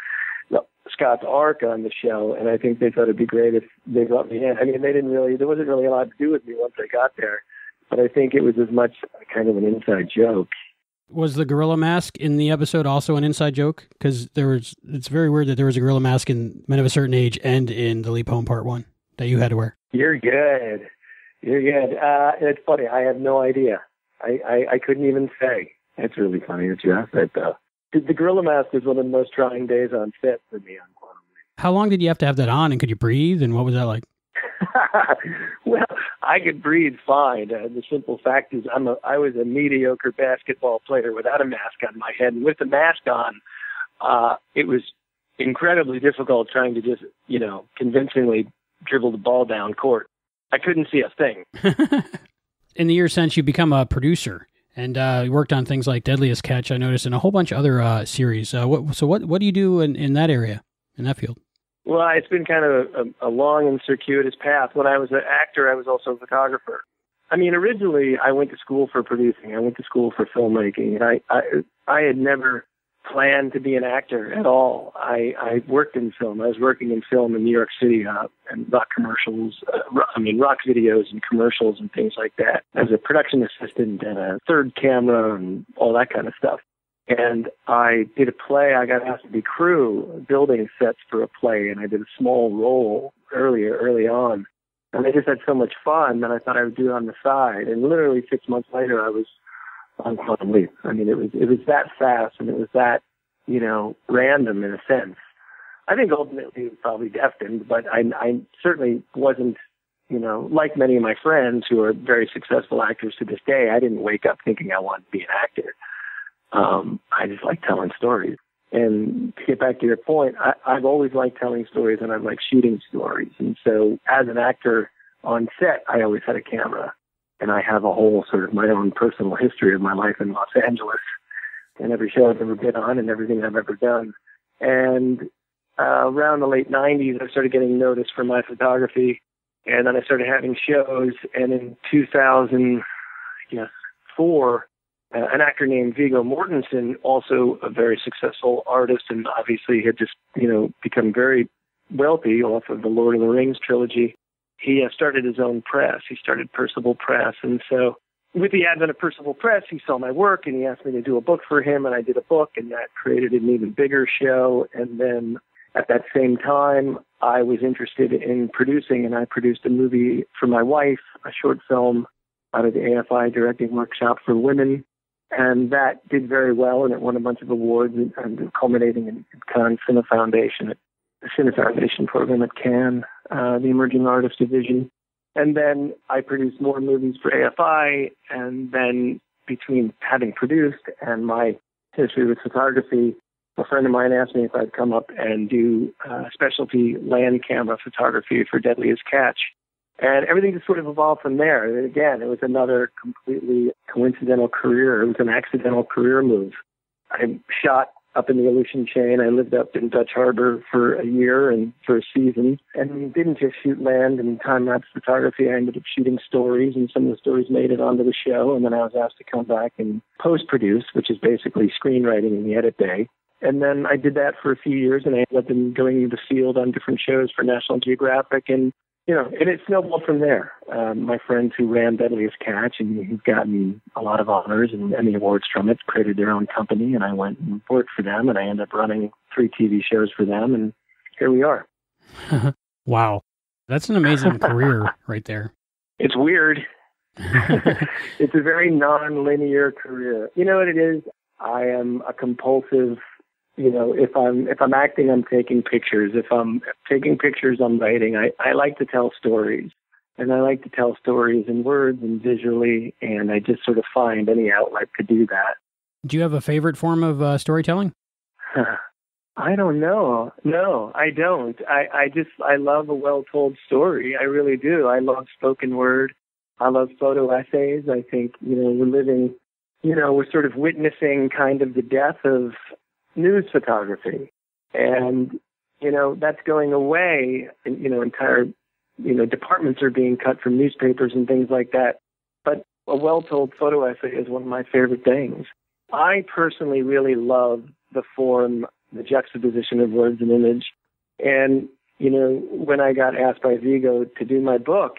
Speaker 9: Scott's arc on the show, and I think they thought it'd be great if they brought me in. I mean, there wasn't really a lot to do with me once I got there, but I think it was as much kind of an inside joke.
Speaker 3: Was the gorilla mask in the episode also an inside joke? Because it's very weird that there was a gorilla mask in Men of a Certain Age and in The Leap Home Part 1 that you had to wear.
Speaker 9: You're good. It's funny. I have no idea. I couldn't even say. It's really funny that you asked that, though. The gorilla mask was one of the most trying days on set for me on Quantum Leap.
Speaker 3: How long did you have to have that on, and could you breathe, and what was that like?
Speaker 9: Well, I could breathe fine. The simple fact is I was a mediocre basketball player without a mask on my head. And with the mask on, it was incredibly difficult trying to just, convincingly dribble the ball down court. I couldn't see a thing.
Speaker 3: In the years since, you become a producer, and you worked on things like Deadliest Catch, I noticed, and a whole bunch of other series. What do you do in that area, in that field?
Speaker 9: Well, it's been kind of a long and circuitous path. When I was an actor, I was also a photographer. I mean, originally, I went to school for producing. I went to school for filmmaking, and I had never planned to be an actor at all. I worked in film. I was working in film in New York City and rock commercials, rock videos and commercials and things like that as a production assistant and a third camera and all that kind of stuff. And I did a play. I got asked to be crew, building sets for a play, and I did a small role early on. And I just had so much fun that I thought I would do it on the side. And literally 6 months later, I was on Quantum Leap. I mean, it was that fast, and it was that, random in a sense. I think ultimately it was probably destined, but I certainly wasn't, like many of my friends who are very successful actors to this day, I didn't wake up thinking I wanted to be an actor. I just like telling stories. And to get back to your point, I've always liked telling stories, and I've liked shooting stories. And so as an actor on set, I always had a camera. And I have a whole sort of my own personal history of my life in Los Angeles and every show I've ever been on and everything I've ever done. And around the late 90s, I started getting noticed for my photography. And then I started having shows. And in 2004, an actor named Viggo Mortensen, also a very successful artist and obviously had just, become very wealthy off of the Lord of the Rings trilogy. He started his own press. He started Percival Press. And so with the advent of Percival Press, he saw my work and he asked me to do a book for him. And I did a book, and that created an even bigger show. And then at that same time, I was interested in producing, and I produced a movie for my wife, a short film out of the AFI Directing Workshop for Women. And that did very well, and it won a bunch of awards, and culminating in Cannes Cine Foundation, the Cine Foundation program at Cannes, the Emerging Artist Division. And then I produced more movies for AFI, and then between having produced and my history with photography, a friend of mine asked me if I'd come up and do specialty land camera photography for Deadliest Catch. And everything just sort of evolved from there. And again, it was another completely coincidental career. It was an accidental career move. I shot up in the Aleutian Chain. I lived up in Dutch Harbor for a year and for a season. And didn't just shoot land and time-lapse photography. I ended up shooting stories, and some of the stories made it onto the show. And then I was asked to come back and post-produce, which is basically screenwriting in the edit bay. And then I did that for a few years, and I ended up going into the field on different shows for National Geographic. And and it snowballed from there. My friends who ran Deadliest Catch, and who've gotten a lot of honors and Emmy Awards from it, created their own company, and I went and worked for them, and I ended up running 3 TV shows for them, and here we are.
Speaker 3: Wow. That's an amazing career right there.
Speaker 9: It's weird. It's a very non-linear career. You know what it is? I am a compulsive. If I'm acting, I'm taking pictures. If I'm taking pictures, I'm writing. I like to tell stories, and I like to tell stories in words and visually, and I just sort of find any outlet to do that.
Speaker 3: Do you have a favorite form of storytelling?
Speaker 9: I don't know. No, I don't. I love a well-told story. I really do. I love spoken word. I love photo essays. I think, we're living, we're sort of witnessing kind of the death of news photography. And, that's going away. And, entire, departments are being cut from newspapers and things like that. But a well-told photo essay is one of my favorite things. I personally really love the form, the juxtaposition of words and image. And, when I got asked by Vigo to do my book,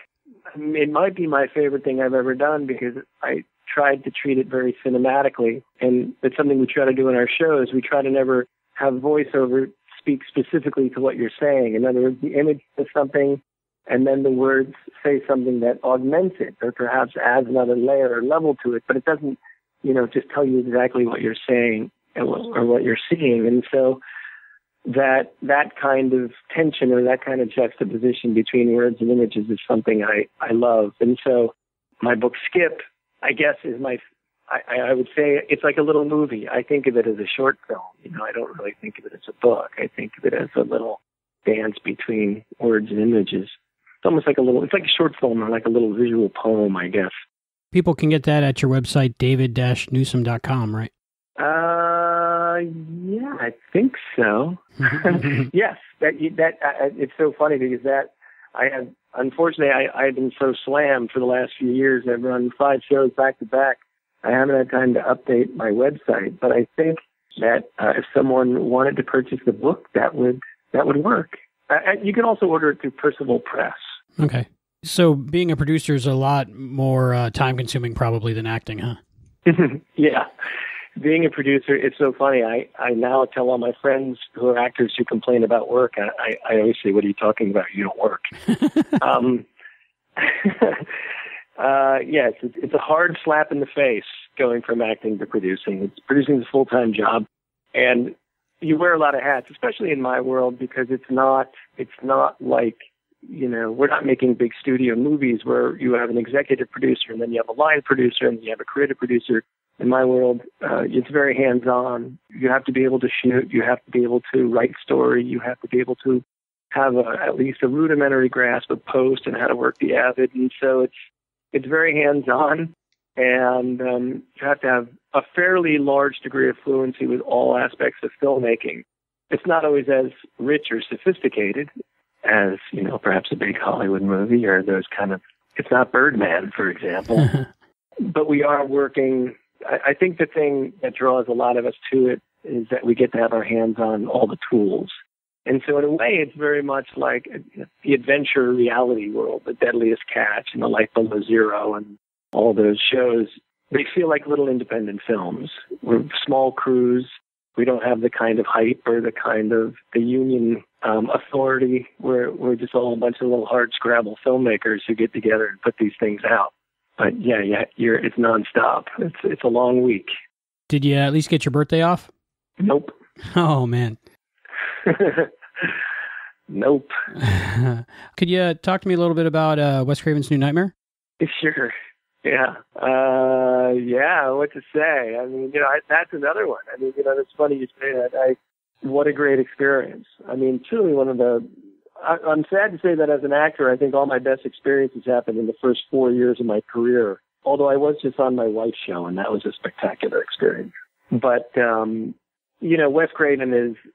Speaker 9: it might be my favorite thing I've ever done because I tried to treat it very cinematically. And it's something we try to do in our shows. We try to never have voiceover speak specifically to what you're saying. In other words, the image says something, and then the words say something that augments it or perhaps adds another layer or level to it. But it doesn't, just tell you exactly what you're saying or what you're seeing. And so that kind of tension or that kind of juxtaposition between words and images is something I love. And so my book Skip, I guess, is I would say it's like a little movie. I think of it as a short film. I don't really think of it as a book. I think of it as a little dance between words and images. It's almost like it's like a short film or like a little visual poem, I guess.
Speaker 3: People can get that at your website, david-newsom.com, right?
Speaker 9: Yeah, I think so. Yes, it's so funny because unfortunately, I've been so slammed for the last few years. I've run 5 shows back to back. I haven't had time to update my website, but I think that if someone wanted to purchase the book, that would work. You can also order it through Percival Press.
Speaker 3: Okay. So being a producer is a lot more time-consuming probably than acting, huh?
Speaker 9: Yeah. Being a producer, it's so funny. I now tell all my friends who are actors who complain about work, I always say, what are you talking about? You don't work. Yes, it's a hard slap in the face going from acting to producing. Producing is a full-time job, and you wear a lot of hats, especially in my world, because it's not like, we're not making big studio movies where you have an executive producer and then you have a line producer and you have a creative producer. In my world, it's very hands-on. You have to be able to shoot. You have to be able to write story. You have to be able to have at least a rudimentary grasp of post and how to work the Avid. And so it's very hands-on, and you have to have a fairly large degree of fluency with all aspects of filmmaking. It's not always as rich or sophisticated as, perhaps a big Hollywood movie or those kind of, it's not Birdman, for example. But we are working. I think the thing that draws a lot of us to it is that we get to have our hands on all the tools. And so in a way, it's very much like the adventure reality world, The Deadliest Catch and The Life Below Zero and all those shows. They feel like little independent films. We're small crews. We don't have the kind of hype or the kind of the union authority. We're just all a bunch of little hard scrabble filmmakers who get together and put these things out. But yeah, it's nonstop. It's a long week.
Speaker 3: Did you at least get your birthday off?
Speaker 9: Nope.
Speaker 3: Oh man.
Speaker 9: Nope.
Speaker 3: Could you talk to me a little bit about Wes Craven's New Nightmare?
Speaker 9: Sure. Yeah. What to say? I mean, that's another one. I mean, it's funny you say that. What a great experience. I mean, truly one of the. I'm sad to say that as an actor, I think all my best experiences happened in the first 4 years of my career. Although I was just on my wife's show, and that was a spectacular experience. But Wes Craven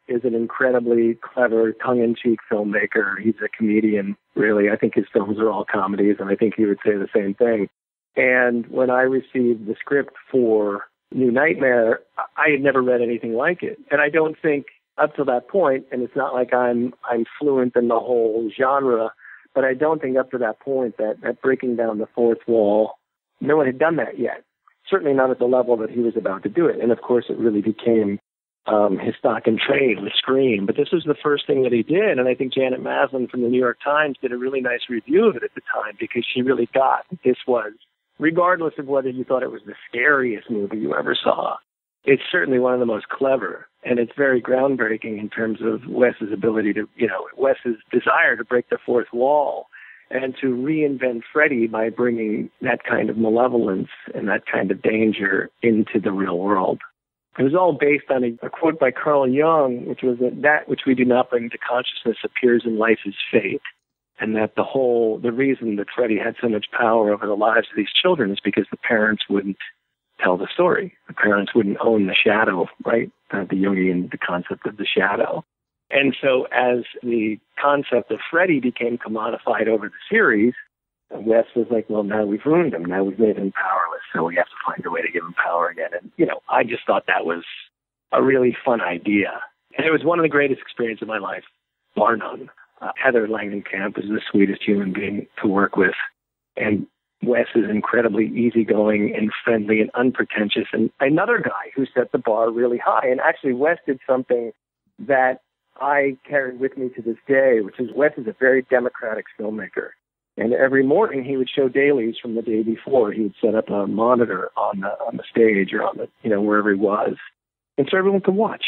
Speaker 9: is an incredibly clever, tongue-in-cheek filmmaker. He's a comedian, really. I think his films are all comedies, and I think he would say the same thing. And when I received the script for New Nightmare, I had never read anything like it. And I don't think up to that point, and it's not like I'm fluent in the whole genre, but I don't think up to that point that breaking down the fourth wall, no one had done that yet. Certainly not at the level that he was about to do it. And of course, it really became his stock in trade with Scream. But this was the first thing that he did. And I think Janet Maslin from the New York Times did a really nice review of it at the time, because she really got that this was, regardless of whether you thought it was the scariest movie you ever saw, it's certainly one of the most clever. And it's very groundbreaking in terms of Wes's ability to, Wes's desire to break the fourth wall and to reinvent Freddy by bringing that kind of malevolence and that kind of danger into the real world. It was all based on a quote by Carl Jung, which was that which we do not bring to consciousness appears in life as fate. And that the reason that Freddie had so much power over the lives of these children is because the parents wouldn't tell the story. The parents wouldn't own the shadow, right? The Jungian, the concept of the shadow. And so as the concept of Freddie became commodified over the series, Wes was like, well, now we've ruined him. Now we've made him powerless. So we have to find a way to give him power again. And, I just thought that was a really fun idea. And it was one of the greatest experiences of my life, bar none. Heather Langenkamp is the sweetest human being to work with. And Wes is incredibly easygoing and friendly and unpretentious. And another guy who set the bar really high. And actually, Wes did something that I carried with me to this day, which is Wes is a very democratic filmmaker. And every morning he would show dailies from the day before. He would set up a monitor on the stage or on the, wherever he was. And so everyone could watch.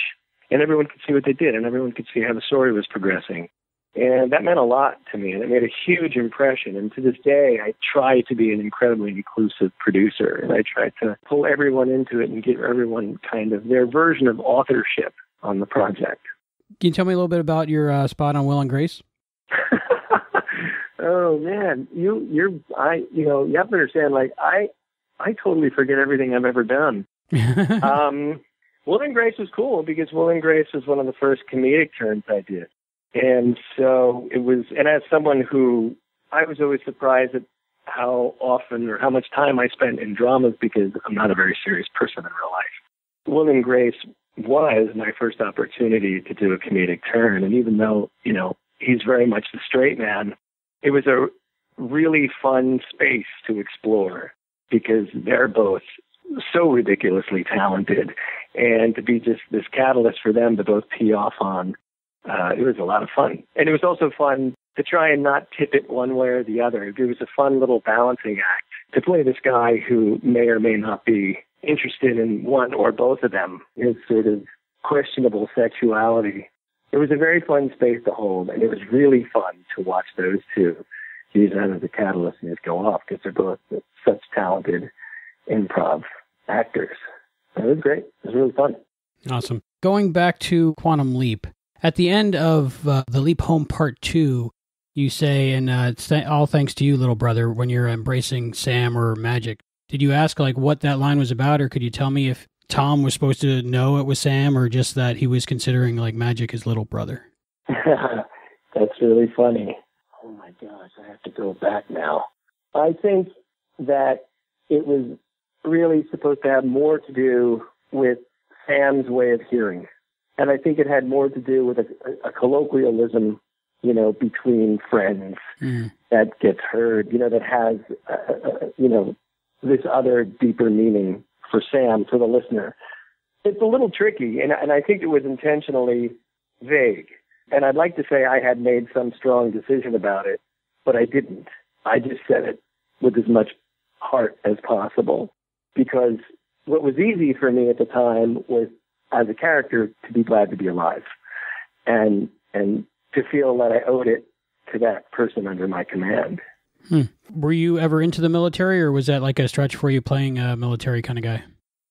Speaker 9: And everyone could see what they did. And everyone could see how the story was progressing. And that meant a lot to me, and it made a huge impression. And to this day, I try to be an incredibly inclusive producer, and I try to pull everyone into it and give everyone kind of their version of authorship on the project.
Speaker 3: Can you tell me a little bit about your spot on Will and Grace?
Speaker 9: Oh man, you have to understand. Like I totally forget everything I've ever done. Will and Grace was cool because Will and Grace was one of the first comedic turns I did. And so it was, and as someone who, I was always surprised at how often or how much time I spent in dramas because I'm not a very serious person in real life. Will and Grace was my first opportunity to do a comedic turn. And even though, he's very much the straight man, it was a really fun space to explore because they're both so ridiculously talented. And to be just this catalyst for them to both tee off on, it was a lot of fun. And it was also fun to try and not tip it one way or the other. It was a fun little balancing act to play this guy who may or may not be interested in one or both of them, his sort of questionable sexuality. It was a very fun space to hold, and it was really fun to watch those two use that as a catalyst and just go off because they're both such talented improv actors. It was great. It was really fun.
Speaker 3: Awesome. Going back to Quantum Leap, at the end of The Leap Home Part 2, you say, and it's all thanks to you, little brother, when you're embracing Sam or Magic. Did you ask what that line was about, or could you tell me if Tom was supposed to know it was Sam or just that he was considering Magic his little brother?
Speaker 9: That's really funny. Oh my gosh, I have to go back now. I think that it was really supposed to have more to do with Sam's way of hearing. And I think it had more to do with a colloquialism, between friends that gets heard, that has, this other deeper meaning for Sam, for the listener. It's a little tricky, and I think it was intentionally vague. And I'd like to say I had made some strong decision about it, but I didn't. I just said it with as much heart as possible, because what was easy for me at the time was, as a character, to be glad to be alive and to feel that I owed it to that person under my command.
Speaker 3: Were you ever into the military, or was that a stretch for you playing a military kind of guy?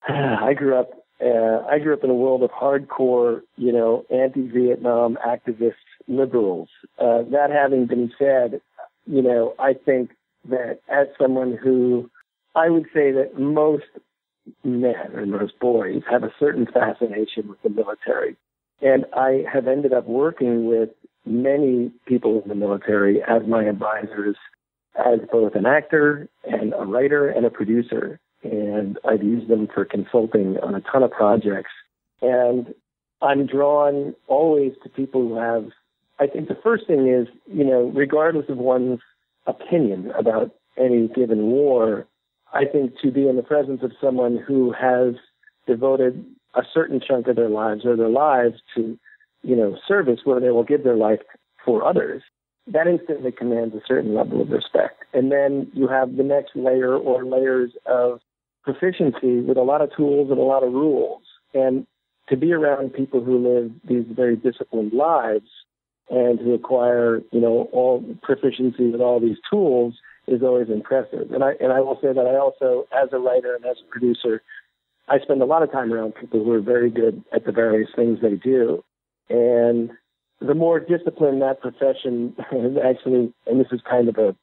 Speaker 9: I grew up in a world of hardcore, anti-Vietnam activist liberals. That having been said, I think that as someone who, I would say that most men or most boys have a certain fascination with the military. And I have ended up working with many people in the military as my advisors, as both an actor and a writer and a producer. And I've used them for consulting on a ton of projects. And I'm drawn always to people who have, I think the first thing is, regardless of one's opinion about any given war, I think to be in the presence of someone who has devoted a certain chunk of their lives or their lives to, service where they will give their life for others, that instantly commands a certain level of respect. And then you have the next layer or layers of proficiency with a lot of tools and a lot of rules. And to be around people who live these very disciplined lives and who acquire, all proficiency with all these tools is always impressive. And I will say that I also, as a writer and as a producer, I spend a lot of time around people who are very good at the various things they do. And the more disciplined that profession actually, and this is kind of a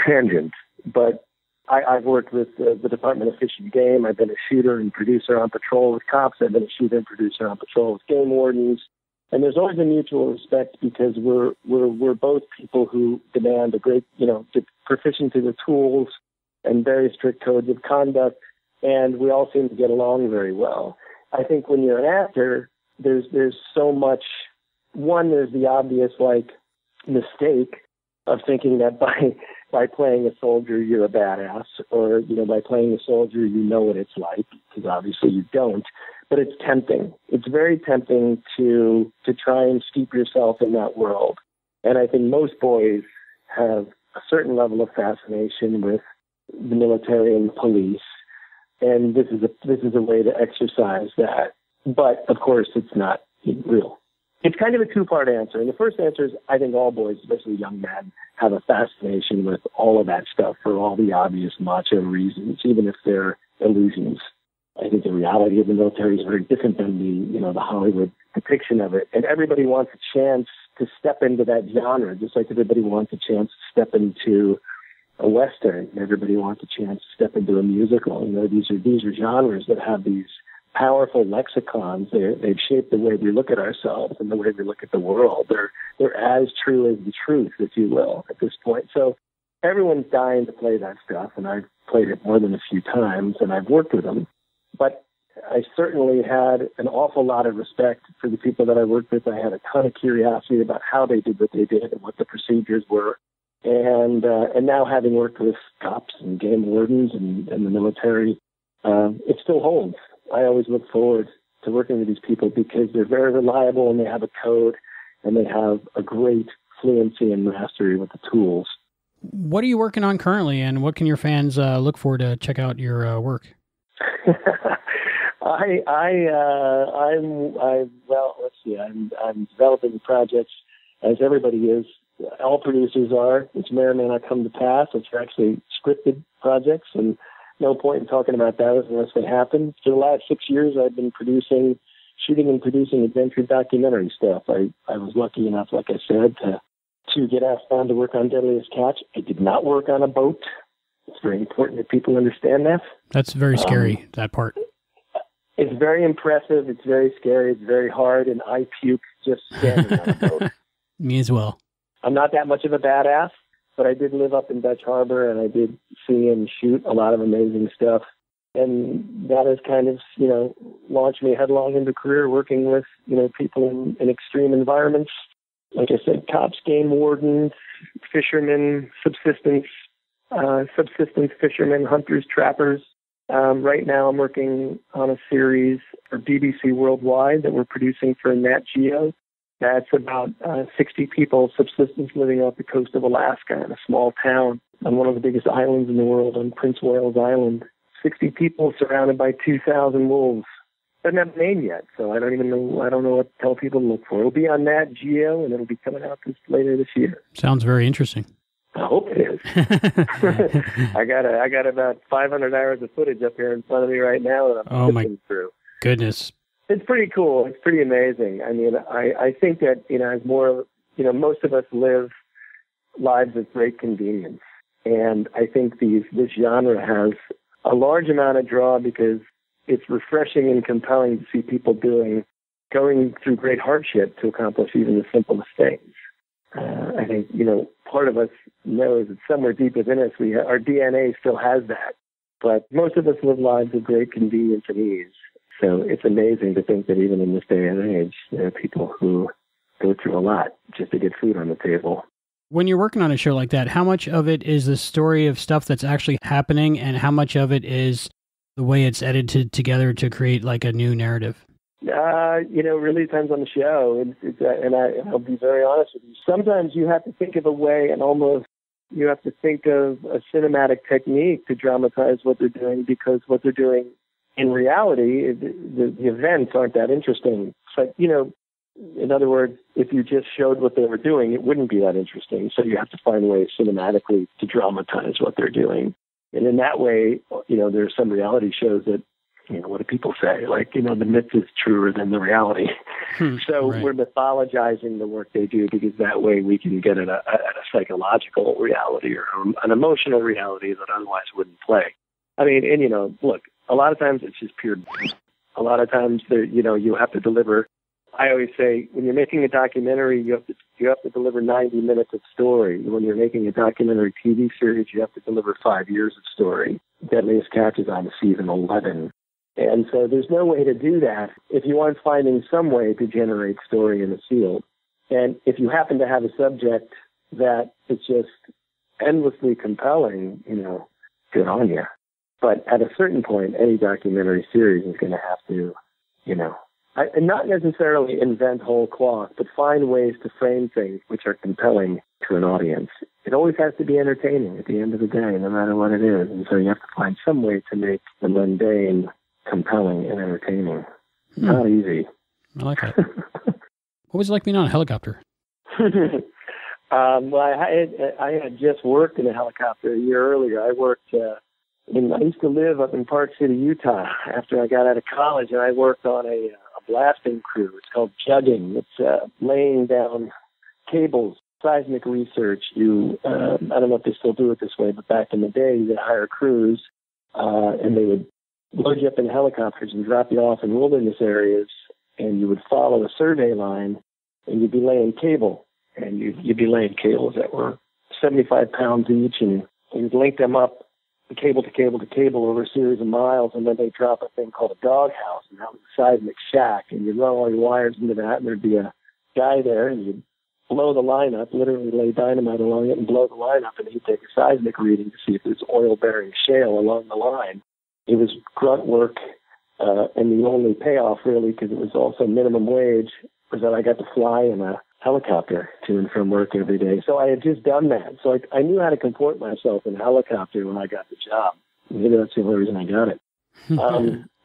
Speaker 9: tangent, but I've worked with the Department of Fish and Game. I've been a shooter and producer on patrol with cops. I've been a shooter and producer on patrol with game wardens. And there's always a mutual respect because we're both people who demand a great, proficiency with tools and very strict codes of conduct. And we all seem to get along very well. I think when you're an actor, there's so much. One, there's the obvious mistake of thinking that by playing a soldier you're a badass, or by playing a soldier you know what it's like, because obviously you don't. But it's tempting. It's very tempting to try and steep yourself in that world. And I think most boys have a certain level of fascination with the military and the police. And this is a way to exercise that. But, of course, it's not real. It's kind of a two-part answer. And the first answer is I think all boys, especially young men, have a fascination with all of that stuff for all the obvious macho reasons, even if they're illusions. I think the reality of the military is very different than the Hollywood depiction of it. And everybody wants a chance to step into that genre, just like everybody wants a chance to step into a Western. Everybody wants a chance to step into a musical. These are genres that have these powerful lexicons. They've shaped the way we look at ourselves and the way we look at the world. They're as true as the truth, if you will, at this point. So everyone's dying to play that stuff, and I've played it more than a few times, and I've worked with them. But I certainly had an awful lot of respect for the people that I worked with. I had a ton of curiosity about how they did what they did and what the procedures were. And now having worked with cops and game wardens and the military, it still holds. I always look forward to working with these people because they're very reliable and they have a code and they have a great fluency and mastery with the tools.
Speaker 3: What are you working on currently, and what can your fans look for to check out your work? I'm developing projects as everybody is. All producers are, which may or may not come to pass, which are actually scripted projects, and no point in talking about those unless they happen. For the last 6 years, I've been shooting and producing adventure documentary stuff. I was lucky enough, like I said, to get asked on to work on Deadliest Catch. I did not work on a boat. It's very important that people understand that. That's very scary, that part.
Speaker 9: It's very impressive. It's very scary. It's very hard, and I puke just standing on a boat.
Speaker 3: Me as well.
Speaker 9: I'm not that much of a badass, but I did live up in Dutch Harbor, and I did see and shoot a lot of amazing stuff. And that has kind of, launched me headlong into a career working with, people in extreme environments. Like I said, cops, game wardens, fishermen, subsistence fishermen, hunters, trappers. Right now I'm working on a series for BBC Worldwide that we're producing for Nat Geo. That's about 60 people, subsistence, living off the coast of Alaska in a small town on one of the biggest islands in the world, on Prince Wales Island. 60 people surrounded by 2,000 wolves. Doesn't have a name yet, so I don't know what to tell people to look for. It'll be on Nat Geo, and it'll be coming out later this year.
Speaker 3: Sounds very interesting.
Speaker 9: I hope it is. I got about 500 hours of footage up here in front of me right now that I'm sifting through.
Speaker 3: Goodness.
Speaker 9: It's pretty cool. It's pretty amazing. I mean, I think that, as more, most of us live lives of great convenience. And I think this genre has a large amount of draw because it's refreshing and compelling to see people going through great hardship to accomplish even the simplest things. I think, part of us knows that somewhere deep within us, our DNA still has that. But most of us live lives of great convenience and ease. So it's amazing to think that even in this day and age, there are people who go through a lot just to get food on the table.
Speaker 3: When you're working on a show like that, how much of it is the story of stuff that's actually happening, and how much of it is the way it's edited together to create like a new narrative?
Speaker 9: It really depends on the show. And I'll be very honest with you. Sometimes you have to think of a way and almost you have to think of a cinematic technique to dramatize what they're doing, because what they're doing in reality, the events aren't that interesting. But, in other words, if you just showed what they were doing, it wouldn't be that interesting. So you have to find ways cinematically to dramatize what they're doing. And in that way, there are some reality shows that what do people say? Like, the myth is truer than the reality. So
Speaker 3: right.
Speaker 9: We're mythologizing the work they do because that way we can get at a psychological reality or an emotional reality that otherwise wouldn't play. I mean, and look, a lot of times it's just pure. A lot of times, you have to deliver. I always say, when you're making a documentary, you have to deliver 90 minutes of story. When you're making a documentary TV series, you have to deliver 5 years of story. Deadliest Catch is on season 11. And so there's no way to do that if you aren't finding some way to generate story in the field. And if you happen to have a subject that is just endlessly compelling, good on you. But at a certain point, any documentary series is going to have to, and not necessarily invent whole cloth, but find ways to frame things which are compelling to an audience. It always has to be entertaining at the end of the day, no matter what it is. And so you have to find some way to make the mundane compelling and entertaining. Not easy.
Speaker 3: I like that. What was it like being on a helicopter?
Speaker 9: Well, I had just worked in a helicopter a year earlier. I used to live up in Park City, Utah, after I got out of college, and I worked on a blasting crew. It's called jugging. It's laying down cables, seismic research. I don't know if they still do it this way, but back in the day, you'd hire crews, and they would load you up in helicopters and drop you off in wilderness areas, and you would follow a survey line, and you'd be laying cable, and you'd be laying cables that were 75 pounds each, and you'd link them up, cable to cable to cable over a series of miles, and then they drop a thing called a doghouse, and that was a seismic shack, and you'd run all your wires into that, and there'd be a guy there, and you'd blow the line up, literally lay dynamite along it and blow the line up, and he'd take a seismic reading to see if there's oil-bearing shale along the line. It was grunt work, and the only payoff, really, because it was also minimum wage, was that I got to fly in a helicopter to and from work every day. So I had just done that. So I knew how to comport myself in a helicopter when I got the job. Maybe that's the only reason I got it.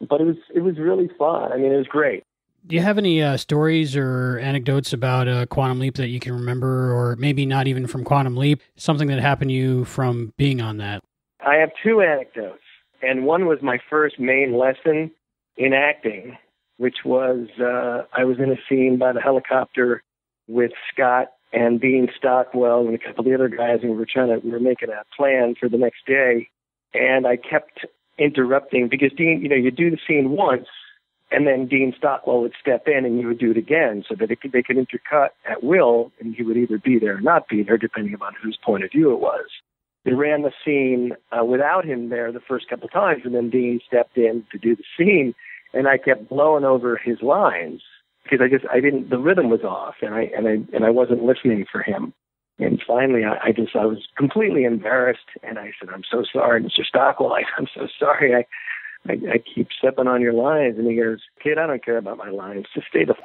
Speaker 9: But it was really fun. I mean, it was great.
Speaker 3: Do you have any stories or anecdotes about Quantum Leap that you can remember, or maybe not even from Quantum Leap, something that happened to you from being on that?
Speaker 9: I have two anecdotes, and one was my first main lesson in acting, which was I was in a scene by the helicopter with Scott and Dean Stockwell and a couple of the other guys, and we were making a plan for the next day, and I kept interrupting because Dean, you do the scene once, and then Dean Stockwell would step in and you would do it again so that they could intercut at will, and he would either be there or not be there, depending upon whose point of view it was. They ran the scene without him there the first couple of times, and then Dean stepped in to do the scene, and I kept blowing over his lines because the rhythm was off, and I wasn't listening for him. And finally, I was completely embarrassed, and I said, "I'm so sorry, Mr. Stockwell. I'm so sorry. I keep stepping on your lines." And he goes, "Kid, I don't care about my lines. Just stay the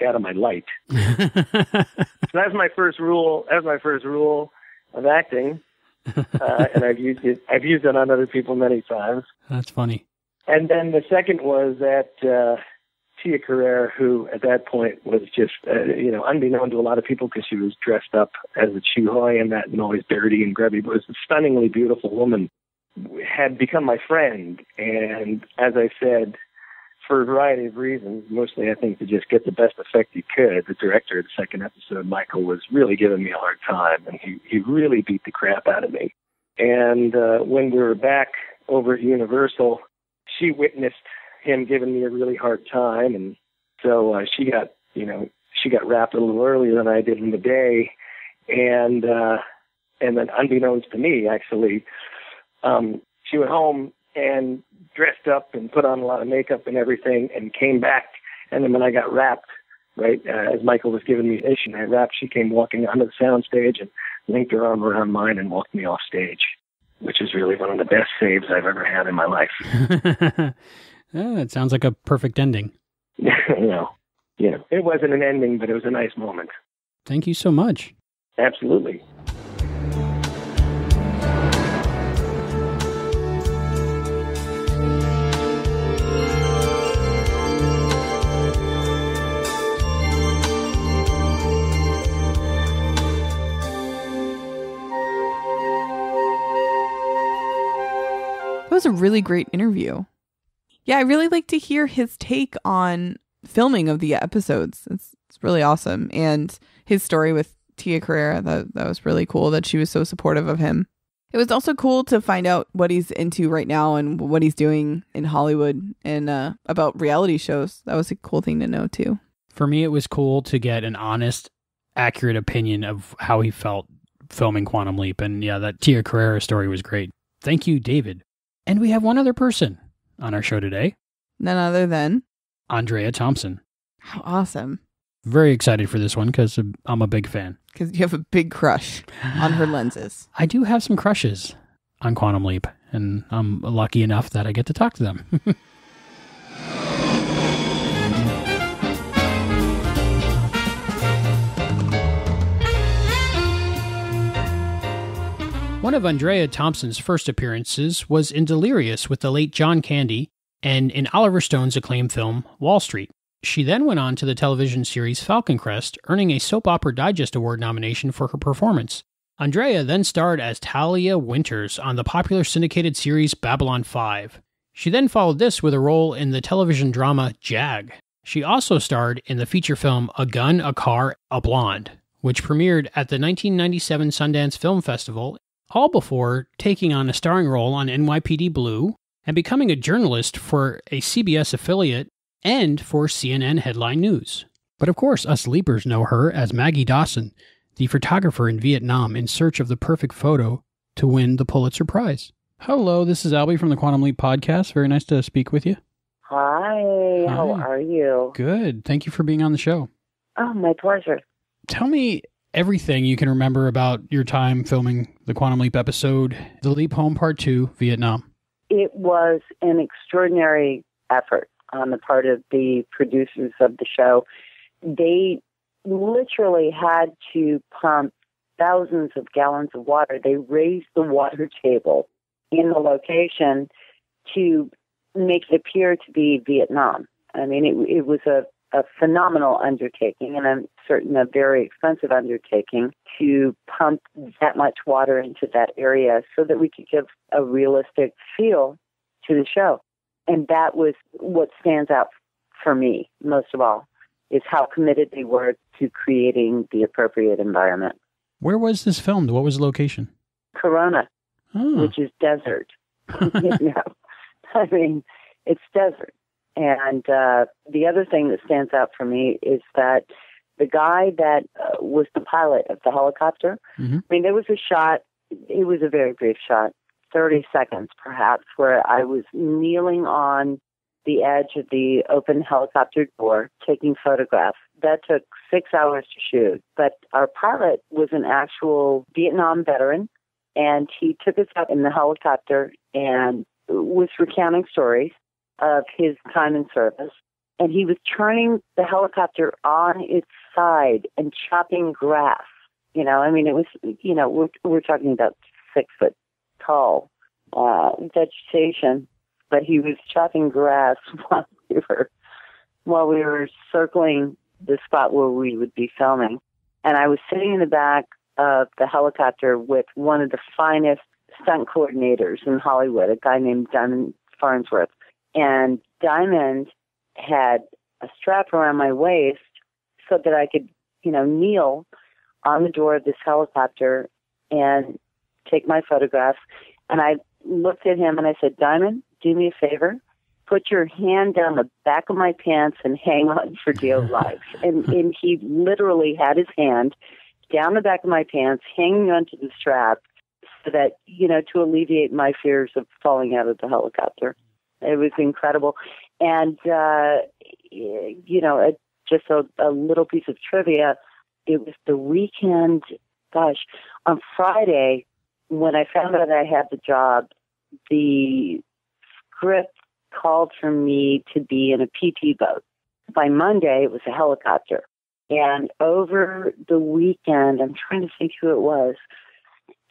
Speaker 9: out of my light." So that's my first rule. That was my first rule of acting, and I've used it. I've used it on other people many times.
Speaker 3: That's funny. And
Speaker 9: then the second was that Tia Carrere, who at that point was just, unbeknown to a lot of people because she was dressed up as a Chihuahua and always dirty and grubby, but was a stunningly beautiful woman, had become my friend. And as I said, for a variety of reasons, mostly I think to just get the best effect he could, the director of the second episode, Michael, was really giving me a hard time, and he really beat the crap out of me. And when we were back over at Universal, she witnessed him giving me a really hard time, and so she got wrapped a little earlier than I did in the day, and then unbeknownst to me, actually, she went home and dressed up and put on a lot of makeup and everything, and came back. And then when I got wrapped, right as Michael was giving me the issue, I wrapped. She came walking onto the soundstage and linked her arm around mine and walked me off stage, which is really one of the best saves I've ever had in my life.
Speaker 3: That sounds like a perfect ending.
Speaker 9: It wasn't an ending, but it was a nice moment.
Speaker 3: Thank you so much.
Speaker 9: Absolutely.
Speaker 8: That was a really great interview. Yeah, I really like to hear his take on filming of the episodes. It's really awesome. And his story with Tia Carrere, that was really cool that she was so supportive of him. It was also cool to find out what he's into right now and what he's doing in Hollywood and about reality shows. That was a cool thing to know, too.
Speaker 3: For me, it was cool to get an honest, accurate opinion of how he felt filming Quantum Leap. And yeah, that Tia Carrere story was great. Thank you, David. And we have one other person on our show today.
Speaker 8: None other than
Speaker 3: Andrea Thompson.
Speaker 8: How awesome.
Speaker 3: Very excited for this one because I'm a big fan.
Speaker 8: Because you have a big crush on her lenses.
Speaker 3: I do have some crushes on Quantum Leap, and I'm lucky enough that I get to talk to them. One of Andrea Thompson's first appearances was in Delirious with the late John Candy and in Oliver Stone's acclaimed film Wall Street. She then went on to the television series Falcon Crest, earning a Soap Opera Digest Award nomination for her performance. Andrea then starred as Talia Winters on the popular syndicated series Babylon 5. She then followed this with a role in the television drama Jag. She also starred in the feature film A Gun, a Car, a Blonde, which premiered at the 1997 Sundance Film Festival, all before taking on a starring role on NYPD Blue and becoming a journalist for a CBS affiliate and for CNN Headline News. But of course, us Leapers know her as Maggie Dawson, the photographer in Vietnam in search of the perfect photo to win the Pulitzer Prize. Hello, this is Albie from the Quantum Leap Podcast. Very nice to speak with you.
Speaker 1: Hi, how are you?
Speaker 3: Good. Thank you for being on the show.
Speaker 1: Oh, my pleasure.
Speaker 3: Tell me everything you can remember about your time filming the Quantum Leap episode, The Leap Home Part 2, Vietnam.
Speaker 1: It was an extraordinary effort on the part of the producers of the show. They literally had to pump thousands of gallons of water. They raised the water table in the location to make it appear to be Vietnam. I mean, it was a phenomenal undertaking, and I'm certain a very expensive undertaking to pump that much water into that area so that we could give a realistic feel to the show. And that was what stands out for me most of all, is how committed they were to creating the appropriate environment.
Speaker 3: Where was this filmed? What was the location?
Speaker 1: Corona, which is desert. I mean, it's desert. And the other thing that stands out for me is that the guy that was the pilot of the helicopter, I mean, there was a shot, it was a very brief shot, 30 seconds perhaps, where I was kneeling on the edge of the open helicopter door taking photographs. That took 6 hours to shoot. But our pilot was an actual Vietnam veteran, and he took us up in the helicopter and was recounting stories of his time in service. And he was turning the helicopter on its side and chopping grass. You know, I mean, it was, you know, we're talking about 6 foot tall vegetation, but he was chopping grass while we were circling the spot where we would be filming. And I was sitting in the back of the helicopter with one of the finest stunt coordinators in Hollywood, a guy named Diamond Farnsworth. And Diamond had a strap around my waist so that I could, you know, kneel on the door of this helicopter and take my photographs. And I looked at him and I said, Diamond, do me a favor. Put your hand down the back of my pants and hang on for dear life. And he literally had his hand down the back of my pants, hanging onto the strap so that, you know, to alleviate my fears of falling out of the helicopter. It was incredible. And, you know, just a little piece of trivia, it was the weekend, on Friday, when I found out I had the job, the script called for me to be in a PT boat. By Monday, it was a helicopter. And over the weekend, I'm trying to think who it was,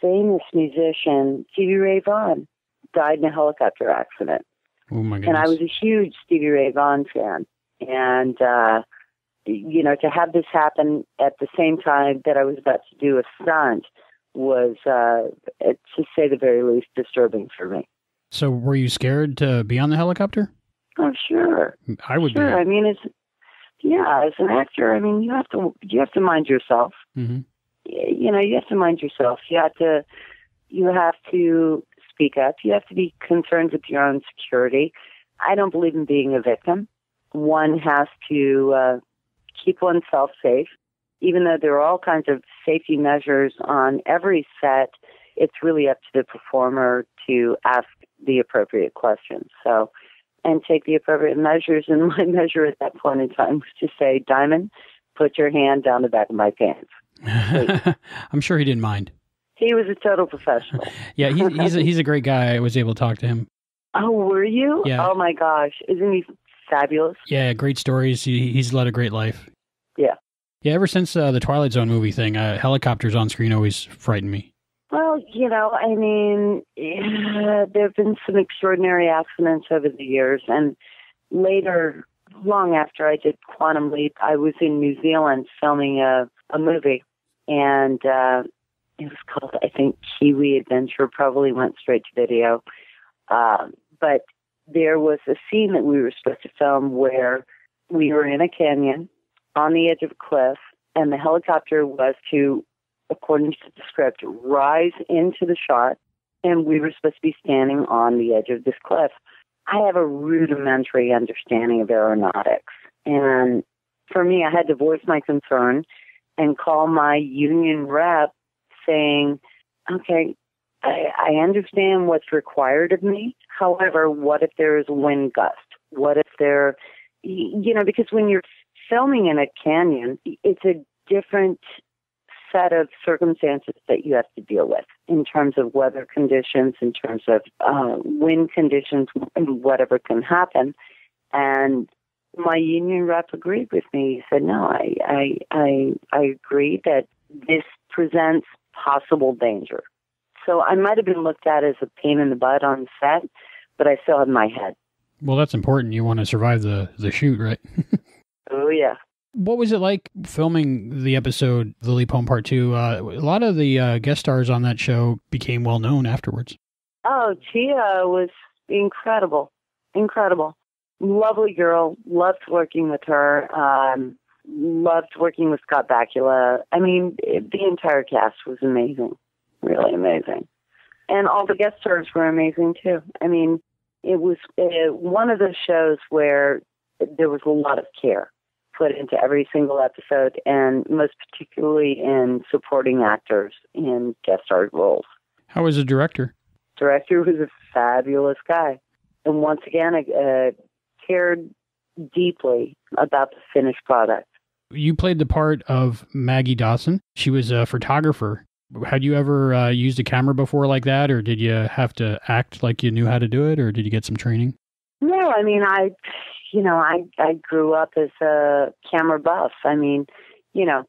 Speaker 1: famous musician Stevie Ray Vaughan died in a helicopter accident.
Speaker 3: Oh my goodness.
Speaker 1: And I was a huge Stevie Ray Vaughan fan. And, you know, to have this happen at the same time that I was about to do a stunt was, to say the very least, disturbing for me.
Speaker 3: So were you scared to be on the helicopter?
Speaker 1: Oh, sure.
Speaker 3: I would
Speaker 1: sure.
Speaker 3: be.
Speaker 1: I mean, as an actor, I mean, you have to mind yourself.
Speaker 3: Mm-hmm.
Speaker 1: You know, you have to mind yourself. You have to speak up. You have to be concerned with your own security. I don't believe in being a victim. One has to keep oneself safe. Even though there are all kinds of safety measures on every set, it's really up to the performer to ask the appropriate questions. So, and take the appropriate measures. And my measure at that point in time was to say, Diamond, put your hand down the back of my pants.
Speaker 3: I'm sure he didn't mind.
Speaker 1: He was a total professional.
Speaker 3: Yeah, he's a great guy. I was able to talk to him.
Speaker 1: Oh, were you?
Speaker 3: Yeah.
Speaker 1: Oh, my gosh. Isn't he fabulous?
Speaker 3: Yeah, great stories. He's led a great life.
Speaker 1: Yeah.
Speaker 3: Yeah, ever since the Twilight Zone movie thing, helicopters on screen always frightened me.
Speaker 1: Well, you know, I mean, there have been some extraordinary accidents over the years. And later, long after I did Quantum Leap, I was in New Zealand filming a movie. And it was called, I think, Kiwi Adventure, probably went straight to video. But there was a scene that we were supposed to film where we were in a canyon on the edge of a cliff, and the helicopter was to, according to the script, rise into the shot, and we were supposed to be standing on the edge of this cliff. I have a rudimentary understanding of aeronautics, and for me, I had to voice my concern and call my union rep saying, okay, I understand what's required of me. However, what if there is a wind gust? What if there, you know, because when you're filming in a canyon, it's a different set of circumstances that you have to deal with in terms of weather conditions, in terms of wind conditions, and whatever can happen. And my union rep agreed with me. He said, no, I agree that this presents possible danger. So I might have been looked at as a pain in the butt on set, but I still had my head.
Speaker 3: Well, that's important. You want to survive the shoot, right?
Speaker 1: Oh, yeah.
Speaker 3: What was it like filming the episode, The Leap Home Part 2? A lot of the guest stars on that show became well-known afterwards.
Speaker 1: Oh, Tia was incredible. Incredible. Lovely girl. Loved working with her. Loved working with Scott Bakula. I mean, the entire cast was amazing. Really amazing. And all the guest stars were amazing, too. I mean, it was one of those shows where there was a lot of care put into every single episode, and most particularly in supporting actors in guest star roles.
Speaker 3: How was the director?
Speaker 1: Director was a fabulous guy. And once again, I cared deeply about the finished product.
Speaker 3: You played the part of Maggie Dawson. She was a photographer. Had you ever used a camera before like that, or did you have to act like you knew how to do it, or did you get some training?
Speaker 1: No, I mean, I grew up as a camera buff. I mean, you know,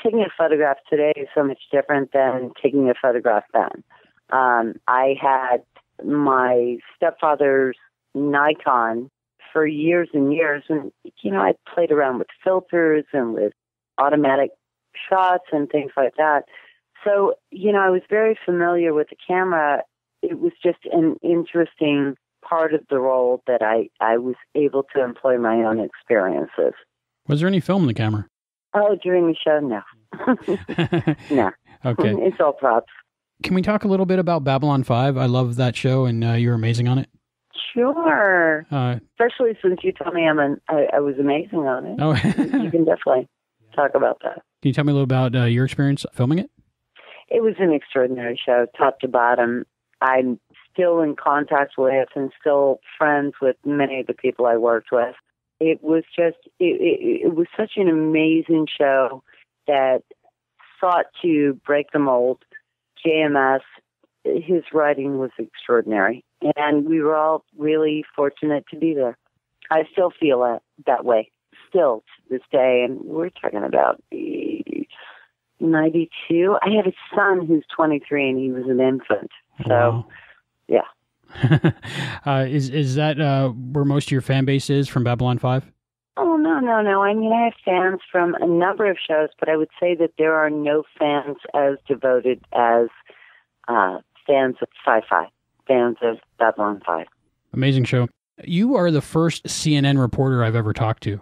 Speaker 1: taking a photograph today is so much different than taking a photograph then. I had my stepfather's Nikon for years and years, and, you know, I played around with filters and with automatic shots and things like that. So, you know, I was very familiar with the camera. It was just an interesting part of the role that I was able to employ my own experiences.
Speaker 3: Was there any film in the camera?
Speaker 1: Oh, during the show? No. No.
Speaker 3: Okay.
Speaker 1: It's all props.
Speaker 3: Can we talk a little bit about Babylon 5? I love that show, and you're amazing on it.
Speaker 1: Sure. Especially since you told me I was amazing on it.
Speaker 3: Oh.
Speaker 1: You can definitely talk about that.
Speaker 3: Can you tell me a little about your experience filming it?
Speaker 1: It was an extraordinary show, top to bottom. I'm still in contact with and still friends with many of the people I worked with. It was just, it was such an amazing show that sought to break the mold. JMS, his writing was extraordinary, and we were all really fortunate to be there. I still feel that way, still to this day, and we're talking about 92. I have a son who's 23, and he was an infant. So,
Speaker 3: wow.
Speaker 1: Yeah.
Speaker 3: Is that where most of your fan base is from Babylon 5?
Speaker 1: Oh, no. I mean, I have fans from a number of shows, but I would say that there are no fans as devoted as fans of sci-fi, fans of Babylon 5.
Speaker 3: Amazing show. You are the first CNN reporter I've ever talked to.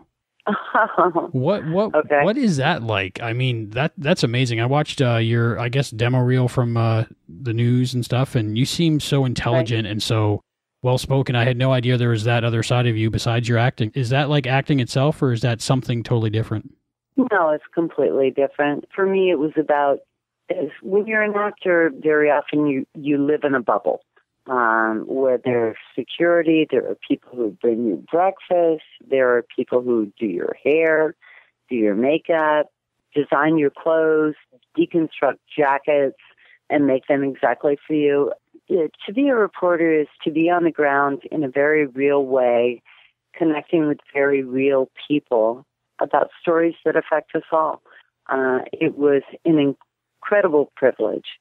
Speaker 3: What is that like? I mean, that's amazing. I watched your, I guess, demo reel from the news and stuff, and you seem so intelligent and so well-spoken. I had no idea there was that other side of you besides your acting. Is that like acting itself, or is that something totally different?
Speaker 1: No, it's completely different. For me, it was about, when you're an actor, very often you live in a bubble. Where there's security, there are people who bring you breakfast, there are people who do your hair, do your makeup, design your clothes, deconstruct jackets, and make them exactly for you. To be a reporter is to be on the ground in a very real way, connecting with very real people about stories that affect us all. It was an incredible privilege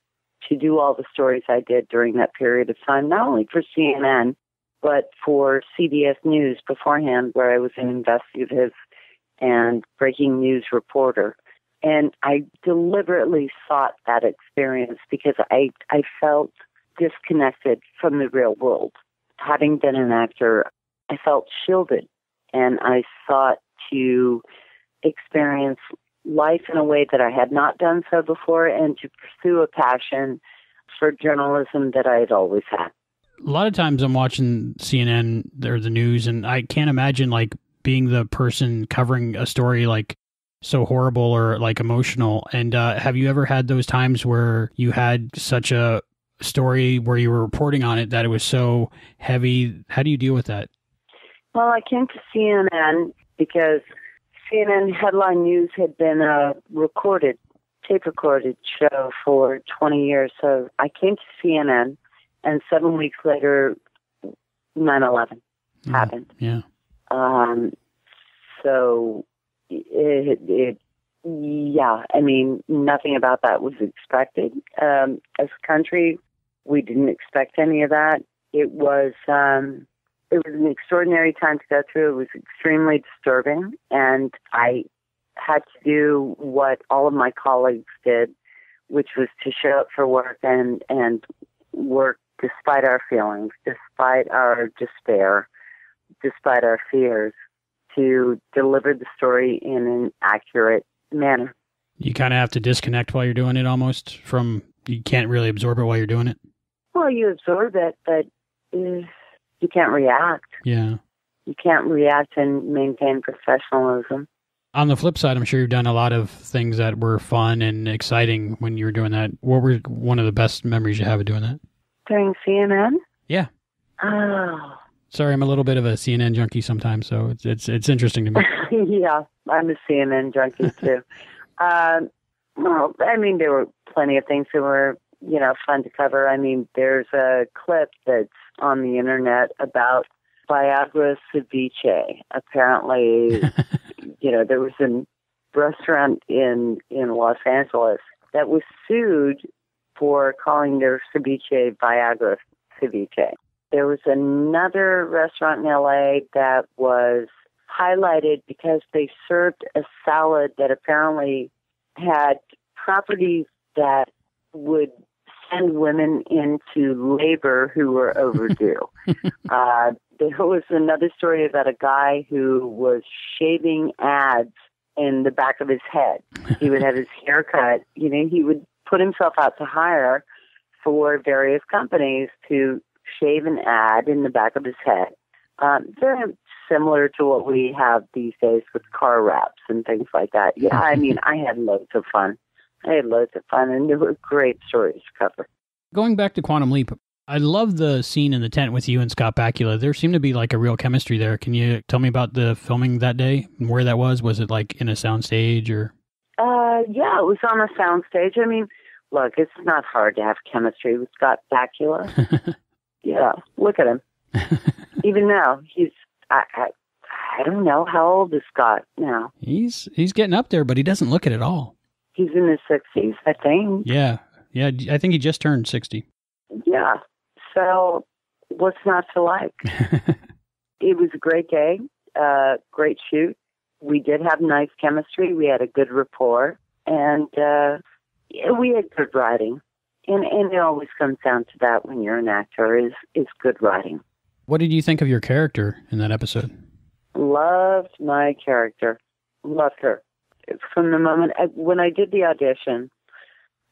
Speaker 1: to do all the stories I did during that period of time, not only for CNN, but for CBS News beforehand, where I was an investigative and breaking news reporter. And I deliberately sought that experience because I felt disconnected from the real world. Having been an actor, I felt shielded, and I sought to experience life in a way that I had not done so before, and to pursue a passion for journalism that I had always had.
Speaker 3: A lot of times I'm watching CNN or the news, and I can't imagine like being the person covering a story like so horrible or like emotional. And have you ever had those times where you had such a story where you were reporting on it that it was so heavy? How do you deal with that?
Speaker 1: Well, I came to CNN because CNN headline news had been a tape-recorded show for 20 years. So I came to CNN, and 7 weeks later, 9/11 happened.
Speaker 3: Yeah.
Speaker 1: So I mean, nothing about that was expected. As a country, we didn't expect any of that. It was an extraordinary time to go through. It was extremely disturbing, and I had to do what all of my colleagues did, which was to show up for work and work despite our feelings, despite our despair, despite our fears, to deliver the story in an accurate manner.
Speaker 3: You kind of have to disconnect while you're doing it almost from, you can't really absorb it while you're doing it?
Speaker 1: Well, you absorb it, but you can't react.
Speaker 3: Yeah.
Speaker 1: You can't react and maintain professionalism.
Speaker 3: On the flip side, I'm sure you've done a lot of things that were fun and exciting when you were doing that. What were one of the best memories you have of doing that?
Speaker 1: During CNN?
Speaker 3: Yeah.
Speaker 1: Oh.
Speaker 3: Sorry, I'm a little bit of a CNN junkie sometimes, so it's interesting to me.
Speaker 1: Yeah, I'm a CNN junkie too. Well, I mean, there were plenty of things that were, fun to cover. I mean, there's a clip that's on the internet about Viagra ceviche. Apparently, there was a restaurant in Los Angeles that was sued for calling their ceviche Viagra ceviche. There was another restaurant in LA that was highlighted because they served a salad that apparently had properties that would send women into labor who were overdue. There was another story about a guy who was shaving ads in the back of his head. He would have his hair cut. He would put himself out to hire for various companies to shave an ad in the back of his head. Very similar to what we have these days with car wraps and things like that. Yeah, I mean, I had loads of fun. And there were great stories to cover.
Speaker 3: Going back to Quantum Leap, I love the scene in the tent with you and Scott Bakula. There seemed to be like a real chemistry there. Can you tell me about the filming that day and where that was? Was it like in a soundstage or?
Speaker 1: Yeah, it was on a soundstage. I mean, look, it's not hard to have chemistry with Scott Bakula. Yeah, look at him. Even now, I don't know, how old is Scott now?
Speaker 3: He's getting up there, but he doesn't look it at all.
Speaker 1: He's in his 60s, I think.
Speaker 3: Yeah, I think he just turned 60.
Speaker 1: Yeah, so what's not to like? It was a great day, great shoot. We did have nice chemistry. We had a good rapport, and we had good writing. And it always comes down to that when you're an actor, is good writing.
Speaker 3: What did you think of your character in that episode?
Speaker 1: Loved my character. Loved her. From the moment, when I did the audition,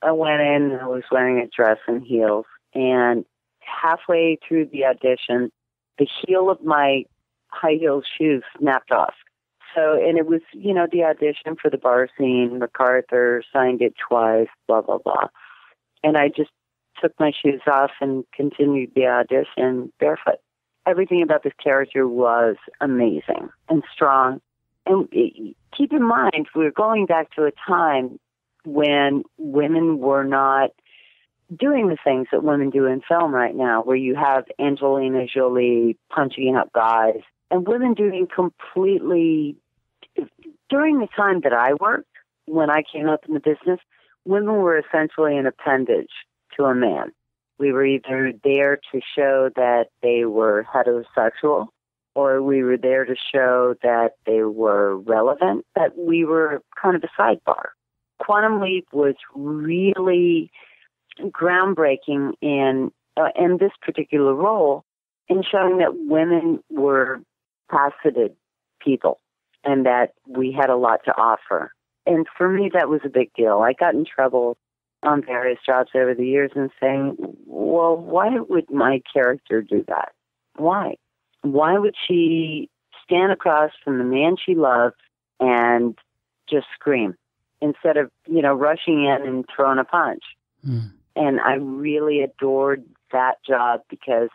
Speaker 1: I went in and I was wearing a dress and heels. And halfway through the audition, the heel of my high heel shoes snapped off. So, and it was, the audition for the bar scene. MacArthur signed it twice, blah, blah, blah. And I just took my shoes off and continued the audition barefoot. Everything about this character was amazing and strong. And keep in mind, we're going back to a time when women were not doing the things that women do in film right now, where you have Angelina Jolie punching up guys, and women doing completely... During the time that I worked, when I came up in the business, women were essentially an appendage to a man. We were either there to show that they were heterosexual, or we were there to show that they were relevant, that we were kind of a sidebar. Quantum Leap was really groundbreaking in this particular role in showing that women were faceted people and that we had a lot to offer. And for me, that was a big deal. I got in trouble on various jobs over the years and saying, well, why would my character do that? Why? Why would she stand across from the man she loved and just scream instead of, rushing in and throwing a punch? Mm. And I really adored that job because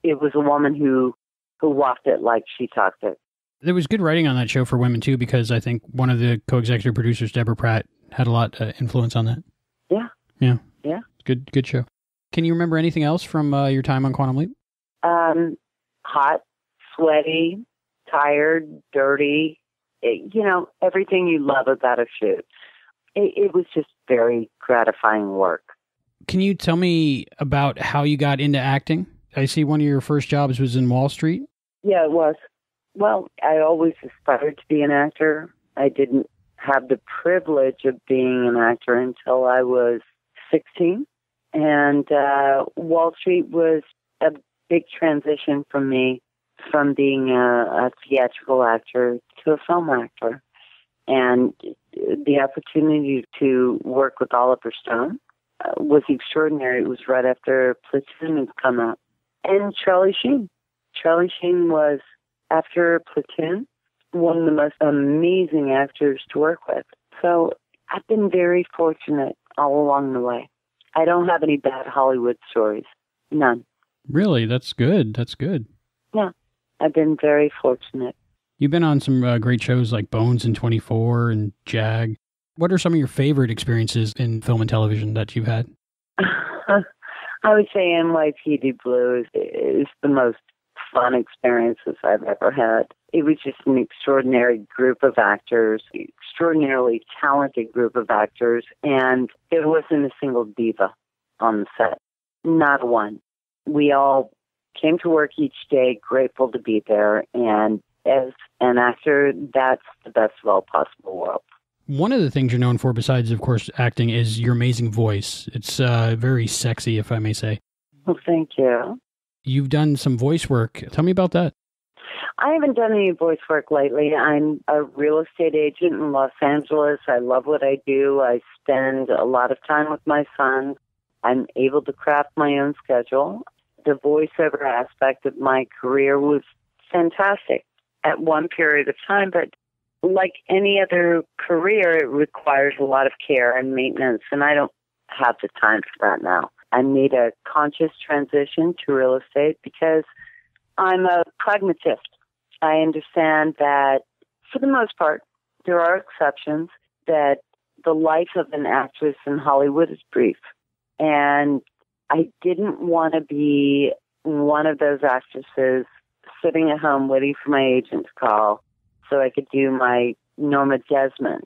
Speaker 1: it was a woman who walked it like she talked it.
Speaker 3: There was good writing on that show for women, too, because I think one of the co-executive producers, Deborah Pratt, had a lot of influence on that.
Speaker 1: Yeah.
Speaker 3: Yeah.
Speaker 1: Yeah.
Speaker 3: Good show. Can you remember anything else from your time on Quantum Leap?
Speaker 1: Hot, sweaty, tired, dirty, everything you love about a shoot. It was just very gratifying work.
Speaker 3: Can you tell me about how you got into acting? I see one of your first jobs was in Wall Street.
Speaker 1: Yeah, it was. Well, I always aspired to be an actor. I didn't have the privilege of being an actor until I was 16. And Wall Street was a big transition for me from being a theatrical actor to a film actor. And the opportunity to work with Oliver Stone was extraordinary. It was right after Platoon had come out. And Charlie Sheen. Charlie Sheen was, after Platoon, one of the most amazing actors to work with. So I've been very fortunate all along the way. I don't have any bad Hollywood stories. None.
Speaker 3: Really? That's good. That's good.
Speaker 1: Yeah. I've been very fortunate.
Speaker 3: You've been on some great shows like Bones and 24 and Jag. What are some of your favorite experiences in film and television that you've had?
Speaker 1: I would say NYPD Blue is the most fun experiences I've ever had. It was just an extraordinary group of actors, extraordinarily talented group of actors, and there wasn't a single diva on the set. Not one. We all came to work each day grateful to be there, and as an actor, that's the best of all possible worlds.
Speaker 3: One of the things you're known for, besides, of course, acting, is your amazing voice. It's very sexy, if I may say.
Speaker 1: Well, thank you.
Speaker 3: You've done some voice work. Tell me about that.
Speaker 1: I haven't done any voice work lately. I'm a real estate agent in Los Angeles. I love what I do. I spend a lot of time with my son. I'm able to craft my own schedule. The voiceover aspect of my career was fantastic at one period of time, but like any other career, it requires a lot of care and maintenance, and I don't have the time for that now. I made a conscious transition to real estate because I'm a pragmatist. I understand that, for the most part, there are exceptions, that the life of an actress in Hollywood is brief. And I didn't want to be one of those actresses sitting at home waiting for my agent to call so I could do my Norma Desmond.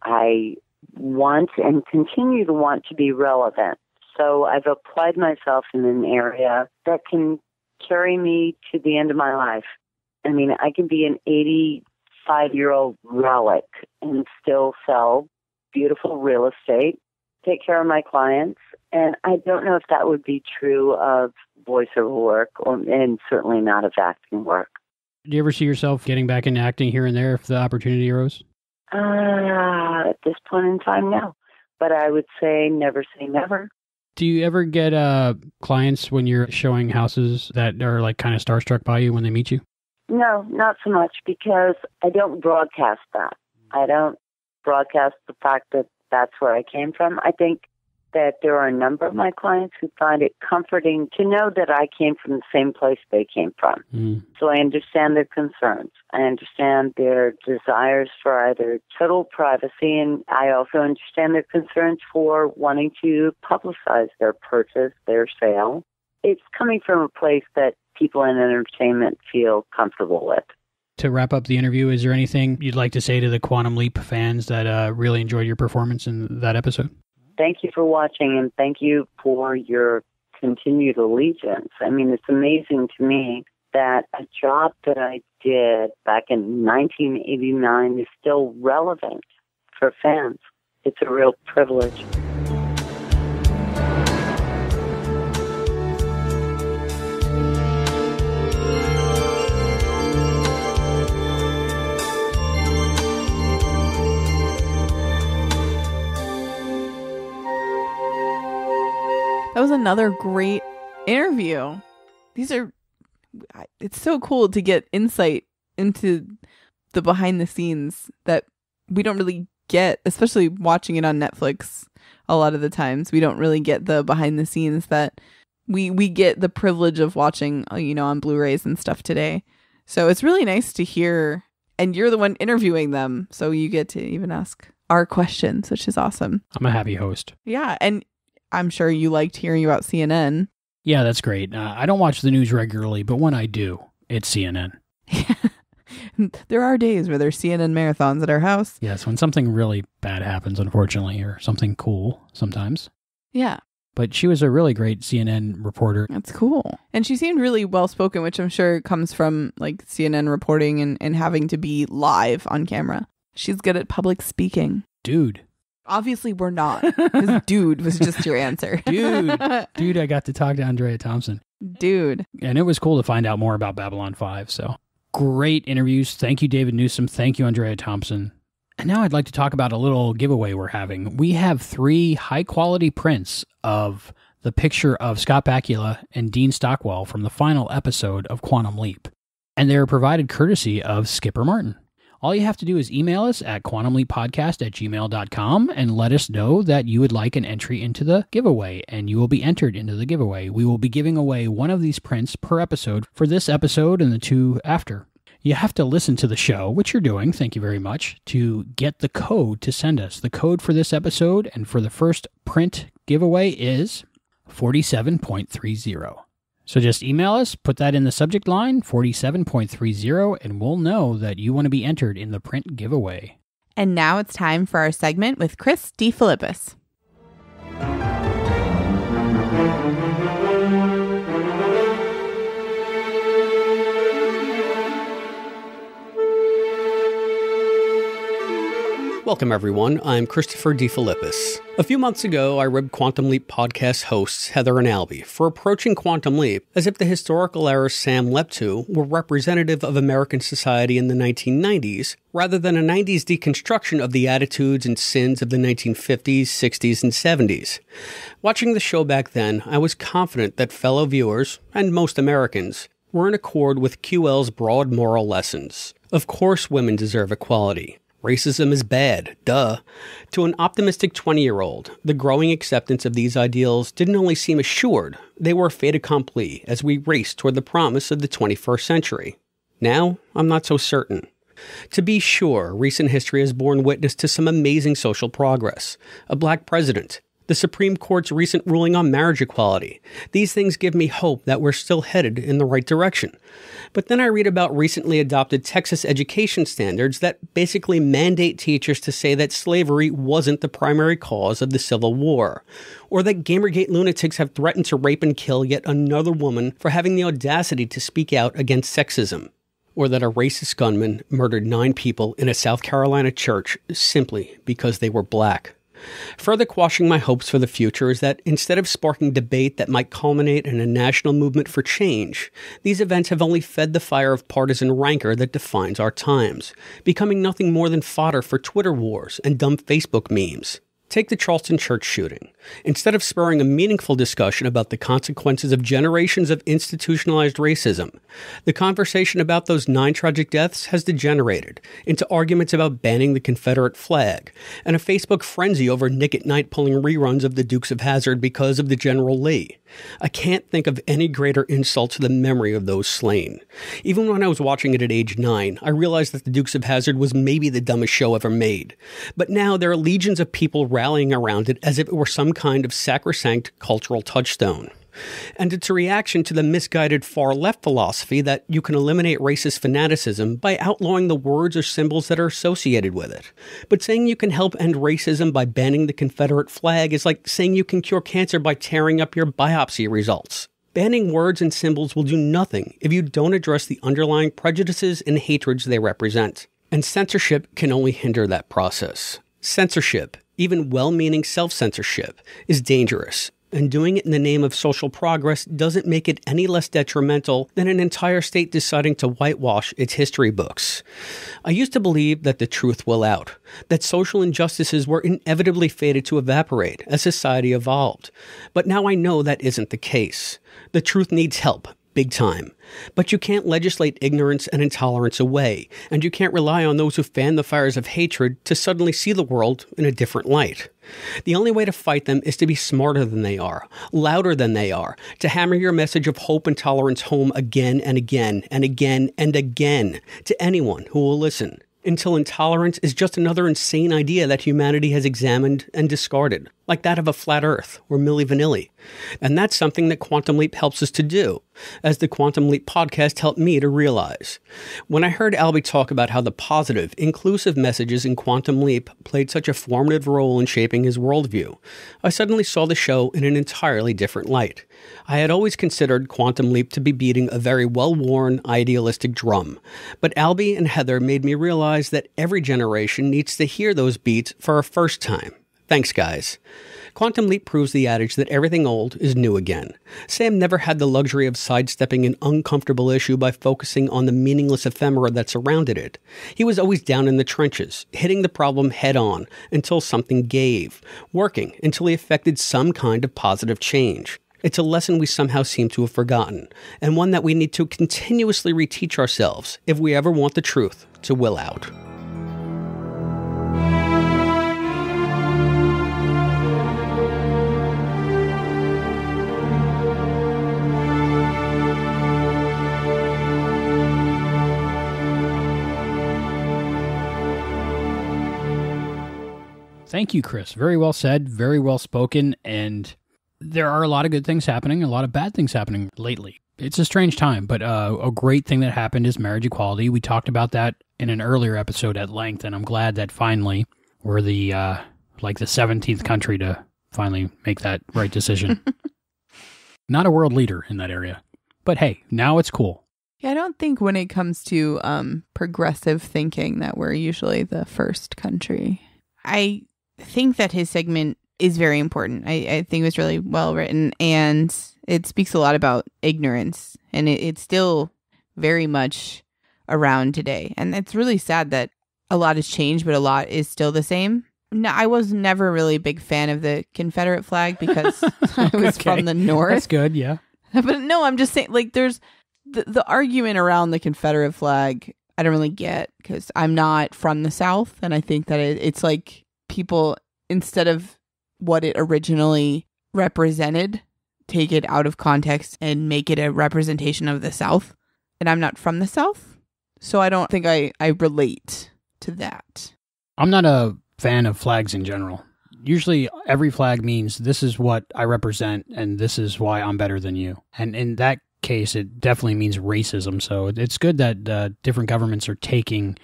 Speaker 1: I want and continue to want to be relevant. So I've applied myself in an area that can carry me to the end of my life. I mean, I can be an 85-year-old relic and still sell beautiful real estate, take care of my clients. And I don't know if that would be true of voiceover work, and certainly not of acting work.
Speaker 3: Do you ever see yourself getting back into acting here and there if the opportunity arose?
Speaker 1: At this point in time, no. But I would say never say never.
Speaker 3: Do you ever get clients when you're showing houses that are like kind of starstruck by you when they meet you?
Speaker 1: No, not so much, because I don't broadcast that. I don't broadcast the fact that that's where I came from. I think that there are a number of my clients who find it comforting to know that I came from the same place they came from. So I understand their concerns. I understand their desires for either total privacy, and I also understand their concerns for wanting to publicize their purchase, their sale. It's coming from a place that people in entertainment feel comfortable with.
Speaker 3: To wrap up the interview, is there anything you'd like to say to the Quantum Leap fans that really enjoyed your performance in that episode?
Speaker 1: Thank you for watching, and thank you for your continued allegiance. I mean, it's amazing to me that a job that I did back in 1989 is still relevant for fans. It's a real privilege.
Speaker 8: That was another great interview. It's so cool to get insight into the behind the scenes that we don't really get, especially watching it on Netflix. A lot of the times we don't really get the behind the scenes that we get the privilege of watching, on Blu-rays and stuff today. So it's really nice to hear, and you're the one interviewing them, so you get to even ask our questions, which is awesome.
Speaker 3: I'm a happy host.
Speaker 8: Yeah, and I'm sure you liked hearing about CNN.
Speaker 3: Yeah, that's great. I don't watch the news regularly, but when I do, it's CNN.
Speaker 8: There are days where there's CNN marathons at our house.
Speaker 3: Yes, when something really bad happens, unfortunately, or something cool sometimes.
Speaker 8: Yeah.
Speaker 3: But she was a really great CNN reporter.
Speaker 8: That's cool. And she seemed really well-spoken, which I'm sure comes from like CNN reporting and having to be live on camera. She's good at public speaking.
Speaker 3: Dude.
Speaker 8: Obviously, we're not. Because dude was just your answer.
Speaker 3: Dude, I got to talk to Andrea Thompson.
Speaker 8: Dude.
Speaker 3: And it was cool to find out more about Babylon 5. So great interviews. Thank you, David Newsom. Thank you, Andrea Thompson. And now I'd like to talk about a little giveaway we're having. We have 3 high-quality prints of the picture of Scott Bakula and Dean Stockwell from the final episode of Quantum Leap. And they're provided courtesy of Skipper Martin. All you have to do is email us at quantumleappodcast@gmail.com and let us know that you would like an entry into the giveaway, and you will be entered into the giveaway. We will be giving away one of these prints per episode for this episode and the 2 after. You have to listen to the show, which you're doing, thank you very much, to get the code to send us. The code for this episode and for the first print giveaway is 47.30. So just email us, put that in the subject line, 47.30, and we'll know that you want to be entered in the print giveaway.
Speaker 8: And now it's time for our segment with Chris DeFilippis.
Speaker 10: Welcome, everyone. I'm Christopher DeFilippis. A few months ago, I ribbed Quantum Leap podcast hosts Heather and Albie for approaching Quantum Leap as if the historical errors Sam leapt to were representative of American society in the 1990s, rather than a 90s deconstruction of the attitudes and sins of the 1950s, 60s, and 70s. Watching the show back then, I was confident that fellow viewers, and most Americans, were in accord with QL's broad moral lessons. Of course women deserve equality. Racism is bad, duh. To an optimistic 20-year-old, the growing acceptance of these ideals didn't only seem assured, they were a fait accompli as we raced toward the promise of the 21st century. Now, I'm not so certain. To be sure, recent history has borne witness to some amazing social progress. A black president, the Supreme Court's recent ruling on marriage equality. These things give me hope that we're still headed in the right direction. But then I read about recently adopted Texas education standards that basically mandate teachers to say that slavery wasn't the primary cause of the Civil War, or that Gamergate lunatics have threatened to rape and kill yet another woman for having the audacity to speak out against sexism, or that a racist gunman murdered 9 people in a South Carolina church simply because they were black. Further quashing my hopes for the future is that instead of sparking debate that might culminate in a national movement for change, these events have only fed the fire of partisan rancor that defines our times, becoming nothing more than fodder for Twitter wars and dumb Facebook memes. Take the Charleston church shooting. Instead of spurring a meaningful discussion about the consequences of generations of institutionalized racism, the conversation about those 9 tragic deaths has degenerated into arguments about banning the Confederate flag and a Facebook frenzy over Nick at Night pulling reruns of the Dukes of Hazzard because of the General Lee. I can't think of any greater insult to the memory of those slain. Even when I was watching it at age 9, I realized that the Dukes of Hazzard was maybe the dumbest show ever made. But now there are legions of people rallying around it as if it were some kind of sacrosanct cultural touchstone. And it's a reaction to the misguided far-left philosophy that you can eliminate racist fanaticism by outlawing the words or symbols that are associated with it. But saying you can help end racism by banning the Confederate flag is like saying you can cure cancer by tearing up your biopsy results. Banning words and symbols will do nothing if you don't address the underlying prejudices and hatreds they represent. And censorship can only hinder that process. Censorship, even well-meaning self-censorship, is dangerous. And doing it in the name of social progress doesn't make it any less detrimental than an entire state deciding to whitewash its history books. I used to believe that the truth will out, that social injustices were inevitably fated to evaporate as society evolved. But now I know that isn't the case. The truth needs help, big time. But you can't legislate ignorance and intolerance away, and you can't rely on those who fan the fires of hatred to suddenly see the world in a different light. The only way to fight them is to be smarter than they are, louder than they are, to hammer your message of hope and tolerance home again and again and again and again to anyone who will listen, until intolerance is just another insane idea that humanity has examined and discarded, like that of a flat earth or Milli Vanilli. And that's something that Quantum Leap helps us to do, as the Quantum Leap podcast helped me to realize. When I heard Albie talk about how the positive, inclusive messages in Quantum Leap played such a formative role in shaping his worldview, I suddenly saw the show in an entirely different light. I had always considered Quantum Leap to be beating a very well-worn, idealistic drum, but Albie and Heather made me realize that every generation needs to hear those beats for a first time. Thanks, guys. Quantum Leap proves the adage that everything old is new again. Sam never had the luxury of sidestepping an uncomfortable issue by focusing on the meaningless ephemera that surrounded it. He was always down in the trenches, hitting the problem head-on until something gave, working until he effected some kind of positive change. It's a lesson we somehow seem to have forgotten, and one that we need to continuously reteach ourselves if we ever want the truth to will out.
Speaker 3: Thank you, Chris. Very well said, very well spoken, and there are a lot of good things happening, a lot of bad things happening lately. It's a strange time, but a great thing that happened is marriage equality. We talked about that in an earlier episode at length, and I'm glad that finally we're the 17th country to finally make that right decision. Not a world leader in that area, but hey, now it's cool.
Speaker 8: Yeah, I don't think when it comes to progressive thinking that we're usually the first country. I think that his segment is very important. I think it was really well written, and it speaks a lot about ignorance, and it's still very much around today. And it's really sad that a lot has changed, but a lot is still the same. No, I was never really a big fan of the Confederate flag because I was from the North.
Speaker 3: That's good, yeah.
Speaker 8: But no, I'm just saying, like, there's the argument around the Confederate flag I don't really get because I'm not from the South, and I think that it's like people, instead of what it originally represented, take it out of context and make it a representation of the South. And I'm not from the South, so I don't think I relate to that.
Speaker 3: I'm not a fan of flags in general. Usually every flag means this is what I represent and this is why I'm better than you. And in that case, it definitely means racism. So it's good that different governments are taking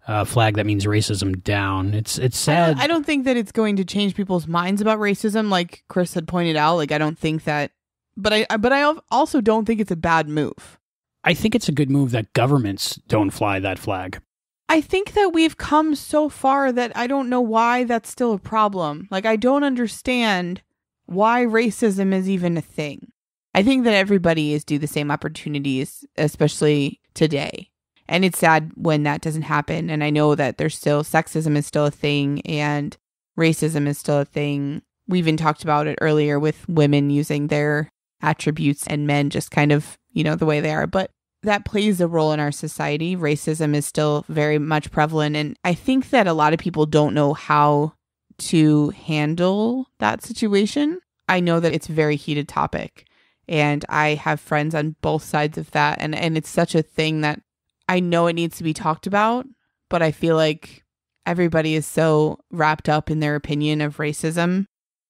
Speaker 3: a flag that means racism down. It's sad.
Speaker 8: I don't think that it's going to change people's minds about racism, like Chris had pointed out. Like, I don't think that, but I also don't think it's a bad move.
Speaker 3: I think it's a good move that governments don't fly that flag.
Speaker 8: I think that we've come so far that I don't know why that's still a problem. Like, I don't understand why racism is even a thing. I think that everybody is due the same opportunities, especially today. And it's sad when that doesn't happen. And I know that there's still sexism is still a thing and racism is still a thing. We even talked about it earlier with women using their attributes and men just kind of, the way they are. But that plays a role in our society. Racism is still very much prevalent. And I think that a lot of people don't know how to handle that situation. I know that it's a very heated topic. And I have friends on both sides of that. And it's such a thing that I know it needs to be talked about. But I feel like everybody is so wrapped up in their opinion of racism.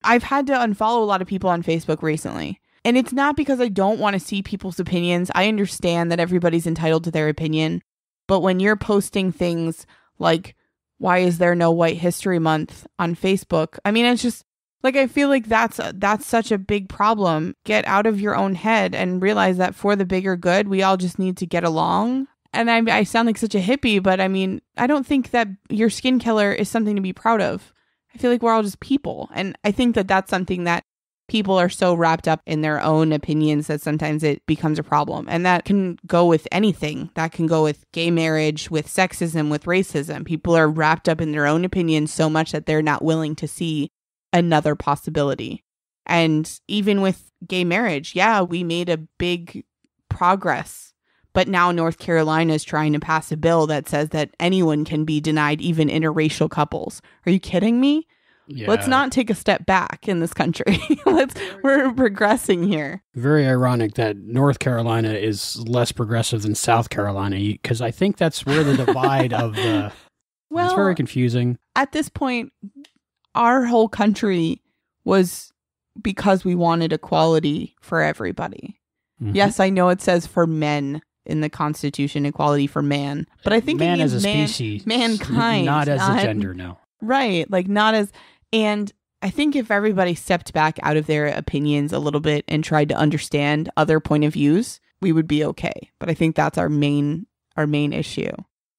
Speaker 8: I've had to unfollow a lot of people on Facebook recently. And it's not because I don't want to see people's opinions. I understand that everybody's entitled to their opinion. But when you're posting things like, why is there no White History Month on Facebook? I mean, it's just like, I feel like that's such a big problem. Get out of your own head and realize that for the bigger good, we all just need to get along. And I sound like such a hippie, but I mean, I don't think that your skin color is something to be proud of. I feel like we're all just people. And I think that that's something that people are so wrapped up in their own opinions that sometimes it becomes a problem. And that can go with anything. That can go with gay marriage, with sexism, with racism. People are wrapped up in their own opinions so much that they're not willing to see another possibility. And even with gay marriage, yeah, we made a big progress. But now North Carolina is trying to pass a bill that says that anyone can be denied, even interracial couples. Are you kidding me? Yeah. Let's not take a step back in this country. We're progressing here.
Speaker 3: Very ironic that North Carolina is less progressive than South Carolina, because I think that's where the divide of the... Well, it's very confusing.
Speaker 8: At this point, our whole country was because we wanted equality for everybody. Mm-hmm. Yes, I know it says for men in the Constitution, equality for man, but I think
Speaker 3: man
Speaker 8: it means
Speaker 3: as a species,
Speaker 8: mankind,
Speaker 3: not as a gender. No,
Speaker 8: right? Like not as. And I think if everybody stepped back out of their opinions a little bit and tried to understand other point of views, we would be okay. But I think that's our main issue.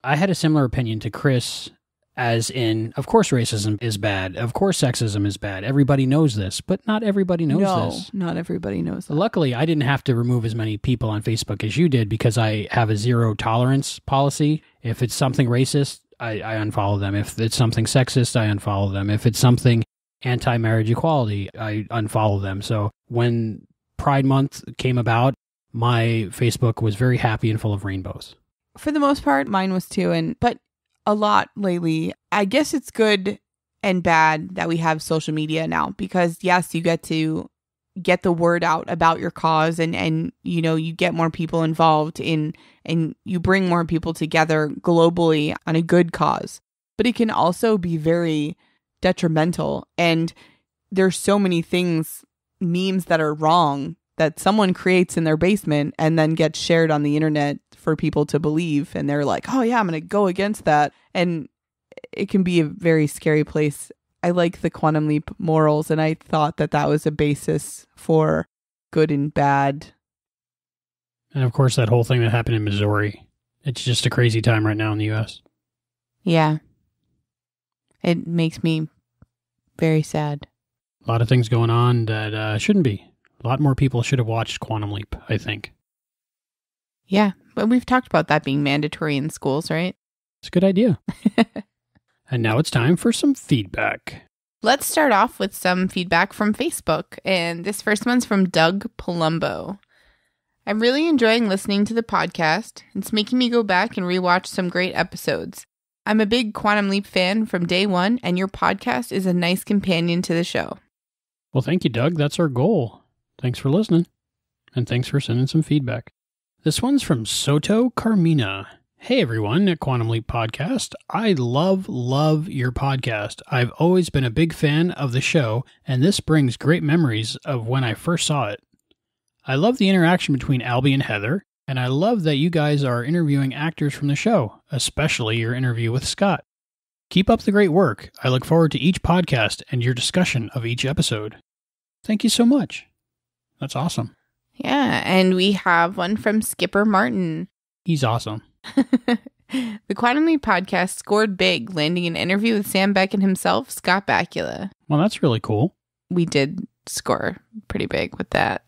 Speaker 3: I had a similar opinion to Chris, as in, of course racism is bad. Of course sexism is bad. Everybody knows this, but not everybody knows this.
Speaker 8: No, not everybody knows that.
Speaker 3: Luckily, I didn't have to remove as many people on Facebook as you did because I have a zero tolerance policy. If it's something racist, I unfollow them. If it's something sexist, I unfollow them. If it's something anti-marriage equality, I unfollow them. So when Pride Month came about, my Facebook was very happy and full of rainbows.
Speaker 8: For the most part, mine was too. But a lot lately, I guess it's good and bad that we have social media now because yes, you get to get the word out about your cause and you get more people involved and you bring more people together globally on a good cause. But it can also be very detrimental. And there's so many things, memes that are wrong that someone creates in their basement and then gets shared on the internet for people to believe. And they're like, oh yeah, I'm going to go against that. And it can be a very scary place. I like the Quantum Leap morals, and I thought that was a basis for good and bad.
Speaker 3: And of course, that whole thing that happened in Missouri. It's just a crazy time right now in the U.S.
Speaker 8: Yeah. It makes me very sad.
Speaker 3: A lot of things going on that shouldn't be. A lot more people should have watched Quantum Leap, I think.
Speaker 8: Yeah, but we've talked about that being mandatory in schools, right?
Speaker 3: It's a good idea. And now it's time for some feedback.
Speaker 8: Let's start off with some feedback from Facebook. And this first one's from Doug Palumbo. I'm really enjoying listening to the podcast. It's making me go back and rewatch some great episodes. I'm a big Quantum Leap fan from day one, and your podcast is a nice companion to the show.
Speaker 3: Well, thank you, Doug. That's our goal. Thanks for listening. And thanks for sending some feedback. This one's from Soto Carmina. Hey everyone at Quantum Leap Podcast. I love your podcast. I've always been a big fan of the show, and this brings great memories of when I first saw it. I love the interaction between Albie and Heather, and I love that you guys are interviewing actors from the show, especially your interview with Scott. Keep up the great work. I look forward to each podcast and your discussion of each episode. Thank you so much. That's awesome.
Speaker 8: Yeah, and we have one from Skipper Martin.
Speaker 3: He's awesome.
Speaker 8: The Quantum Leap podcast scored big, landing an interview with Sam Beckett himself, Scott Bakula.
Speaker 3: Well, that's really cool.
Speaker 8: We did score pretty big with that.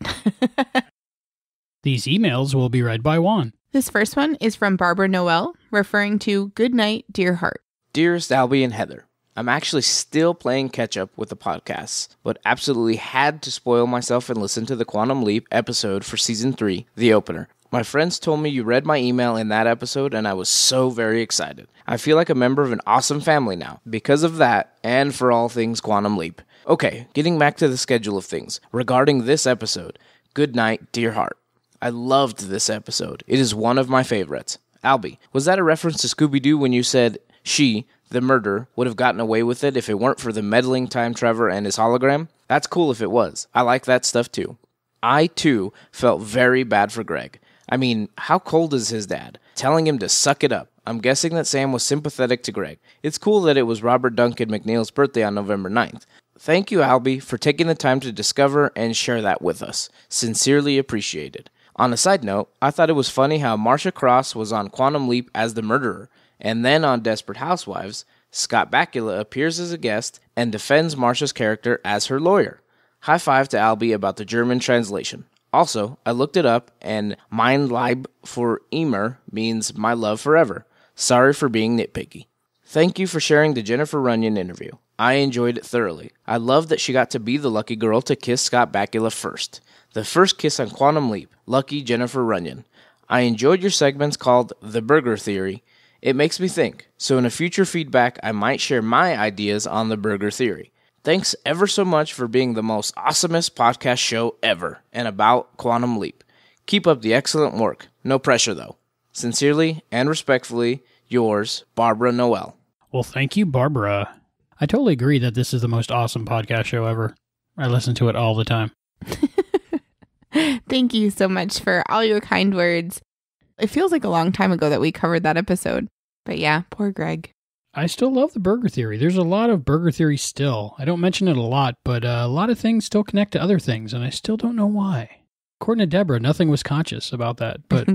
Speaker 3: These emails will be read by Juan.
Speaker 8: This first one is from Barbara Noel, referring to Good Night, Dear Heart.
Speaker 11: Dearest Albie and Heather, I'm actually still playing catch-up with the podcasts, but absolutely had to spoil myself and listen to the Quantum Leap episode for Season 3, the opener. My friends told me you read my email in that episode, and I was so very excited. I feel like a member of an awesome family now, because of that, and for all things Quantum Leap. Okay, getting back to the schedule of things. Regarding this episode, Good Night, Dear Heart. I loved this episode. It is one of my favorites. Albie, was that a reference to Scooby-Doo when you said she, the murderer, would have gotten away with it if it weren't for the meddling time traveler and his hologram? That's cool if it was. I like that stuff too. I, too, felt very bad for Greg. I mean, how cold is his dad? Telling him to suck it up. I'm guessing that Sam was sympathetic to Greg. It's cool that it was Robert Duncan McNeil's birthday on November 9th. Thank you, Albie, for taking the time to discover and share that with us. Sincerely appreciated. On a side note, I thought it was funny how Marcia Cross was on Quantum Leap as the murderer, and then on Desperate Housewives, Scott Bakula appears as a guest and defends Marcia's character as her lawyer. High five to Albie about the German translation. Also, I looked it up, and mein Lieb for Emer means my love forever. Sorry for being nitpicky. Thank you for sharing the Jennifer Runyon interview. I enjoyed it thoroughly. I love that she got to be the lucky girl to kiss Scott Bakula first. The first kiss on Quantum Leap. Lucky Jennifer Runyon. I enjoyed your segments called The Burger Theory. It makes me think, so in a future feedback, I might share my ideas on the burger theory. Thanks ever so much for being the most awesomest podcast show ever, and about Quantum Leap. Keep up the excellent work. No pressure, though. Sincerely and respectfully, yours, Barbara Noel.
Speaker 3: Well, thank you, Barbara. I totally agree that this is the most awesome podcast show ever. I listen to it all the time.
Speaker 8: Thank you so much for all your kind words. It feels like a long time ago that we covered that episode. But yeah, poor Greg.
Speaker 3: I still love the burger theory. There's a lot of burger theory still. I don't mention it a lot, but a lot of things still connect to other things, and I still don't know why. According to Deborah, nothing was conscious about that. But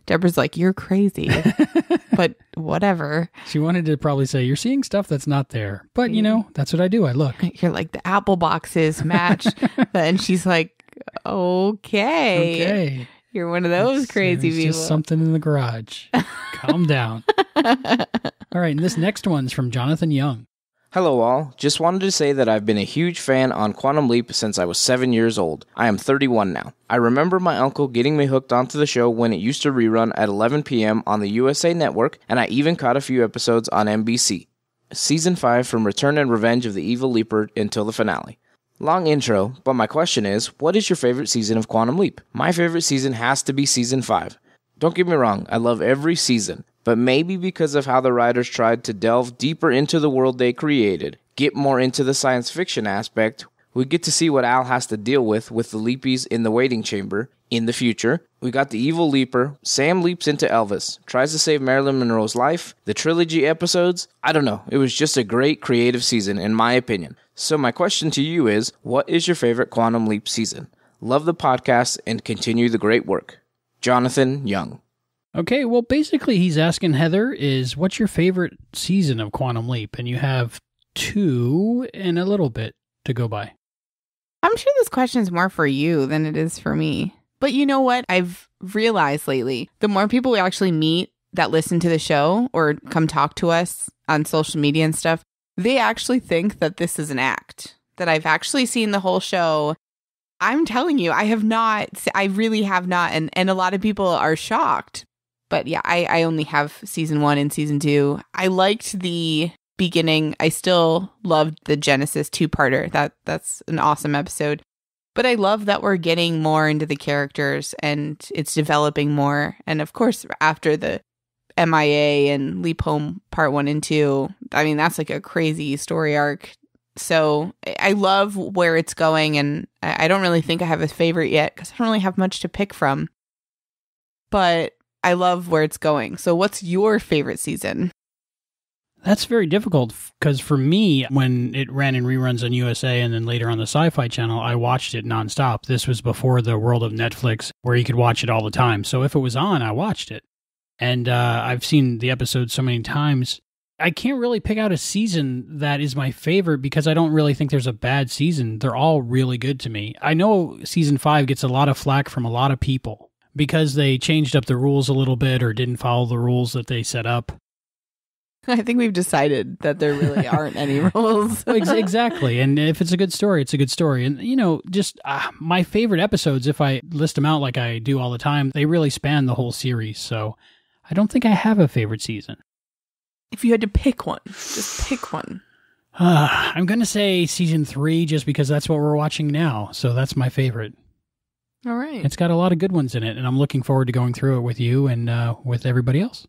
Speaker 8: Deborah's like, you're crazy. But whatever.
Speaker 3: She wanted to probably say, you're seeing stuff that's not there. But, you know, that's what I do. I look.
Speaker 8: You're like, the apple boxes match. And she's like, okay. You're one of those crazy people.
Speaker 3: Just something in the garage. Calm down. All right, and this next one's from Jonathan Young.
Speaker 11: Hello all, just wanted to say that I've been a huge fan on Quantum Leap since I was 7 years old. I am 31 now. I remember my uncle getting me hooked onto the show when it used to rerun at 11 p.m. on the USA Network, and I even caught a few episodes on NBC. Season 5 from Return and Revenge of the Evil Leaper until the finale. Long intro, but my question is, what is your favorite season of Quantum Leap? My favorite season has to be Season 5. Don't get me wrong, I love every season, but maybe because of how the writers tried to delve deeper into the world they created, get more into the science fiction aspect, we get to see what Al has to deal with the Leapies in the waiting chamber. In the future, we got the evil leaper, Sam leaps into Elvis, tries to save Marilyn Monroe's life, the trilogy episodes. I don't know, it was just a great creative season in my opinion. So my question to you is, what is your favorite Quantum Leap season? Love the podcast and continue the great work. Jonathan Young.
Speaker 3: Okay, well, basically he's asking Heather is, what's your favorite season of Quantum Leap? And you have 2 and a little bit to go by.
Speaker 8: I'm sure this question is more for you than it is for me. But you know what? I've realized lately, the more people we actually meet that listen to the show or come talk to us on social media and stuff, they actually think that this is an act, that I've actually seen the whole show. I'm telling you, I have not. I really have not. And a lot of people are shocked. But yeah, I only have season 1 and season 2. I liked the beginning. I still loved the Genesis 2-parter. That's an awesome episode. But I love that we're getting more into the characters and it's developing more. And of course, after the MIA and Leap Home Part 1 and 2, I mean, that's like a crazy story arc. So I love where it's going. And I don't really think I have a favorite yet because I don't really have much to pick from. But I love where it's going. So what's your favorite season?
Speaker 3: That's very difficult because for me, when it ran in reruns on USA and then later on the Sci-Fi Channel, I watched it nonstop. This was before the world of Netflix where you could watch it all the time. So if it was on, I watched it. And I've seen the episode so many times. I can't really pick out a season that is my favorite because I don't really think there's a bad season. They're all really good to me. I know season 5 gets a lot of flack from a lot of people because they changed up the rules a little bit or didn't follow the rules that they set up.
Speaker 8: I think we've decided that there really aren't any rules.
Speaker 3: Exactly. And if it's a good story, it's a good story. And, just my favorite episodes, if I list them out like I do all the time, they really span the whole series. So I don't think I have a favorite season.
Speaker 8: If you had to pick one, just pick one.
Speaker 3: I'm going to say season 3 just because that's what we're watching now. So that's my favorite.
Speaker 8: All right.
Speaker 3: It's got a lot of good ones in it, and I'm looking forward to going through it with you and with everybody else.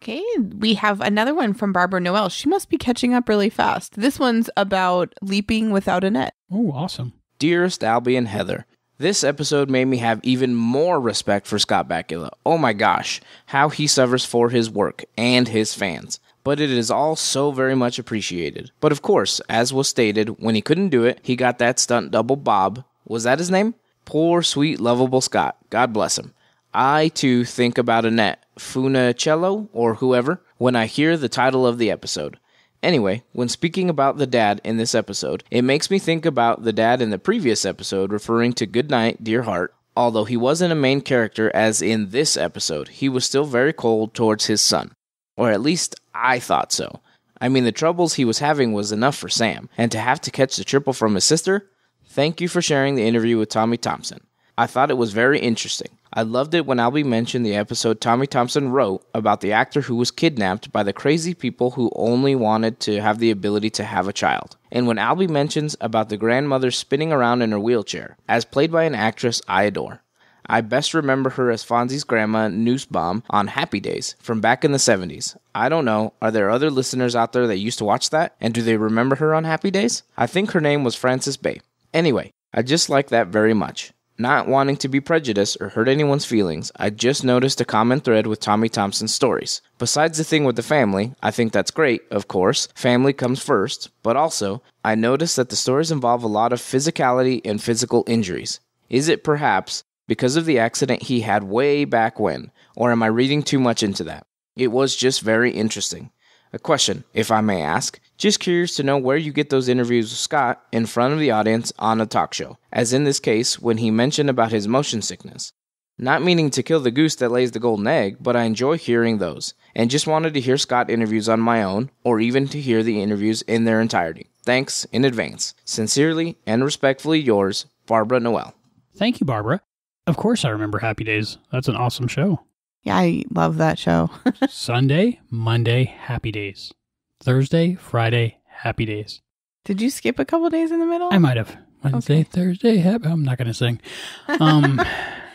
Speaker 8: Okay, we have another one from Barbara Noel. She must be catching up really fast. This one's about leaping without a net.
Speaker 3: Oh, awesome.
Speaker 11: Dearest Albie and Heather, this episode made me have even more respect for Scott Bakula. Oh my gosh, how he suffers for his work and his fans. But it is all so very much appreciated. But of course, as was stated, when he couldn't do it, he got that stunt double Bob. Was that his name? Poor, sweet, lovable Scott. God bless him. I, too, think about Annette Funicello, or whoever, when I hear the title of the episode. Anyway, when speaking about the dad in this episode, it makes me think about the dad in the previous episode referring to Goodnight, Dear Heart. Although he wasn't a main character as in this episode, he was still very cold towards his son. Or at least, I thought so. I mean, the troubles he was having was enough for Sam, and to have to catch the triple from his sister? Thank you for sharing the interview with Tommy Thompson. I thought it was very interesting. I loved it when Albie mentioned the episode Tommy Thompson wrote about the actor who was kidnapped by the crazy people who only wanted to have the ability to have a child. And when Albie mentions about the grandmother spinning around in her wheelchair, as played by an actress I adore. I best remember her as Fonzie's grandma Nussbaum on Happy Days from back in the 70s. I don't know, are there other listeners out there that used to watch that? And do they remember her on Happy Days? I think her name was Frances Bay. Anyway, I just like that very much. Not wanting to be prejudiced or hurt anyone's feelings, I just noticed a common thread with Tommy Thompson's stories. Besides the thing with the family, I think that's great, of course, family comes first, but also, I noticed that the stories involve a lot of physicality and physical injuries. Is it perhaps because of the accident he had way back when, or am I reading too much into that? It was just very interesting. A question, if I may ask. Just curious to know where you get those interviews with Scott in front of the audience on a talk show, as in this case when he mentioned about his motion sickness. Not meaning to kill the goose that lays the golden egg, but I enjoy hearing those, and just wanted to hear Scott interviews on my own, or even to hear the interviews in their entirety. Thanks in advance. Sincerely and respectfully yours, Barbara Noel.
Speaker 3: Thank you, Barbara. Of course I remember Happy Days. That's an awesome show.
Speaker 8: Yeah, I love that show.
Speaker 3: Sunday, Monday, Happy Days. Thursday, Friday, Happy Days.
Speaker 8: Did you skip a couple days in the middle?
Speaker 3: I might have. Wednesday, okay. Thursday, happy. I'm not going to sing.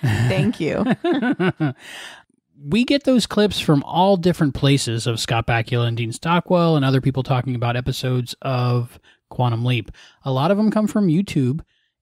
Speaker 8: Thank you.
Speaker 3: We get those clips from all different places of Scott Bakula and Dean Stockwell and other people talking about episodes of Quantum Leap. A lot of them come from YouTube,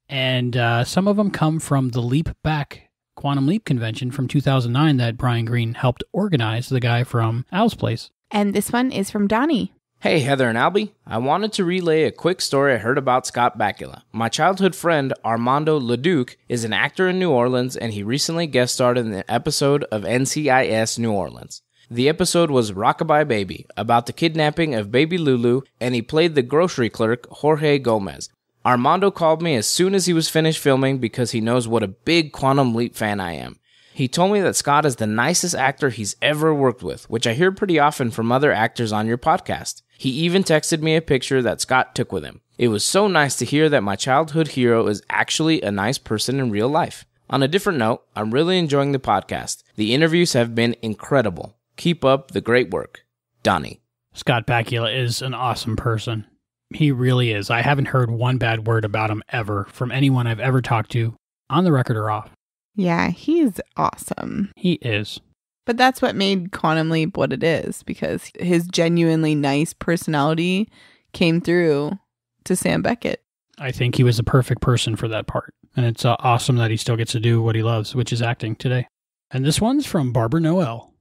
Speaker 3: and some of them come from the Leap Back Quantum Leap convention from 2009 that Brian Greene helped organize, the guy from Al's Place.
Speaker 8: And this one is from Donnie.
Speaker 11: Hey, Heather and Albie. I wanted to relay a quick story I heard about Scott Bakula. My childhood friend, Armando Leduc, is an actor in New Orleans, and he recently guest starred in an episode of NCIS New Orleans. The episode was Rockabye Baby, about the kidnapping of baby Lulu, and he played the grocery clerk, Jorge Gomez. Armando called me as soon as he was finished filming because he knows what a big Quantum Leap fan I am. He told me that Scott is the nicest actor he's ever worked with, which I hear pretty often from other actors on your podcast. He even texted me a picture that Scott took with him. It was so nice to hear that my childhood hero is actually a nice person in real life. On a different note, I'm really enjoying the podcast. The interviews have been incredible. Keep up the great work. Donnie.
Speaker 3: Scott Bakula is an awesome person. He really is. I haven't heard one bad word about him ever from anyone I've ever talked to, on the record or off.
Speaker 8: Yeah, he's awesome.
Speaker 3: He is.
Speaker 8: But that's what made Quantum Leap what it is, because his genuinely nice personality came through to Sam Beckett.
Speaker 3: I think he was the perfect person for that part. And it's awesome that he still gets to do what he loves, which is acting today. And this one's from Barbara Noel.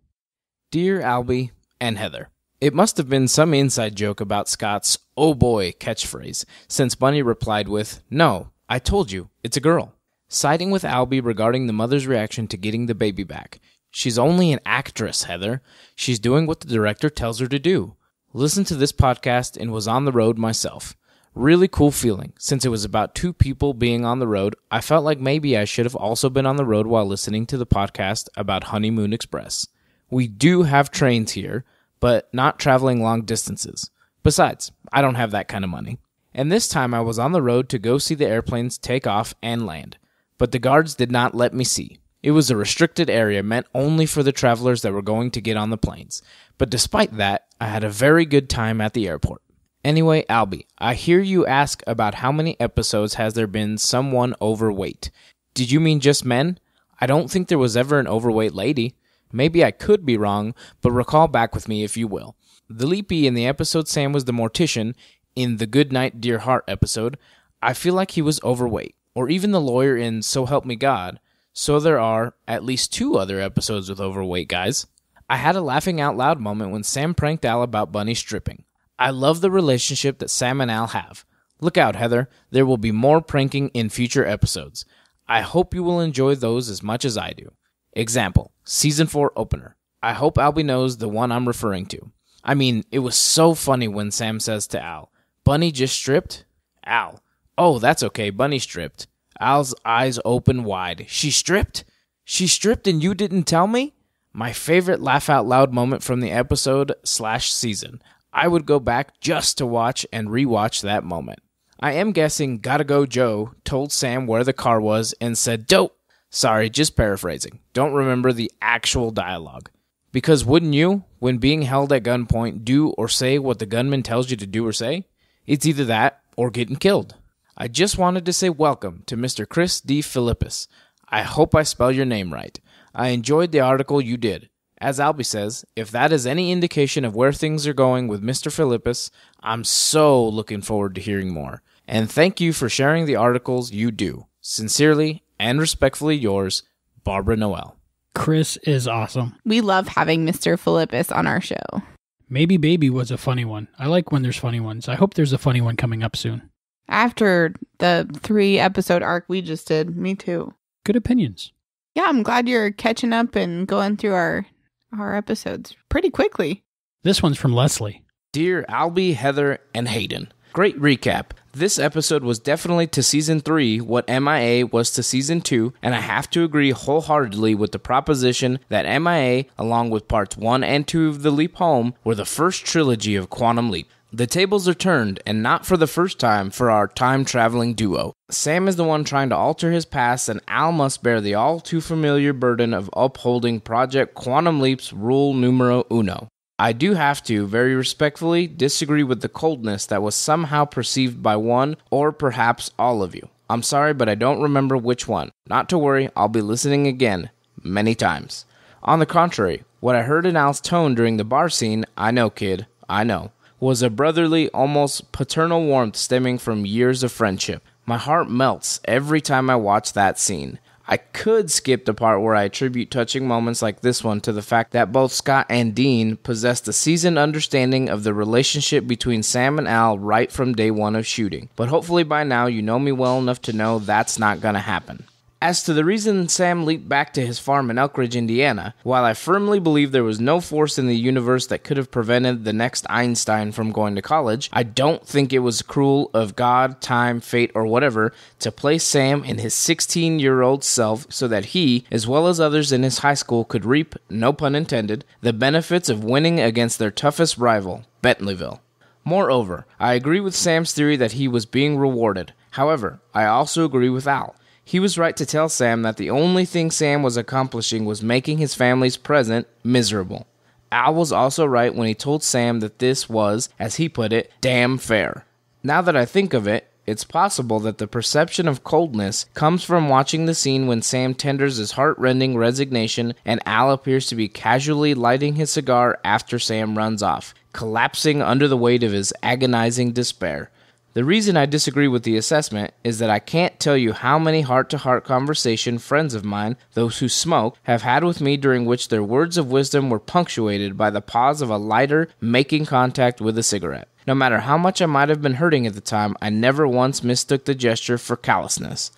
Speaker 11: Dear Albie and Heather. It must have been some inside joke about Scott's "oh boy" catchphrase, since Bunny replied with, "No, I told you, it's a girl." Siding with Albie regarding the mother's reaction to getting the baby back. She's only an actress, Heather. She's doing what the director tells her to do. Listened to this podcast and was on the road myself. Really cool feeling. Since it was about two people being on the road, I felt like maybe I should have also been on the road while listening to the podcast about Honeymoon Express. We do have trains here, but not traveling long distances. Besides, I don't have that kind of money. And this time I was on the road to go see the airplanes take off and land. But the guards did not let me see. It was a restricted area meant only for the travelers that were going to get on the planes. But despite that, I had a very good time at the airport. Anyway, Albie, I hear you ask about how many episodes has there been someone overweight. Did you mean just men? I don't think there was ever an overweight lady. Maybe I could be wrong, but recall back with me if you will. The Leapy in the episode Sam was the mortician, in the Good Night Dear Heart episode, I feel like he was overweight. Or even the lawyer in So Help Me God. So there are at least 2 other episodes with overweight guys. I had a laughing out loud moment when Sam pranked Al about Bunny stripping. I love the relationship that Sam and Al have. Look out, Heather. There will be more pranking in future episodes. I hope you will enjoy those as much as I do. Example, Season 4 opener. I hope Albie knows the one I'm referring to. I mean, it was so funny when Sam says to Al, Bunny just stripped? Al, oh, that's okay, Bunny stripped. Al's eyes open wide. She stripped? She stripped and you didn't tell me? My favorite laugh out loud moment from the episode/season. I would go back just to watch and rewatch that moment. I am guessing Gotta Go Joe told Sam where the car was and said, dope. Sorry, just paraphrasing. Don't remember the actual dialogue. Because wouldn't you, when being held at gunpoint, do or say what the gunman tells you to do or say? It's either that or getting killed. I just wanted to say welcome to Mr. Chris DeFilippis. I hope I spell your name right. I enjoyed the article you did. As Albie says, if that is any indication of where things are going with Mr. Philippis, I'm so looking forward to hearing more. And thank you for sharing the articles you do. Sincerely and respectfully yours, Barbara Noel.
Speaker 3: Chris is awesome.
Speaker 8: We love having Mr. Philippis on our show.
Speaker 3: Maybe Baby was a funny one. I like when there's funny ones. I hope there's a funny one coming up soon.
Speaker 8: After the 3-episode arc we just did, me too.
Speaker 3: Good opinions.
Speaker 8: Yeah, I'm glad you're catching up and going through our episodes pretty quickly.
Speaker 3: This one's from Leslie.
Speaker 11: Dear Albie, Heather, and Hayden. Great recap. This episode was definitely to Season 3 what MIA was to Season 2, and I have to agree wholeheartedly with the proposition that MIA, along with Parts 1 and 2 of The Leap Home, were the first trilogy of Quantum Leap. The tables are turned, and not for the first time, for our time-traveling duo. Sam is the one trying to alter his past, and Al must bear the all-too-familiar burden of upholding Project Quantum Leap's rule numero uno. I do have to, very respectfully, disagree with the coldness that was somehow perceived by one, or perhaps all of you. I'm sorry, but I don't remember which one. Not to worry, I'll be listening again, many times. On the contrary, what I heard in Al's tone during the bar scene, I know, kid, I know, was a brotherly, almost paternal warmth stemming from years of friendship. My heart melts every time I watch that scene. I could skip the part where I attribute touching moments like this one to the fact that both Scott and Dean possessed a seasoned understanding of the relationship between Sam and Al right from day one of shooting. But hopefully by now you know me well enough to know that's not gonna happen. As to the reason Sam leaped back to his farm in Elk Ridge, Indiana, while I firmly believe there was no force in the universe that could have prevented the next Einstein from going to college, I don't think it was cruel of God, time, fate, or whatever to place Sam in his 16-year-old self so that he, as well as others in his high school, could reap, no pun intended, the benefits of winning against their toughest rival, Bentleyville. Moreover, I agree with Sam's theory that he was being rewarded. However, I also agree with Al. He was right to tell Sam that the only thing Sam was accomplishing was making his family's present miserable. Al was also right when he told Sam that this was, as he put it, damn fair. Now that I think of it, it's possible that the perception of coldness comes from watching the scene when Sam tenders his heart-rending resignation and Al appears to be casually lighting his cigar after Sam runs off, collapsing under the weight of his agonizing despair. The reason I disagree with the assessment is that I can't tell you how many heart-to-heart conversation friends of mine, those who smoke, have had with me during which their words of wisdom were punctuated by the pause of a lighter making contact with a cigarette. No matter how much I might have been hurting at the time, I never once mistook the gesture for callousness.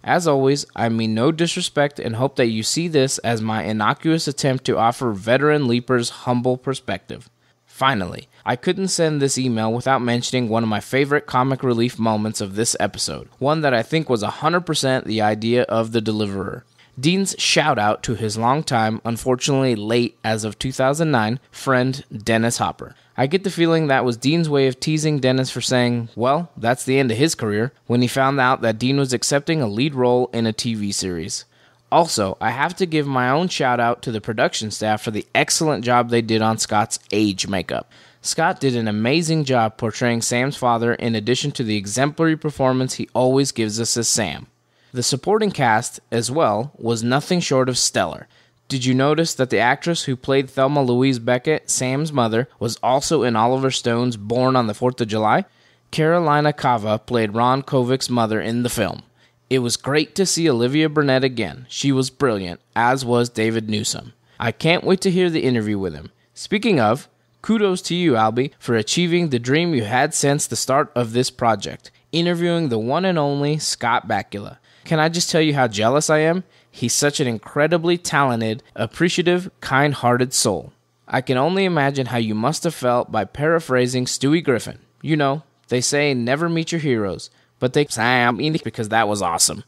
Speaker 11: As always, I mean no disrespect and hope that you see this as my innocuous attempt to offer veteran leapers humble perspective. Finally, I couldn't send this email without mentioning one of my favorite comic relief moments of this episode, one that I think was 100% the idea of the deliverer. Dean's shout out to his longtime, unfortunately late as of 2009, friend Dennis Hopper. I get the feeling that was Dean's way of teasing Dennis for saying, well, that's the end of his career, when he found out that Dean was accepting a lead role in a TV series. Also, I have to give my own shout out to the production staff for the excellent job they did on Scott's age makeup. Scott did an amazing job portraying Sam's father in addition to the exemplary performance he always gives us as Sam. The supporting cast, as well, was nothing short of stellar. Did you notice that the actress who played Thelma Louise Beckett, Sam's mother, was also in Oliver Stone's Born on the 4th of July? Carolina Cava played Ron Kovic's mother in the film. It was great to see Olivia Burnett again. She was brilliant, as was David Newsom. I can't wait to hear the interview with him. Speaking of, kudos to you, Albie, for achieving the dream you had since the start of this project, interviewing the one and only Scott Bakula. Can I just tell you how jealous I am? He's such an incredibly talented, appreciative, kind-hearted soul. I can only imagine how you must have felt by paraphrasing Stewie Griffin. You know, they say never meet your heroes, but they Sam because that was awesome.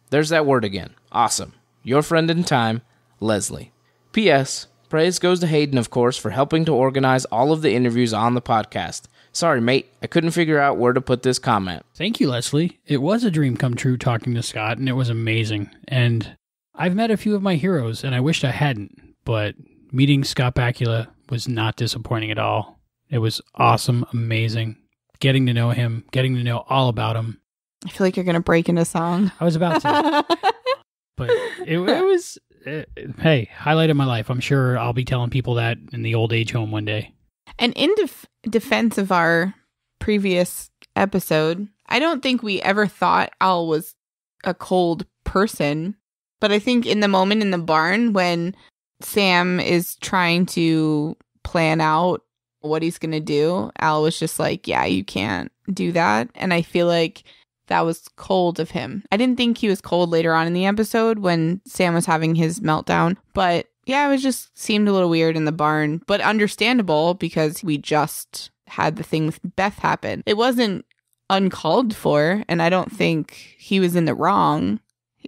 Speaker 11: There's that word again. Awesome. Your friend in time, Leslie. P.S. Praise goes to Hayden, of course, for helping to organize all of the interviews on the podcast. Sorry, mate, I couldn't figure out where to put this comment.
Speaker 3: Thank you, Leslie. It was a dream come true talking to Scott, and it was amazing. And I've met a few of my heroes, and I wished I hadn't, but meeting Scott Bakula was not disappointing at all. It was awesome, amazing. Getting to know him, getting to know all about him.
Speaker 8: I feel like you're going to break into song.
Speaker 3: I was about to. But it was, hey, highlight of my life. I'm sure I'll be telling people that in the old age home one day.
Speaker 8: And in defense of our previous episode, I don't think we ever thought Al was a cold person. But I think in the moment in the barn when Sam is trying to plan out what he's going to do, Al was just like, yeah, you can't do that. And I feel like that was cold of him. I didn't think he was cold later on in the episode when Sam was having his meltdown. But yeah, it was just seemed a little weird in the barn, but understandable because we just had the thing with Beth happen. It wasn't uncalled for, and I don't think he was in the wrong.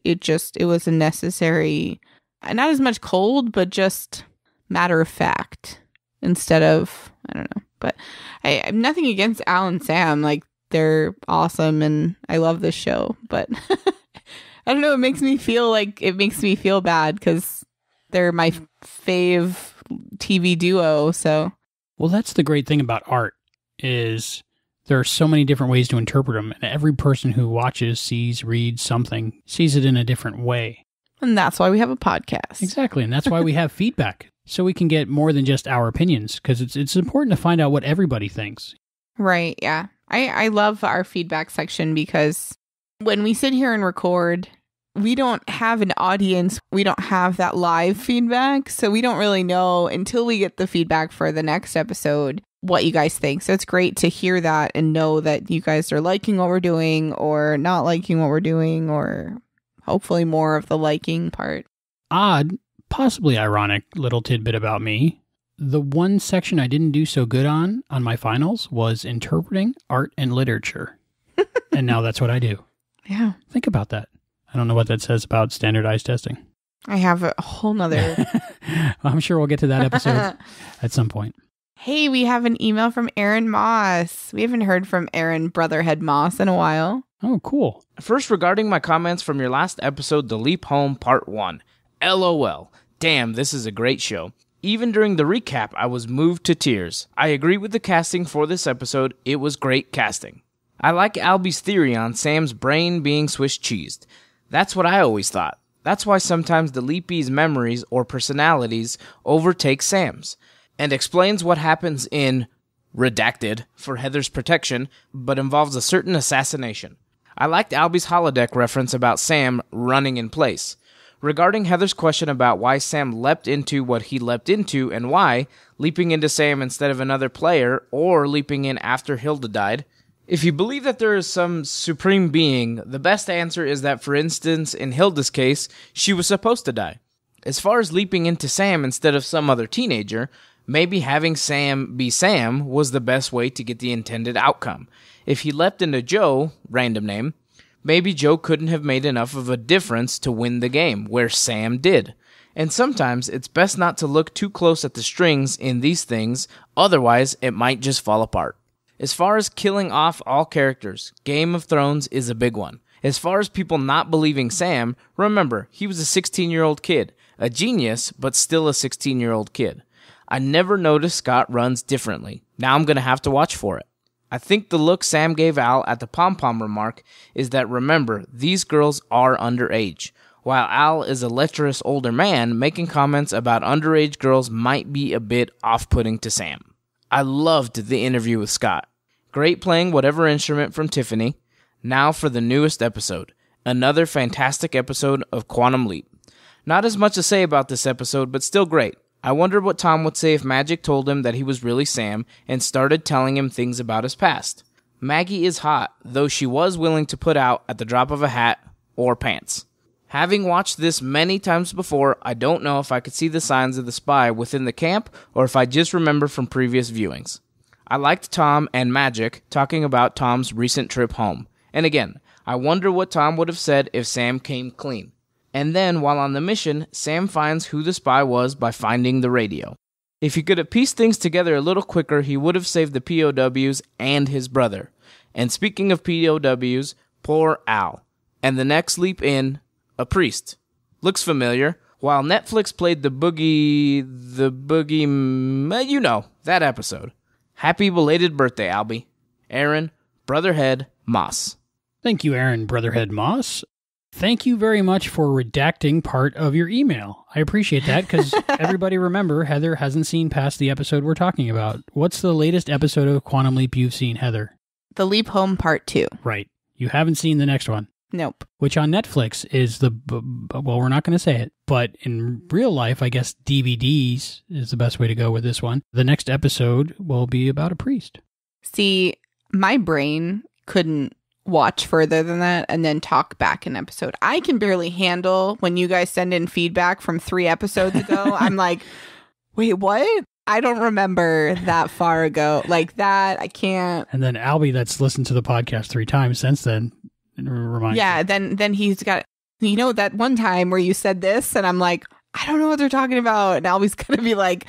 Speaker 8: It was a necessary, not as much cold, but just matter of fact instead of, I don't know. But I'm nothing against Al and Sam. Like, they're awesome, and I love this show. But I don't know, it makes me feel bad because they're my fave TV duo, so.
Speaker 3: Well, that's the great thing about art, is there are so many different ways to interpret them, and every person who watches, sees, reads something, sees it in a different way.
Speaker 8: And that's why we have a podcast.
Speaker 3: Exactly, and that's why we have feedback, so we can get more than just our opinions, because it's important to find out what everybody thinks.
Speaker 8: Right, yeah. I love our feedback section because when we sit here and record, we don't have an audience. We don't have that live feedback. So we don't really know until we get the feedback for the next episode what you guys think. So it's great to hear that and know that you guys are liking what we're doing or not liking what we're doing, or hopefully more of the liking part.
Speaker 3: Odd, possibly ironic little tidbit about me. The one section I didn't do so good on my finals was interpreting art and literature. And now that's what I do.
Speaker 8: Yeah.
Speaker 3: Think about that. I don't know what that says about standardized testing.
Speaker 8: I have a whole nother.
Speaker 3: I'm sure we'll get to that episode at some point.
Speaker 8: Hey, we have an email from Aaron Moss. We haven't heard from Aaron Brotherhead Moss in a while.
Speaker 3: Oh, cool.
Speaker 11: First, regarding my comments from your last episode, The Leap Home Part 1. LOL. Damn, this is a great show. Even during the recap, I was moved to tears. I agree with the casting for this episode. It was great casting. I like Albie's theory on Sam's brain being Swiss cheesed. That's what I always thought. That's why sometimes the Leapy's memories or personalities overtake Sam's, and explains what happens in Redacted for Heather's protection, but involves a certain assassination. I liked Albie's holodeck reference about Sam running in place. Regarding Heather's question about why Sam leapt into what he leapt into and why, leaping into Sam instead of another player or leaping in after Hilda died, If you believe that there is some supreme being, the best answer is that, for instance, in Hilda's case, she was supposed to die. As far as leaping into Sam instead of some other teenager, maybe having Sam be Sam was the best way to get the intended outcome. If he leapt into Joe, random name, maybe Joe couldn't have made enough of a difference to win the game, where Sam did. And sometimes it's best not to look too close at the strings in these things, otherwise it might just fall apart. As far as killing off all characters, Game of Thrones is a big one. As far as people not believing Sam, remember, he was a 16-year-old kid. A genius, but still a 16-year-old kid. I never noticed Scott runs differently. Now I'm going to have to watch for it. I think the look Sam gave Al at the pom-pom remark is that, remember, these girls are underage. While Al is a lecherous older man, making comments about underage girls might be a bit off-putting to Sam. I loved the interview with Scott. Great playing whatever instrument from Tiffany. Now for the newest episode. Another fantastic episode of Quantum Leap. Not as much to say about this episode, but still great. I wondered what Tom would say if Magic told him that he was really Sam and started telling him things about his past. Maggie is hot, though she was willing to put out at the drop of a hat or pants. Having watched this many times before, I don't know if I could see the signs of the spy within the camp or if I just remember from previous viewings. I liked Tom and Magic talking about Tom's recent trip home. And again, I wonder what Tom would have said if Sam came clean. And then, while on the mission, Sam finds who the spy was by finding the radio. If he could have pieced things together a little quicker, he would have saved the POWs and his brother. And speaking of POWs, poor Al. And the next leap in, a priest. Looks familiar. While Netflix played the boogie, you know, that episode. Happy belated birthday, Albie. Aaron, Brotherhead, Moss.
Speaker 3: Thank you, Aaron, Brotherhead Moss. Thank you very much for redacting part of your email. I appreciate that because everybody remember, Heather hasn't seen past the episode we're talking about. What's the latest episode of Quantum Leap you've seen, Heather?
Speaker 8: The Leap Home Part 2.
Speaker 3: Right. You haven't seen the next one.
Speaker 8: Nope.
Speaker 3: Which on Netflix is well, we're not going to say it, but in real life, I guess DVDs is the best way to go with this one. The next episode will be about a priest.
Speaker 8: See, my brain couldn't watch further than that and then talk back an episode. I can barely handle when you guys send in feedback from 3 episodes ago. I'm like, wait, what? I don't remember that far ago. Like that, I can't.
Speaker 3: And then Albie, that's listened to the podcast 3 times since then.
Speaker 8: Yeah, then he's got, you know, that one time where you said this and I'm like, I don't know what they're talking about. And Albie's gonna be like,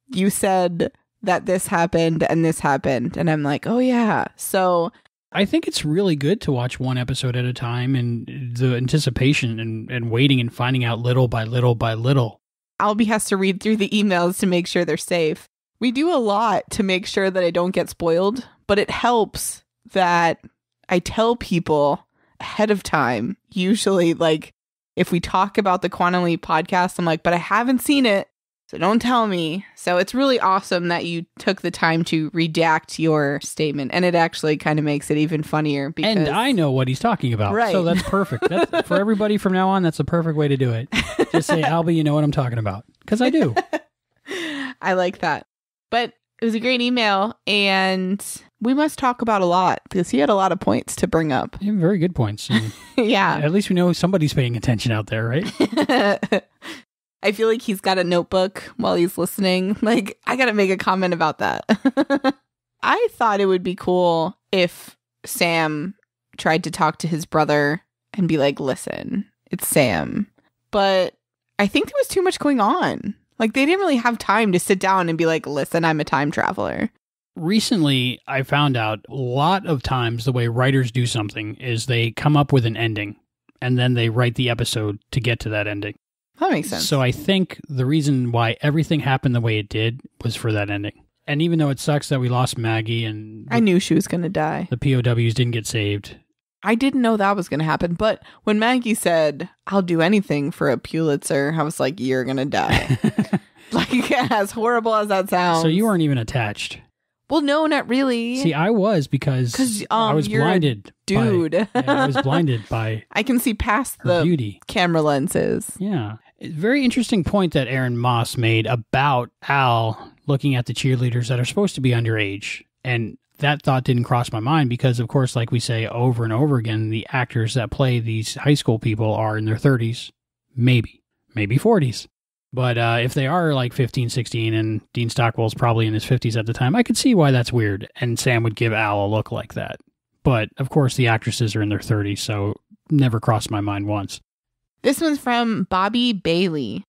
Speaker 8: you said that this happened and this happened. And I'm like, oh yeah. So
Speaker 3: I think it's really good to watch one episode at a time, and the anticipation and waiting and finding out little by little by little.
Speaker 8: Albie has to read through the emails to make sure they're safe. We do a lot to make sure that I don't get spoiled, but it helps that I tell people ahead of time. Usually, like, if we talk about the Quantum Leap podcast, I'm like, but I haven't seen it, so don't tell me. So it's really awesome that you took the time to redact your statement, and it actually kind of makes it even funnier. Because,
Speaker 3: and I know what he's talking about,
Speaker 8: right.
Speaker 3: So that's perfect. That's, for everybody from now on, that's the perfect way to do it. Just say, Albie, you know what I'm talking about, because I do.
Speaker 8: I like that. But it was a great email, and we must talk about a lot because he had a lot of points to bring up.
Speaker 3: Yeah, very good points.
Speaker 8: Yeah.
Speaker 3: At least we know somebody's paying attention out there, right?
Speaker 8: I feel like he's got a notebook while he's listening. Like, I got to make a comment about that. I thought it would be cool if Sam tried to talk to his brother and be like, listen, it's Sam. But I think there was too much going on. Like, they didn't really have time to sit down and be like, listen, I'm a time traveler.
Speaker 3: Recently, I found out a lot of times the way writers do something is they come up with an ending, and then they write the episode to get to that ending.
Speaker 8: That makes sense.
Speaker 3: So I think the reason why everything happened the way it did was for that ending. And even though it sucks that we lost Maggie and...
Speaker 8: I knew she was going to die.
Speaker 3: The POWs didn't get saved.
Speaker 8: I didn't know that was going to happen. But when Maggie said, I'll do anything for a Pulitzer, I was like, you're going to die. Like, as horrible as that sounds.
Speaker 3: So you weren't even attached.
Speaker 8: Well, no, not really.
Speaker 3: See, I was because I was blinded.
Speaker 8: Dude.
Speaker 3: I was blinded by
Speaker 8: I can see past the
Speaker 3: beauty.
Speaker 8: Camera lenses.
Speaker 3: Yeah. Very interesting point that Aaron Moss made about Al looking at the cheerleaders that are supposed to be underage. And that thought didn't cross my mind because, of course, like we say over and over again, the actors that play these high school people are in their 30s, maybe 40s. But if they are like 15, 16, and Dean Stockwell's probably in his 50s at the time, I could see why that's weird. And Sam would give Al a look like that. But, of course, the actresses are in their 30s, so never crossed my mind once.
Speaker 8: This one's from Bobby Bailey.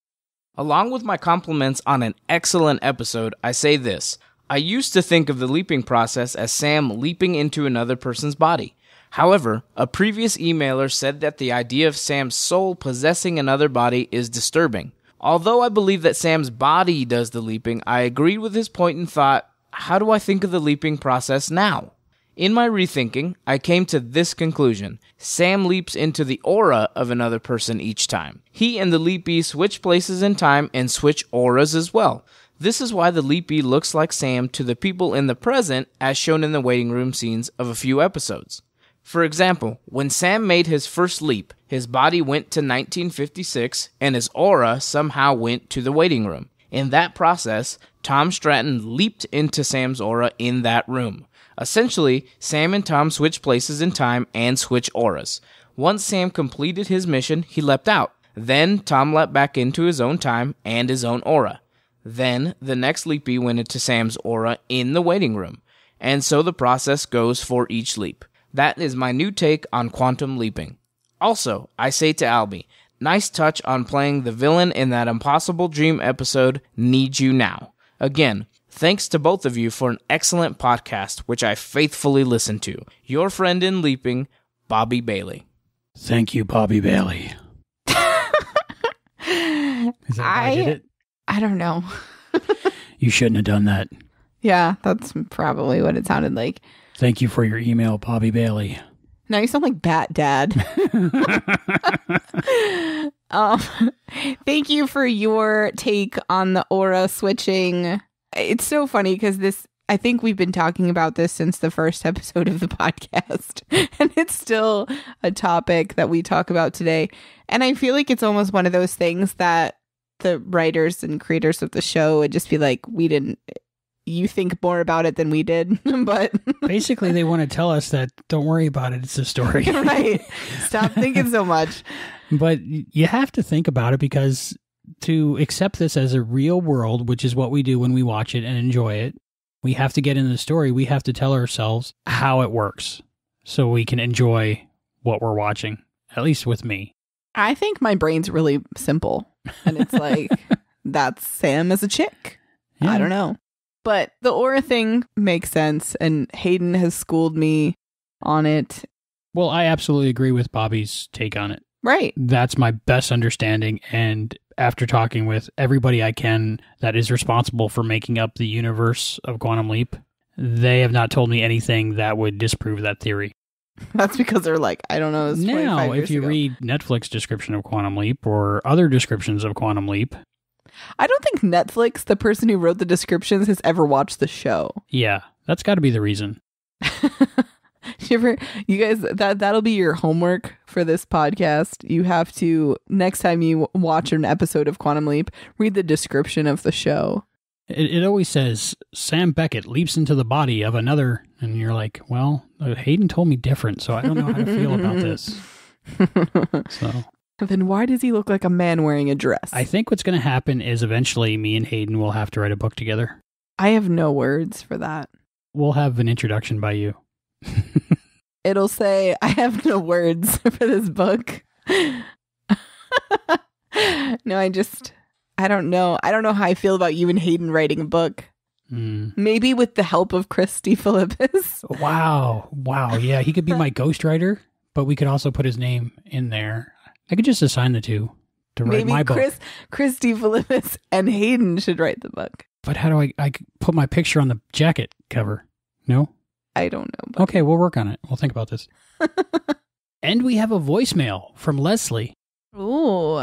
Speaker 11: Along with my compliments on an excellent episode, I say this. I used to think of the leaping process as Sam leaping into another person's body. However, a previous emailer said that the idea of Sam's soul possessing another body is disturbing. Although I believe that Sam's body does the leaping, I agreed with his point and thought, how do I think of the leaping process now? In my rethinking, I came to this conclusion. Sam leaps into the aura of another person each time. He and the leapee switch places in time and switch auras as well. This is why the leapee looks like Sam to the people in the present as shown in the waiting room scenes of a few episodes. For example, when Sam made his first leap, his body went to 1956 and his aura somehow went to the waiting room. In that process, Tom Stratton leaped into Sam's aura in that room. Essentially, Sam and Tom switch places in time and switch auras. Once Sam completed his mission, he leapt out. Then Tom leapt back into his own time and his own aura. Then the next leapee went into Sam's aura in the waiting room. And so the process goes for each leap. That is my new take on quantum leaping. Also, I say to Albie, nice touch on playing the villain in that Impossible Dream episode, Need You Now. Again, thanks to both of you for an excellent podcast, which I faithfully listen to. Your friend in leaping, Bobby Bailey.
Speaker 3: Thank you, Bobby Bailey. Is that how I did it?
Speaker 8: I don't know.
Speaker 3: You shouldn't have done that.
Speaker 8: Yeah, that's probably what it sounded like.
Speaker 3: Thank you for your email, Bobby Bailey.
Speaker 8: Now you sound like Bat Dad. Thank you for your take on the aura switching. It's so funny because I think we've been talking about this since the first episode of the podcast, and it's still a topic that we talk about today. And I feel like it's almost one of those things that the writers and creators of the show would just be like, you think more about it than we did. But
Speaker 3: basically they want to tell us that don't worry about it, it's a story.
Speaker 8: Right. Stop thinking so much.
Speaker 3: But you have to think about it because to accept this as a real world, which is what we do when we watch it and enjoy it, we have to get into the story. We have to tell ourselves how it works so we can enjoy what we're watching, at least with me.
Speaker 8: I think my brain's really simple. And it's like, that's Sam as a chick. Yeah. I don't know. But the aura thing makes sense, and Hayden has schooled me on it.
Speaker 3: Well, I absolutely agree with Bobby's take on it.
Speaker 8: Right.
Speaker 3: That's my best understanding, and after talking with everybody I can that is responsible for making up the universe of Quantum Leap, they have not told me anything that would disprove that theory.
Speaker 8: That's because they're like, I don't know. It's
Speaker 3: now, if you read Netflix description of Quantum Leap or other descriptions of Quantum Leap,
Speaker 8: I don't think Netflix, the person who wrote the descriptions, has ever watched the show.
Speaker 3: Yeah, that's got to be the reason.
Speaker 8: You guys, that'll be your homework for this podcast. You have to, next time you watch an episode of Quantum Leap, read the description of the show.
Speaker 3: It always says, Sam Beckett leaps into the body of another, and you're like, well, Hayden told me different, so I don't know how to feel about this. So...
Speaker 8: Then why does he look like a man wearing a dress?
Speaker 3: I think what's going to happen is eventually me and Hayden will have to write a book together.
Speaker 8: I have no words for that.
Speaker 3: We'll have an introduction by you.
Speaker 8: It'll say, I have no words for this book. No, I don't know. I don't know how I feel about you and Hayden writing a book. Maybe with the help of Chris DeFilippis.
Speaker 3: Wow. Yeah, he could be my ghostwriter, but we could also put his name in there. I could just assign the two to write my book.
Speaker 8: Maybe Chris DeFilippis and Hayden should write the book.
Speaker 3: But how do I put my picture on the jacket cover? No?
Speaker 8: I don't know. Buddy.
Speaker 3: Okay, we'll work on it. We'll think about this. And we have a voicemail from Leslie.
Speaker 8: Ooh.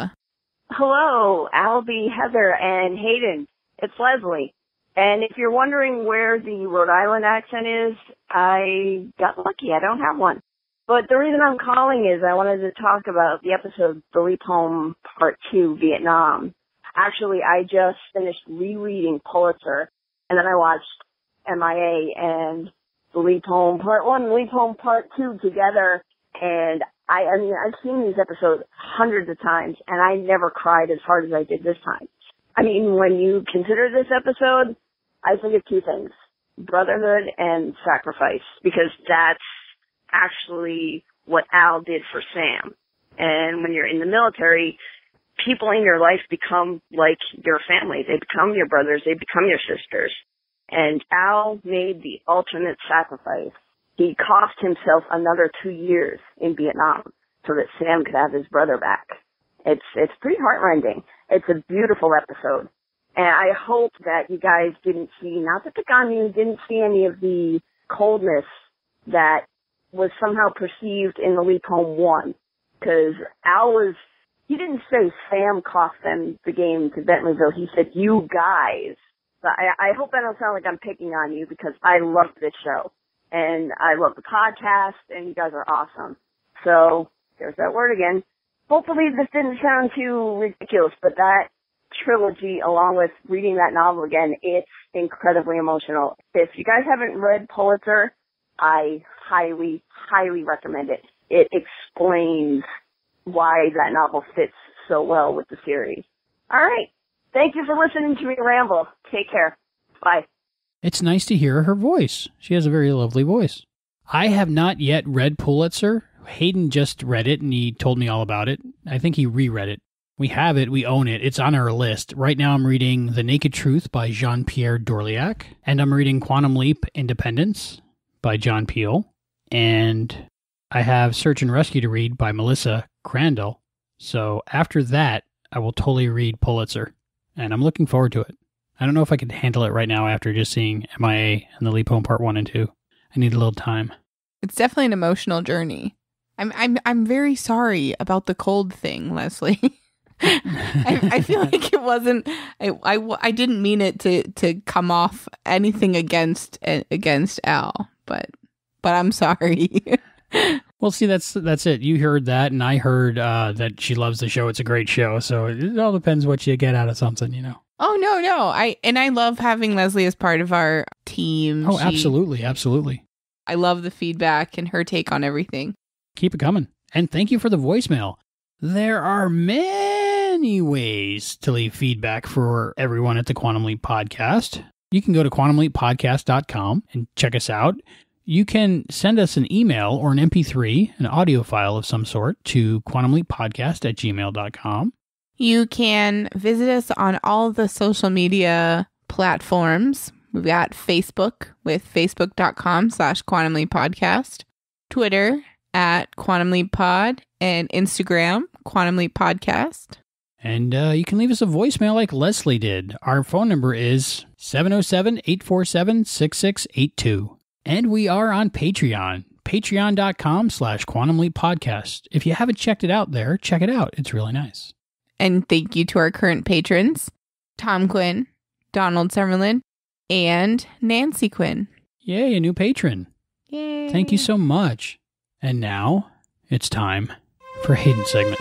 Speaker 12: Hello, Albie, Heather, and Hayden. It's Leslie. And if you're wondering where the Rhode Island accent is, I got lucky. I don't have one. But the reason I'm calling is I wanted to talk about the episode The Leap Home Part 2, Vietnam. Actually, I just finished rereading Pulitzer, and then I watched MIA and the Leap Home Part 1 and Leap Home Part 2 together. And I mean, I've seen these episodes hundreds of times, and I never cried as hard as I did this time. I mean, when you consider this episode, I think of two things: brotherhood and sacrifice, because that's actually what Al did for Sam. And when you're in the military, people in your life become like your family. They become your brothers. They become your sisters. And Al made the ultimate sacrifice. He cost himself another 2 years in Vietnam so that Sam could have his brother back. It's pretty heartrending. It's a beautiful episode. And I hope that you guys didn't see, not to pick on you, didn't see any of the coldness that was somehow perceived in the Leap Home 1. Because he didn't say Sam cost them the game to Bentleyville. He said, you guys. But I hope I don't sound like I'm picking on you, because I love this show. And I love the podcast, and you guys are awesome. So, there's that word again. Hopefully this didn't sound too ridiculous, but that trilogy, along with reading that novel again, it's incredibly emotional. If you guys haven't read Pulitzer, I highly, highly recommend it. It explains why that novel fits so well with the series. All right. Thank you for listening to me ramble. Take care. Bye.
Speaker 3: It's nice to hear her voice. She has a very lovely voice. I have not yet read Pulitzer. Hayden just read it, and he told me all about it. I think he reread it. We have it. We own it. It's on our list. Right now I'm reading The Naked Truth by Jean-Pierre Dorliac, and I'm reading Quantum Leap Independence by John Peel, and I have Search and Rescue to read by Melissa Crandall. So after that, I will totally read Pulitzer, and I'm looking forward to it. I don't know if I could handle it right now after just seeing MIA and the Leap Home Part 1 and 2. I need a little time.
Speaker 8: It's definitely an emotional journey. I'm very sorry about the cold thing, Leslie. I feel like it wasn't. I didn't mean it to come off anything against Al, but I'm sorry.
Speaker 3: Well, see, that's it. You heard that, and I heard that she loves the show. It's a great show. So it all depends what you get out of something, you know.
Speaker 8: Oh, no. I love having Leslie as part of our team.
Speaker 3: Oh, absolutely.
Speaker 8: I love the feedback and her take on everything.
Speaker 3: Keep it coming. And thank you for the voicemail. There are many ways to leave feedback for everyone at the Quantum Leap Podcast. You can go to quantumleappodcast.com and check us out. You can send us an email or an MP3, an audio file of some sort, to quantumleappodcast@gmail.com.
Speaker 8: You can visit us on all the social media platforms. We've got Facebook with facebook.com/quantumleappodcast, Twitter @quantumleappod, and Instagram, Quantum Leap Podcast.
Speaker 3: And you can leave us a voicemail like Leslie did. Our phone number is 707-847-6682. And we are on Patreon, patreon.com/quantumleappodcast. If you haven't checked it out there, check it out. It's really nice.
Speaker 8: And thank you to our current patrons, Tom Quinn, Donald Summerlin, and Nancy Quinn.
Speaker 3: Yay, a new patron.
Speaker 8: Yay.
Speaker 3: Thank you so much. And now, it's time for Hayden segment.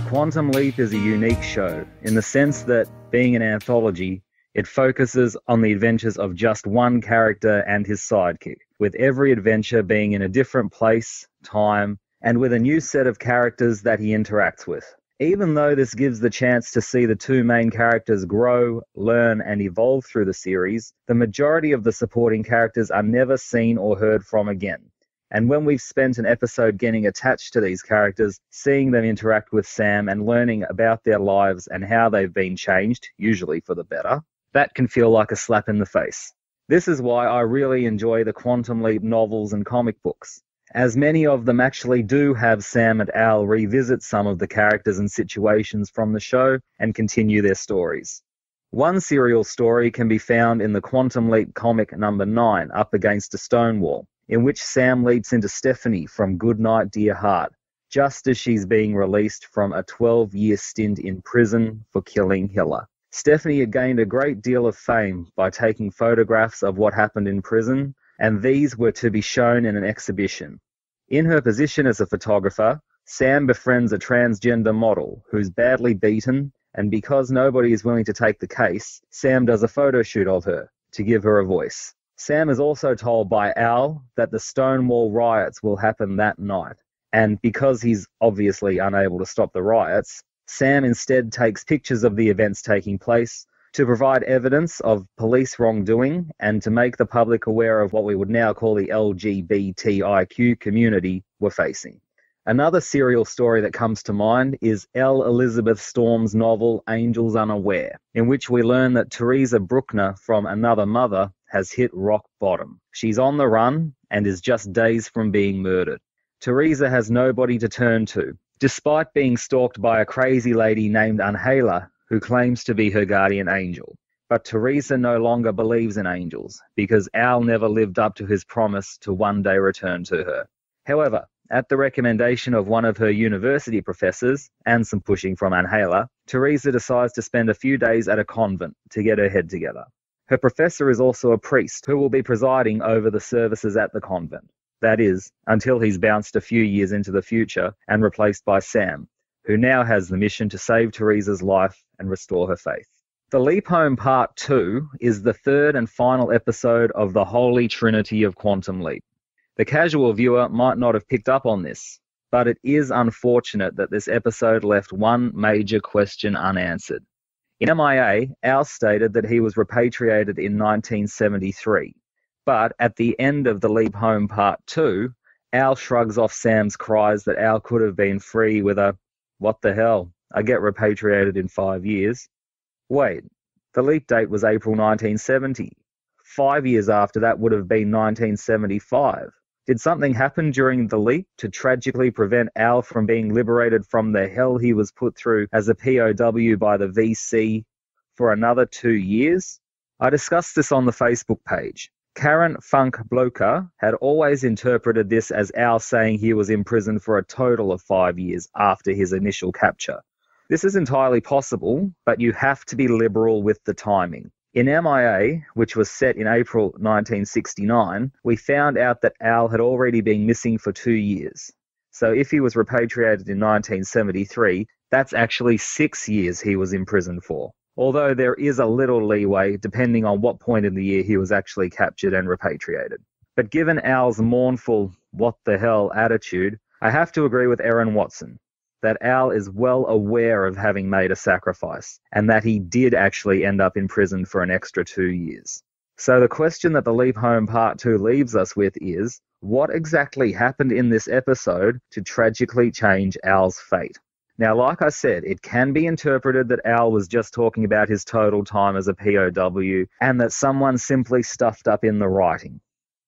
Speaker 13: Quantum Leap is a unique show in the sense that, being an anthology, it focuses on the adventures of just one character and his sidekick, with every adventure being in a different place, time, and with a new set of characters that he interacts with. Even though this gives the chance to see the two main characters grow, learn, and evolve through the series, the majority of the supporting characters are never seen or heard from again. And when we've spent an episode getting attached to these characters, seeing them interact with Sam and learning about their lives and how they've been changed, usually for the better, that can feel like a slap in the face. This is why I really enjoy the Quantum Leap novels and comic books, as many of them actually do have Sam and Al revisit some of the characters and situations from the show and continue their stories. One serial story can be found in the Quantum Leap comic number 9, Up Against a Stone Wall, in which Sam leaps into Stephanie from Goodnight Dear Heart, just as she's being released from a 12-year stint in prison for killing Hiller. Stephanie had gained a great deal of fame by taking photographs of what happened in prison, and these were to be shown in an exhibition. In her position as a photographer, Sam befriends a transgender model who's badly beaten, and because nobody is willing to take the case, Sam does a photo shoot of her to give her a voice. Sam is also told by Al that the Stonewall riots will happen that night, and because he's obviously unable to stop the riots, Sam instead takes pictures of the events taking place to provide evidence of police wrongdoing and to make the public aware of what we would now call the LGBTIQ community were facing. Another serial story that comes to mind is L. Elizabeth Storm's novel Angels Unaware, in which we learn that Teresa Bruckner from Another Mother has hit rock bottom. She's on the run and is just days from being murdered. Teresa has nobody to turn to, despite being stalked by a crazy lady named Angela, who claims to be her guardian angel. But Teresa no longer believes in angels, because Al never lived up to his promise to one day return to her. However, at the recommendation of one of her university professors, and some pushing from Angela, Teresa decides to spend a few days at a convent to get her head together. Her professor is also a priest who will be presiding over the services at the convent. That is, until he's bounced a few years into the future and replaced by Sam, who now has the mission to save Teresa's life and restore her faith. The Leap Home Part 2 is the third and final episode of the Holy Trinity of Quantum Leap. The casual viewer might not have picked up on this, but it is unfortunate that this episode left one major question unanswered. In MIA, Al stated that he was repatriated in 1973. But at the end of The Leap Home Part 2, Al shrugs off Sam's cries that Al could have been free with a, "What the hell, I get repatriated in 5 years." Wait, the leap date was April 1970. 5 years after that would have been 1975. Did something happen during the leap to tragically prevent Al from being liberated from the hell he was put through as a POW by the VC for another 2 years? I discussed this on the Facebook page. Karen Funk Bloker had always interpreted this as Al saying he was in prison for a total of 5 years after his initial capture. This is entirely possible, but you have to be liberal with the timing. In MIA, which was set in April 1969, we found out that Al had already been missing for 2 years. So if he was repatriated in 1973, that's actually 6 years he was in prison for. Although there is a little leeway depending on what point in the year he was actually captured and repatriated. But given Al's mournful, what the hell attitude, I have to agree with Erin Watson that Al is well aware of having made a sacrifice and that he did actually end up in prison for an extra 2 years. So the question that The Leap Home Part 2 leaves us with is, what exactly happened in this episode to tragically change Al's fate? Now, like I said, it can be interpreted that Al was just talking about his total time as a POW and that someone simply stuffed up in the writing.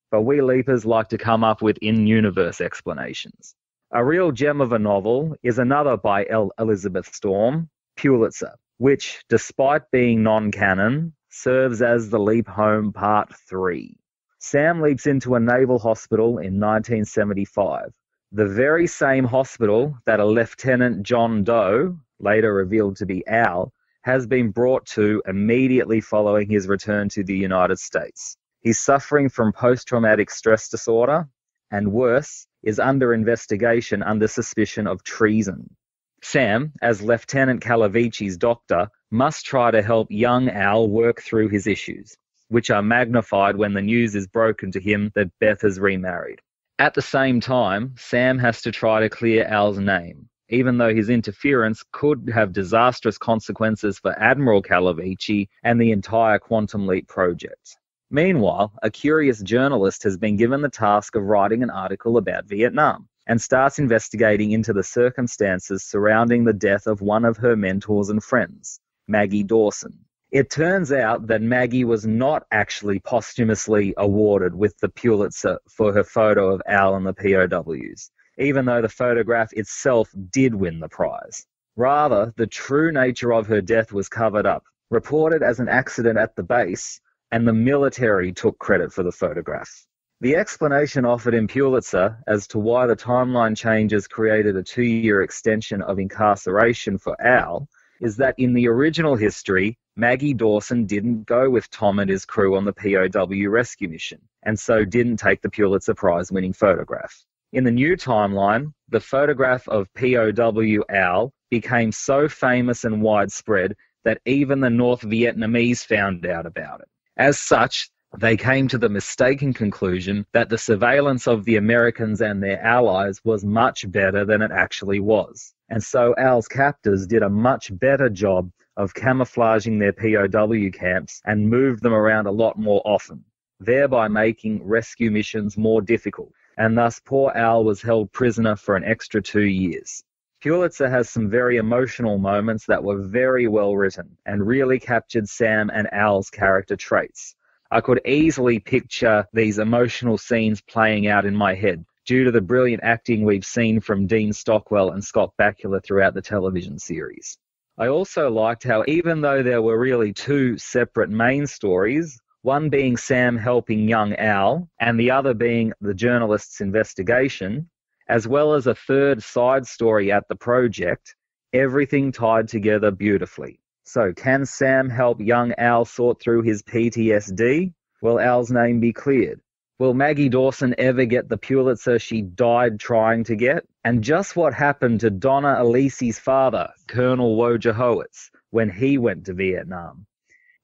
Speaker 13: But we leapers like to come up with in-universe explanations. A real gem of a novel is another by L. Elizabeth Storm, Pulitzer, which, despite being non-canon, serves as The Leap Home Part 3. Sam leaps into a naval hospital in 1975. The very same hospital that a Lieutenant John Doe, later revealed to be Al, has been brought to immediately following his return to the United States. He's suffering from post-traumatic stress disorder, and worse, is under investigation under suspicion of treason. Sam, as Lieutenant Calavicci's doctor, must try to help young Al work through his issues, which are magnified when the news is broken to him that Beth has remarried. At the same time, Sam has to try to clear Al's name, even though his interference could have disastrous consequences for Admiral Calavicci and the entire Quantum Leap project. Meanwhile, a curious journalist has been given the task of writing an article about Vietnam and starts investigating into the circumstances surrounding the death of one of her mentors and friends, Maggie Dawson. It turns out that Maggie was not actually posthumously awarded with the Pulitzer for her photo of Al and the POWs, even though the photograph itself did win the prize. Rather, the true nature of her death was covered up, reported as an accident at the base, and the military took credit for the photograph. The explanation offered in Pulitzer as to why the timeline changes created a 2-year extension of incarceration for Al is that in the original history, Maggie Dawson didn't go with Tom and his crew on the POW rescue mission, and so didn't take the Pulitzer Prize-winning photograph. In the new timeline, the photograph of POW Al became so famous and widespread that even the North Vietnamese found out about it. As such, they came to the mistaken conclusion that the surveillance of the Americans and their allies was much better than it actually was. And so Al's captors did a much better job of camouflaging their POW camps and moved them around a lot more often, thereby making rescue missions more difficult. And thus poor Al was held prisoner for an extra 2 years. Pulitzer has some very emotional moments that were very well written and really captured Sam and Al's character traits. I could easily picture these emotional scenes playing out in my head due to the brilliant acting we've seen from Dean Stockwell and Scott Bakula throughout the television series. I also liked how even though there were really two separate main stories, one being Sam helping young Al and the other being the journalist's investigation, as well as a third side story at the project, everything tied together beautifully. So can Sam help young Al sort through his PTSD? Will Al's name be cleared? Will Maggie Dawson ever get the Pulitzer she died trying to get? And just what happened to Donna Alisi's father, Colonel Wojciechowicz, when he went to Vietnam?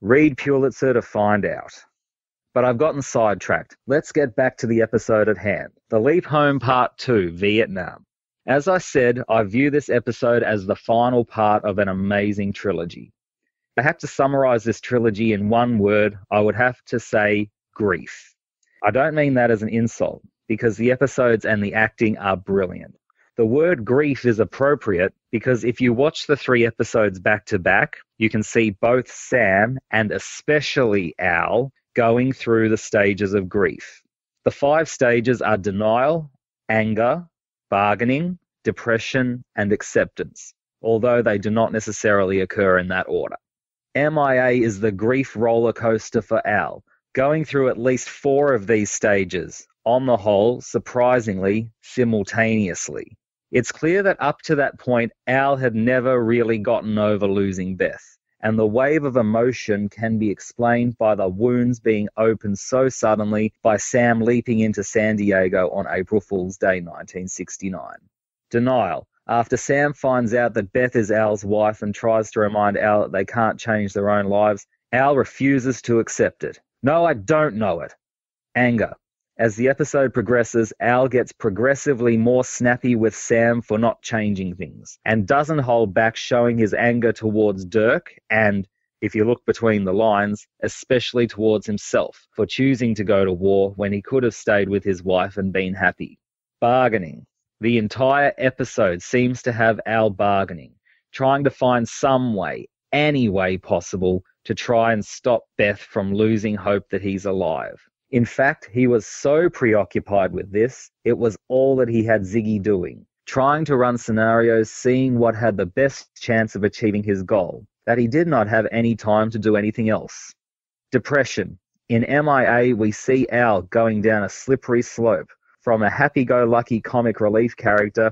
Speaker 13: Read Pulitzer to find out. But I've gotten sidetracked. Let's get back to the episode at hand. The Leap Home Part 2, Vietnam. As I said, I view this episode as the final part of an amazing trilogy. If I had to summarize this trilogy in one word, I would have to say grief. I don't mean that as an insult, because the episodes and the acting are brilliant. The word grief is appropriate because if you watch the 3 episodes back to back, you can see both Sam and especially Al going through the stages of grief. The 5 stages are denial, anger, bargaining, depression, and acceptance, although they do not necessarily occur in that order. MIA is the grief roller coaster for Al, going through at least 4 of these stages, on the whole, surprisingly, simultaneously. It's clear that up to that point, Al had never really gotten over losing Beth, and the wave of emotion can be explained by the wounds being opened so suddenly by Sam leaping into San Diego on April Fool's Day 1969. Denial. After Sam finds out that Beth is Al's wife and tries to remind Al that they can't change their own lives, Al refuses to accept it. No, I don't know it. Anger. As the episode progresses, Al gets progressively more snappy with Sam for not changing things and doesn't hold back showing his anger towards Dirk and, if you look between the lines, especially towards himself for choosing to go to war when he could have stayed with his wife and been happy. Bargaining. The entire episode seems to have Al bargaining, trying to find some way, any way possible, to try and stop Beth from losing hope that he's alive. In fact, he was so preoccupied with this, it was all that he had Ziggy doing, trying to run scenarios, seeing what had the best chance of achieving his goal, that he did not have any time to do anything else. Depression. In MIA, we see Al going down a slippery slope, from a happy-go-lucky comic relief character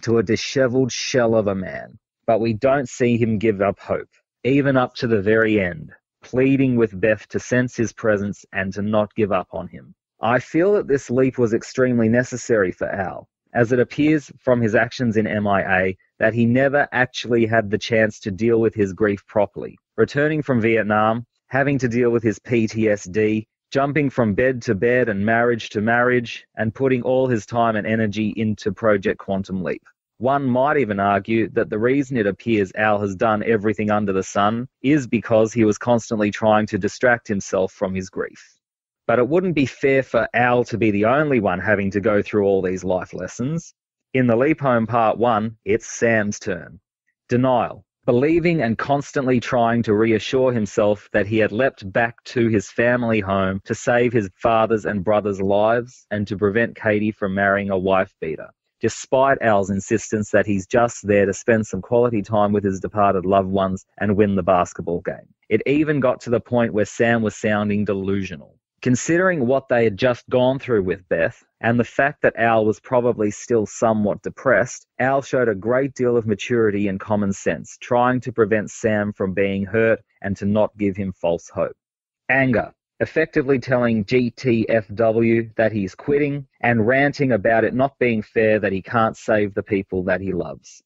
Speaker 13: to a disheveled shell of a man. But we don't see him give up hope, even up to the very end, pleading with Beth to sense his presence and to not give up on him. I feel that this leap was extremely necessary for Al, as it appears from his actions in MIA that he never actually had the chance to deal with his grief properly. Returning from Vietnam, having to deal with his PTSD, jumping from bed to bed and marriage to marriage, and putting all his time and energy into Project Quantum Leap. One might even argue that the reason it appears Al has done everything under the sun is because he was constantly trying to distract himself from his grief. But it wouldn't be fair for Al to be the only one having to go through all these life lessons. In the Leap Home Part 1, it's Sam's turn. Denial. Believing and constantly trying to reassure himself that he had leapt back to his family home to save his father's and brother's lives and to prevent Katie from marrying a wife-beater, despite Al's insistence that he's just there to spend some quality time with his departed loved ones and win the basketball game. It even got to the point where Sam was sounding delusional. Considering what they had just gone through with Beth, and the fact that Al was probably still somewhat depressed, Al showed a great deal of maturity and common sense, trying to prevent Sam from being hurt and to not give him false hope. Anger, effectively telling GTFW that he's quitting and ranting about it not being fair that he can't save the people that he loves.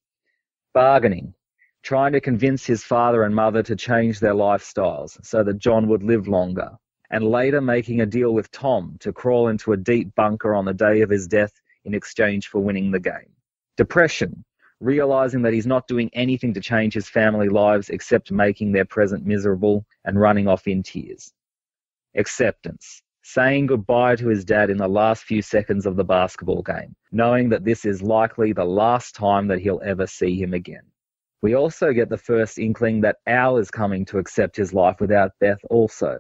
Speaker 13: Bargaining, trying to convince his father and mother to change their lifestyles so that John would live longer, and later making a deal with Tom to crawl into a deep bunker on the day of his death in exchange for winning the game. Depression, realizing that he's not doing anything to change his family lives except making their present miserable and running off in tears. Acceptance, saying goodbye to his dad in the last few seconds of the basketball game, knowing that this is likely the last time that he'll ever see him again. We also get the first inkling that Al is coming to accept his life without Beth also.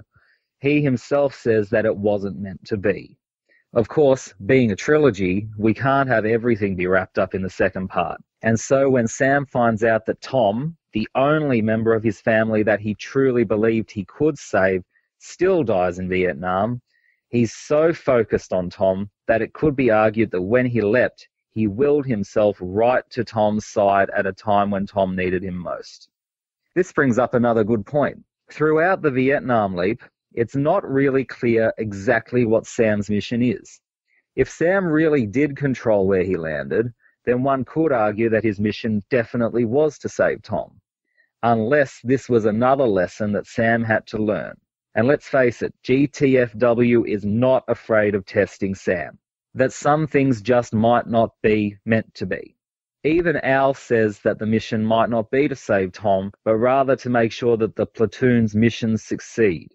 Speaker 13: He himself says that it wasn't meant to be. Of course, being a trilogy, we can't have everything be wrapped up in the second part. And so when Sam finds out that Tom, the only member of his family that he truly believed he could save, still dies in Vietnam, he's so focused on Tom that it could be argued that when he leapt, he willed himself right to Tom's side at a time when Tom needed him most. This brings up another good point. Throughout the Vietnam leap, it's not really clear exactly what Sam's mission is. If Sam really did control where he landed, then one could argue that his mission definitely was to save Tom. Unless this was another lesson that Sam had to learn. And let's face it, GTFW is not afraid of testing Sam. That some things just might not be meant to be. Even Al says that the mission might not be to save Tom, but rather to make sure that the platoon's missions succeed.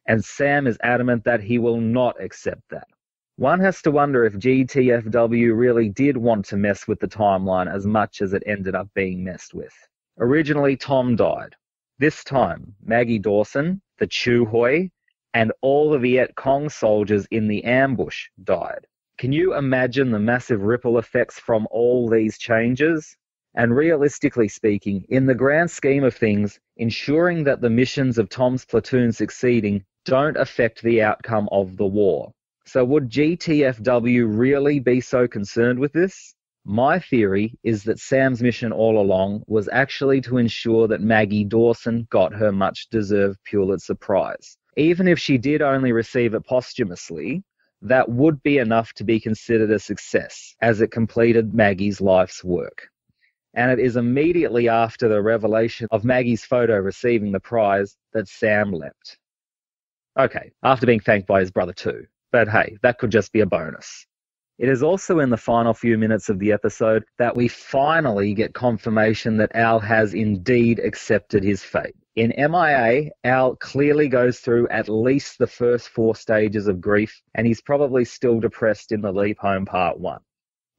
Speaker 13: And Sam is adamant that he will not accept that. One has to wonder if GTFW really did want to mess with the timeline as much as it ended up being messed with. Originally, Tom died. This time, Maggie Dawson, the Chu Hoi, and all the Viet Cong soldiers in the ambush died. Can you imagine the massive ripple effects from all these changes? And realistically speaking, in the grand scheme of things, ensuring that the missions of Tom's platoon succeeding don't affect the outcome of the war. So would GTFW really be so concerned with this? My theory is that Sam's mission all along was actually to ensure that Maggie Dawson got her much-deserved Pulitzer Prize. Even if she did only receive it posthumously, that would be enough to be considered a success, as it completed Maggie's life's work. And it is immediately after the revelation of Maggie's photo receiving the prize that Sam leapt. Okay, after being thanked by his brother too. But hey, that could just be a bonus. It is also in the final few minutes of the episode that we finally get confirmation that Al has indeed accepted his fate. In MIA, Al clearly goes through at least the first 4 stages of grief, and he's probably still depressed in the Leap Home Part 1.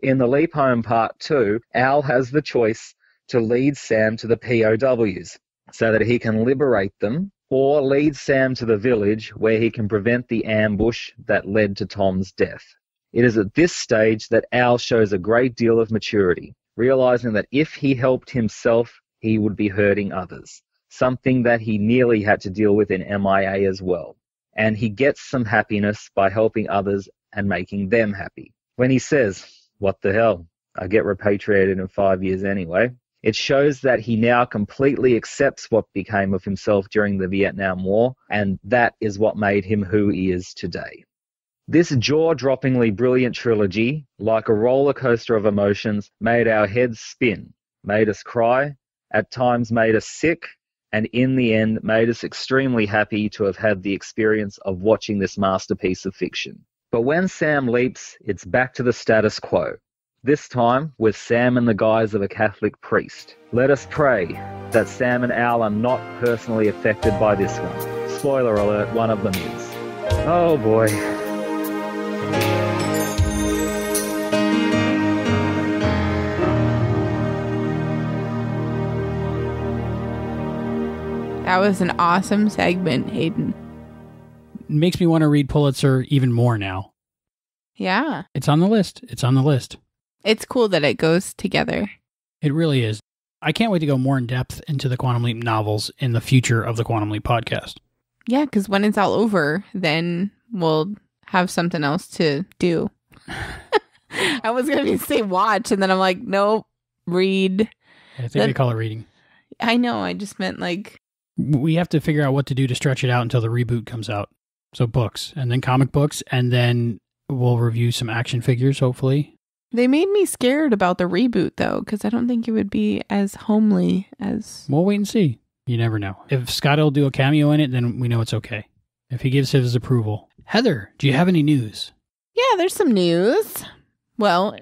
Speaker 13: In the Leap Home Part 2, Al has the choice to lead Sam to the POWs so that he can liberate them, or lead Sam to the village where he can prevent the ambush that led to Tom's death. It is at this stage that Al shows a great deal of maturity, realizing that if he helped himself, he would be hurting others, something that he nearly had to deal with in MIA as well. And he gets some happiness by helping others and making them happy. When he says, "What the hell, I get repatriated in 5 years anyway," it shows that he now completely accepts what became of himself during the Vietnam War, and that is what made him who he is today. This jaw-droppingly brilliant trilogy, like a roller coaster of emotions, made our heads spin, made us cry, at times made us sick, and in the end made us extremely happy to have had the experience of watching this masterpiece of fiction. But when Sam leaps, it's back to the status quo. This time with Sam in the guise of a Catholic priest. Let us pray that Sam and Al are not personally affected by this one. Spoiler alert, one of them is. Oh boy.
Speaker 8: That was an awesome segment, Hayden.
Speaker 3: Makes me want to read Pulitzer even more now.
Speaker 8: Yeah.
Speaker 3: It's on the list. It's on the list.
Speaker 8: It's cool that it goes together.
Speaker 3: It really is. I can't wait to go more in depth into the Quantum Leap novels in the future of the Quantum Leap podcast.
Speaker 8: Yeah, because when it's all over, then we'll have something else to do. I was going to say watch, and then I'm like, nope, read.
Speaker 3: I think they call it reading.
Speaker 8: I know. I just meant like...
Speaker 3: We have to figure out what to do to stretch it out until the reboot comes out. So books, and then comic books, and then we'll review some action figures, hopefully.
Speaker 8: They made me scared about the reboot, though, because I don't think it would be as homely as...
Speaker 3: We'll wait and see. You never know. If Scott will do a cameo in it, then we know it's okay. If he gives his approval. Heather, do you have any news?
Speaker 8: Yeah, there's some news. Well,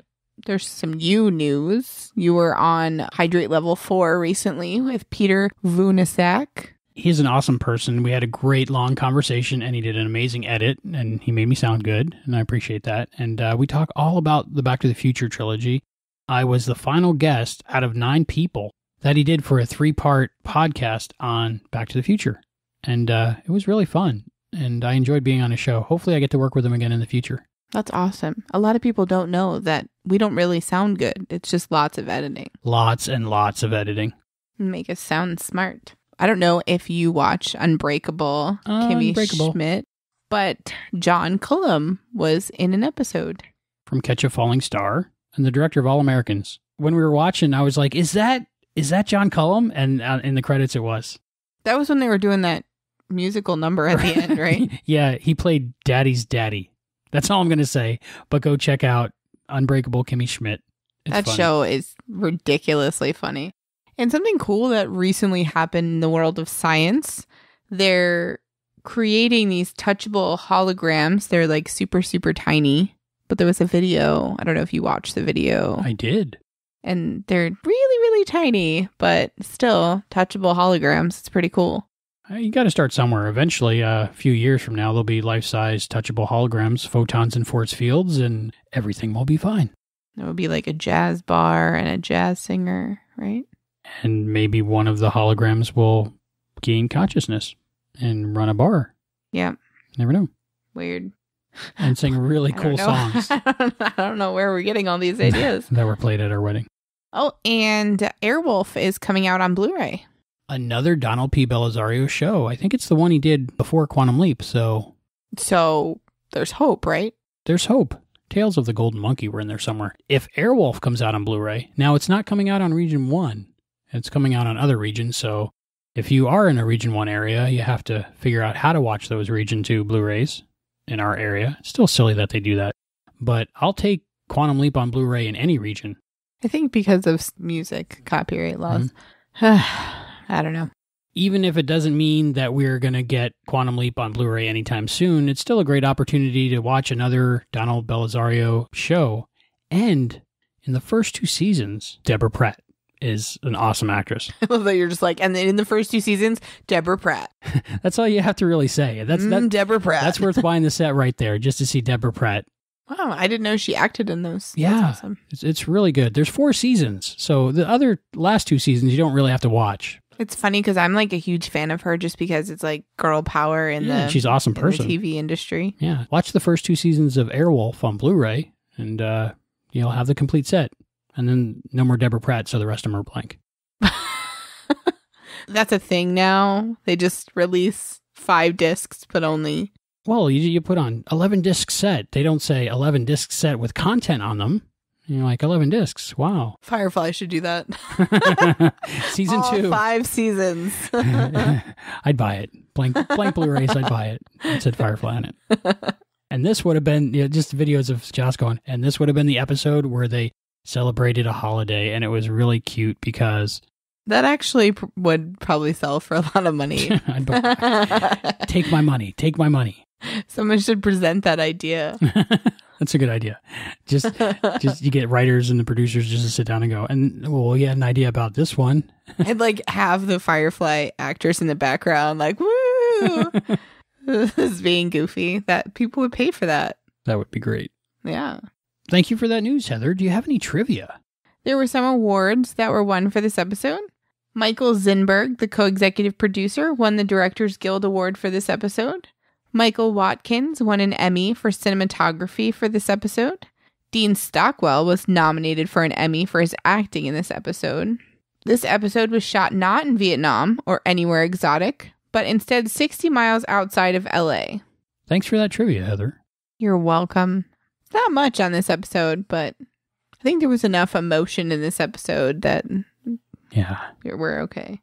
Speaker 8: there's some news. You were on Hydrate Level 4 recently with Peter Vunasak.
Speaker 3: He's an awesome person. We had a great long conversation, and he did an amazing edit, and he made me sound good, and I appreciate that. And we talk all about the Back to the Future trilogy. I was the final guest out of 9 people that he did for a 3-part podcast on Back to the Future. And it was really fun, and I enjoyed being on his show. Hopefully I get to work with him again in the future.
Speaker 8: That's awesome. A lot of people don't know that we don't really sound good. It's just lots of editing.
Speaker 3: Lots and lots of editing.
Speaker 8: Make us sound smart. I don't know if you watch Unbreakable, Kimmy Schmidt, but John Cullum was in an episode.
Speaker 3: From Catch a Falling Star and the director of All Americans. When we were watching, I was like, is that John Cullum? And in the credits, it was.
Speaker 8: That was when they were doing that musical number at the end, right?
Speaker 3: Yeah, he played Daddy's Daddy. That's all I'm going to say. But go check out Unbreakable Kimmy Schmidt.
Speaker 8: That show is ridiculously funny. And something cool that recently happened in the world of science, they're creating these touchable holograms. They're like super, super tiny. But there was a video. I don't know if you watched the video.
Speaker 3: I did.
Speaker 8: And they're really, really tiny, but still touchable holograms. It's pretty cool.
Speaker 3: You got to start somewhere. Eventually, a few years from now, there'll be life-size touchable holograms, photons and force fields, and everything will be fine.
Speaker 8: It would be like a jazz bar and a jazz singer, right?
Speaker 3: And maybe one of the holograms will gain consciousness and run a bar.
Speaker 8: Yeah.
Speaker 3: Never know.
Speaker 8: Weird.
Speaker 3: And sing really cool songs.
Speaker 8: I don't know where we're getting all these ideas.
Speaker 3: That were played at our wedding.
Speaker 8: Oh, and Airwolf is coming out on Blu-ray.
Speaker 3: Another Donald P. Belisario show. I think it's the one he did before Quantum Leap, so
Speaker 8: there's hope, right?
Speaker 3: There's hope. Tales of the Golden Monkey were in there somewhere. If Airwolf comes out on Blu-ray, now it's not coming out on Region 1. It's coming out on other regions, so if you are in a Region 1 area, you have to figure out how to watch those Region 2 Blu-rays in our area. It's still silly that they do that, but I'll take Quantum Leap on Blu-ray in any region.
Speaker 8: I think because of music copyright laws. Mm-hmm. I don't know.
Speaker 3: Even if it doesn't mean that we're going to get Quantum Leap on Blu-ray anytime soon, it's still a great opportunity to watch another Donald Belisario show. And in the first 2 seasons, Deborah Pratt is an awesome actress.
Speaker 8: I love that you're just like, and then in the first 2 seasons, Deborah Pratt.
Speaker 3: That's all you have to really say. That's
Speaker 8: Deborah Pratt.
Speaker 3: That's worth buying the set right there, just to see Deborah Pratt.
Speaker 8: Wow, I didn't know she acted in those.
Speaker 3: Yeah,
Speaker 8: that's awesome.
Speaker 3: It's really good. There's 4 seasons, so the last 2 seasons you don't really have to watch.
Speaker 8: It's funny because I'm like a huge fan of her just because it's like girl power in
Speaker 3: she's an awesome person.
Speaker 8: The TV industry.
Speaker 3: Yeah, watch the first 2 seasons of Airwolf on Blu-ray, and you'll have the complete set. And then no more Deborah Pratt, so the rest of them are blank.
Speaker 8: That's a thing now. They just release 5 discs, but only...
Speaker 3: Well, you put on 11 disc set. They don't say 11 disc set with content on them. You're like, 11 discs. Wow.
Speaker 8: Firefly should do that.
Speaker 3: Season 2.
Speaker 8: 5 seasons.
Speaker 3: I'd buy it. Blank Blu-rays, I'd buy it. It said Firefly on it. And this would have been just videos of Joss going, and this would have been the episode where they celebrated a holiday, and it was really cute because...
Speaker 8: That actually would probably sell for a lot of money.
Speaker 3: Take my money. Take my money.
Speaker 8: Someone should present that idea.
Speaker 3: That's a good idea. Just you get writers and the producers just to sit down and go, and well, we had an idea about this one.
Speaker 8: I'd like have the Firefly actress in the background, like, woo! This is being goofy. That people would pay for that.
Speaker 3: That would be great.
Speaker 8: Yeah.
Speaker 3: Thank you for that news, Heather. Do you have any trivia?
Speaker 8: There were some awards that were won for this episode. Michael Zinberg, the co-executive producer, won the Directors Guild Award for this episode. Michael Watkins won an Emmy for cinematography for this episode. Dean Stockwell was nominated for an Emmy for his acting in this episode. This episode was shot not in Vietnam or anywhere exotic, but instead 60 miles outside of LA.
Speaker 3: Thanks for that trivia, Heather.
Speaker 8: You're welcome. Not much on this episode, but I think there was enough emotion in this episode that we're okay.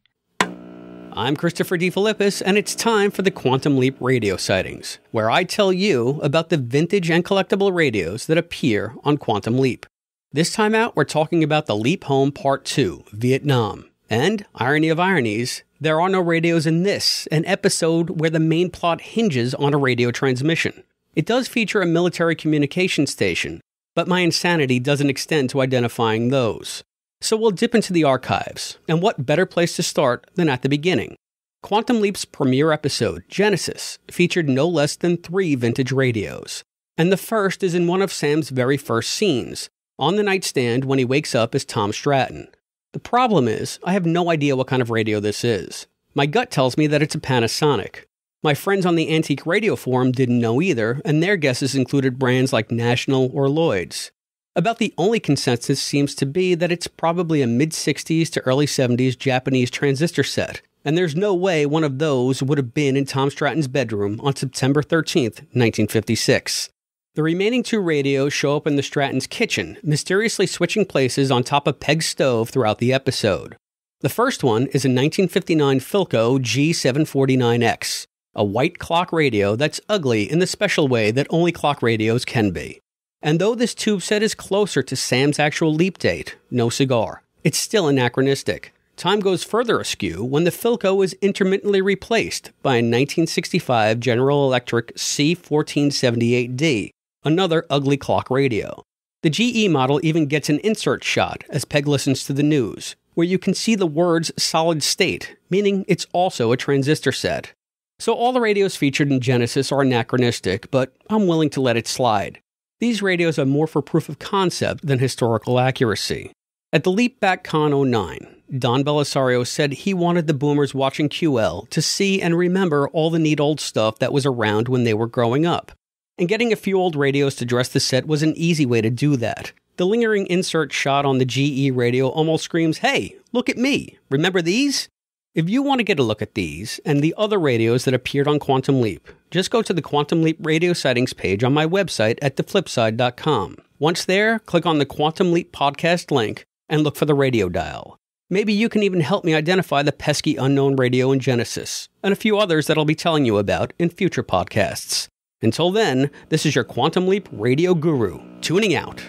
Speaker 10: I'm Christopher DeFilippis, and it's time for the Quantum Leap radio sightings, where I tell you about the vintage and collectible radios that appear on Quantum Leap. This time out, we're talking about the Leap Home Part 2, Vietnam. And, irony of ironies, there are no radios in this, an episode where the main plot hinges on a radio transmission. It does feature a military communication station, but my insanity doesn't extend to identifying those. So we'll dip into the archives, and what better place to start than at the beginning? Quantum Leap's premiere episode, Genesis, featured no less than 3 vintage radios. And the first is in one of Sam's very first scenes, on the nightstand when he wakes up as Tom Stratton. The problem is, I have no idea what kind of radio this is. My gut tells me that it's a Panasonic. My friends on the Antique Radio Forum didn't know either, and their guesses included brands like National or Lloyd's. About the only consensus seems to be that it's probably a mid-60s to early 70s Japanese transistor set, and there's no way one of those would have been in Tom Stratton's bedroom on September 13th, 1956. The remaining 2 radios show up in the Stratton's kitchen, mysteriously switching places on top of Peg's stove throughout the episode. The first one is a 1959 Philco G749X, a white clock radio that's ugly in the special way that only clock radios can be. And though this tube set is closer to Sam's actual leap date, no cigar, it's still anachronistic. Time goes further askew when the Philco is intermittently replaced by a 1965 General Electric C1478D, another ugly clock radio. The GE model even gets an insert shot as Peg listens to the news, where you can see the words solid state, meaning it's also a transistor set. So all the radios featured in Genesis are anachronistic, but I'm willing to let it slide. These radios are more for proof of concept than historical accuracy. At the Leap Back Con 09, Don Belisario said he wanted the boomers watching QL to see and remember all the neat old stuff that was around when they were growing up. And getting a few old radios to dress the set was an easy way to do that. The lingering insert shot on the GE radio almost screams, "Hey, look at me, remember these?" If you want to get a look at these and the other radios that appeared on Quantum Leap, just go to the Quantum Leap radio sightings page on my website at theflipside.com. Once there, click on the Quantum Leap podcast link and look for the radio dial. Maybe you can even help me identify the pesky unknown radio in Genesis, and a few others that I'll be telling you about in future podcasts. Until then, this is your Quantum Leap radio guru, tuning out.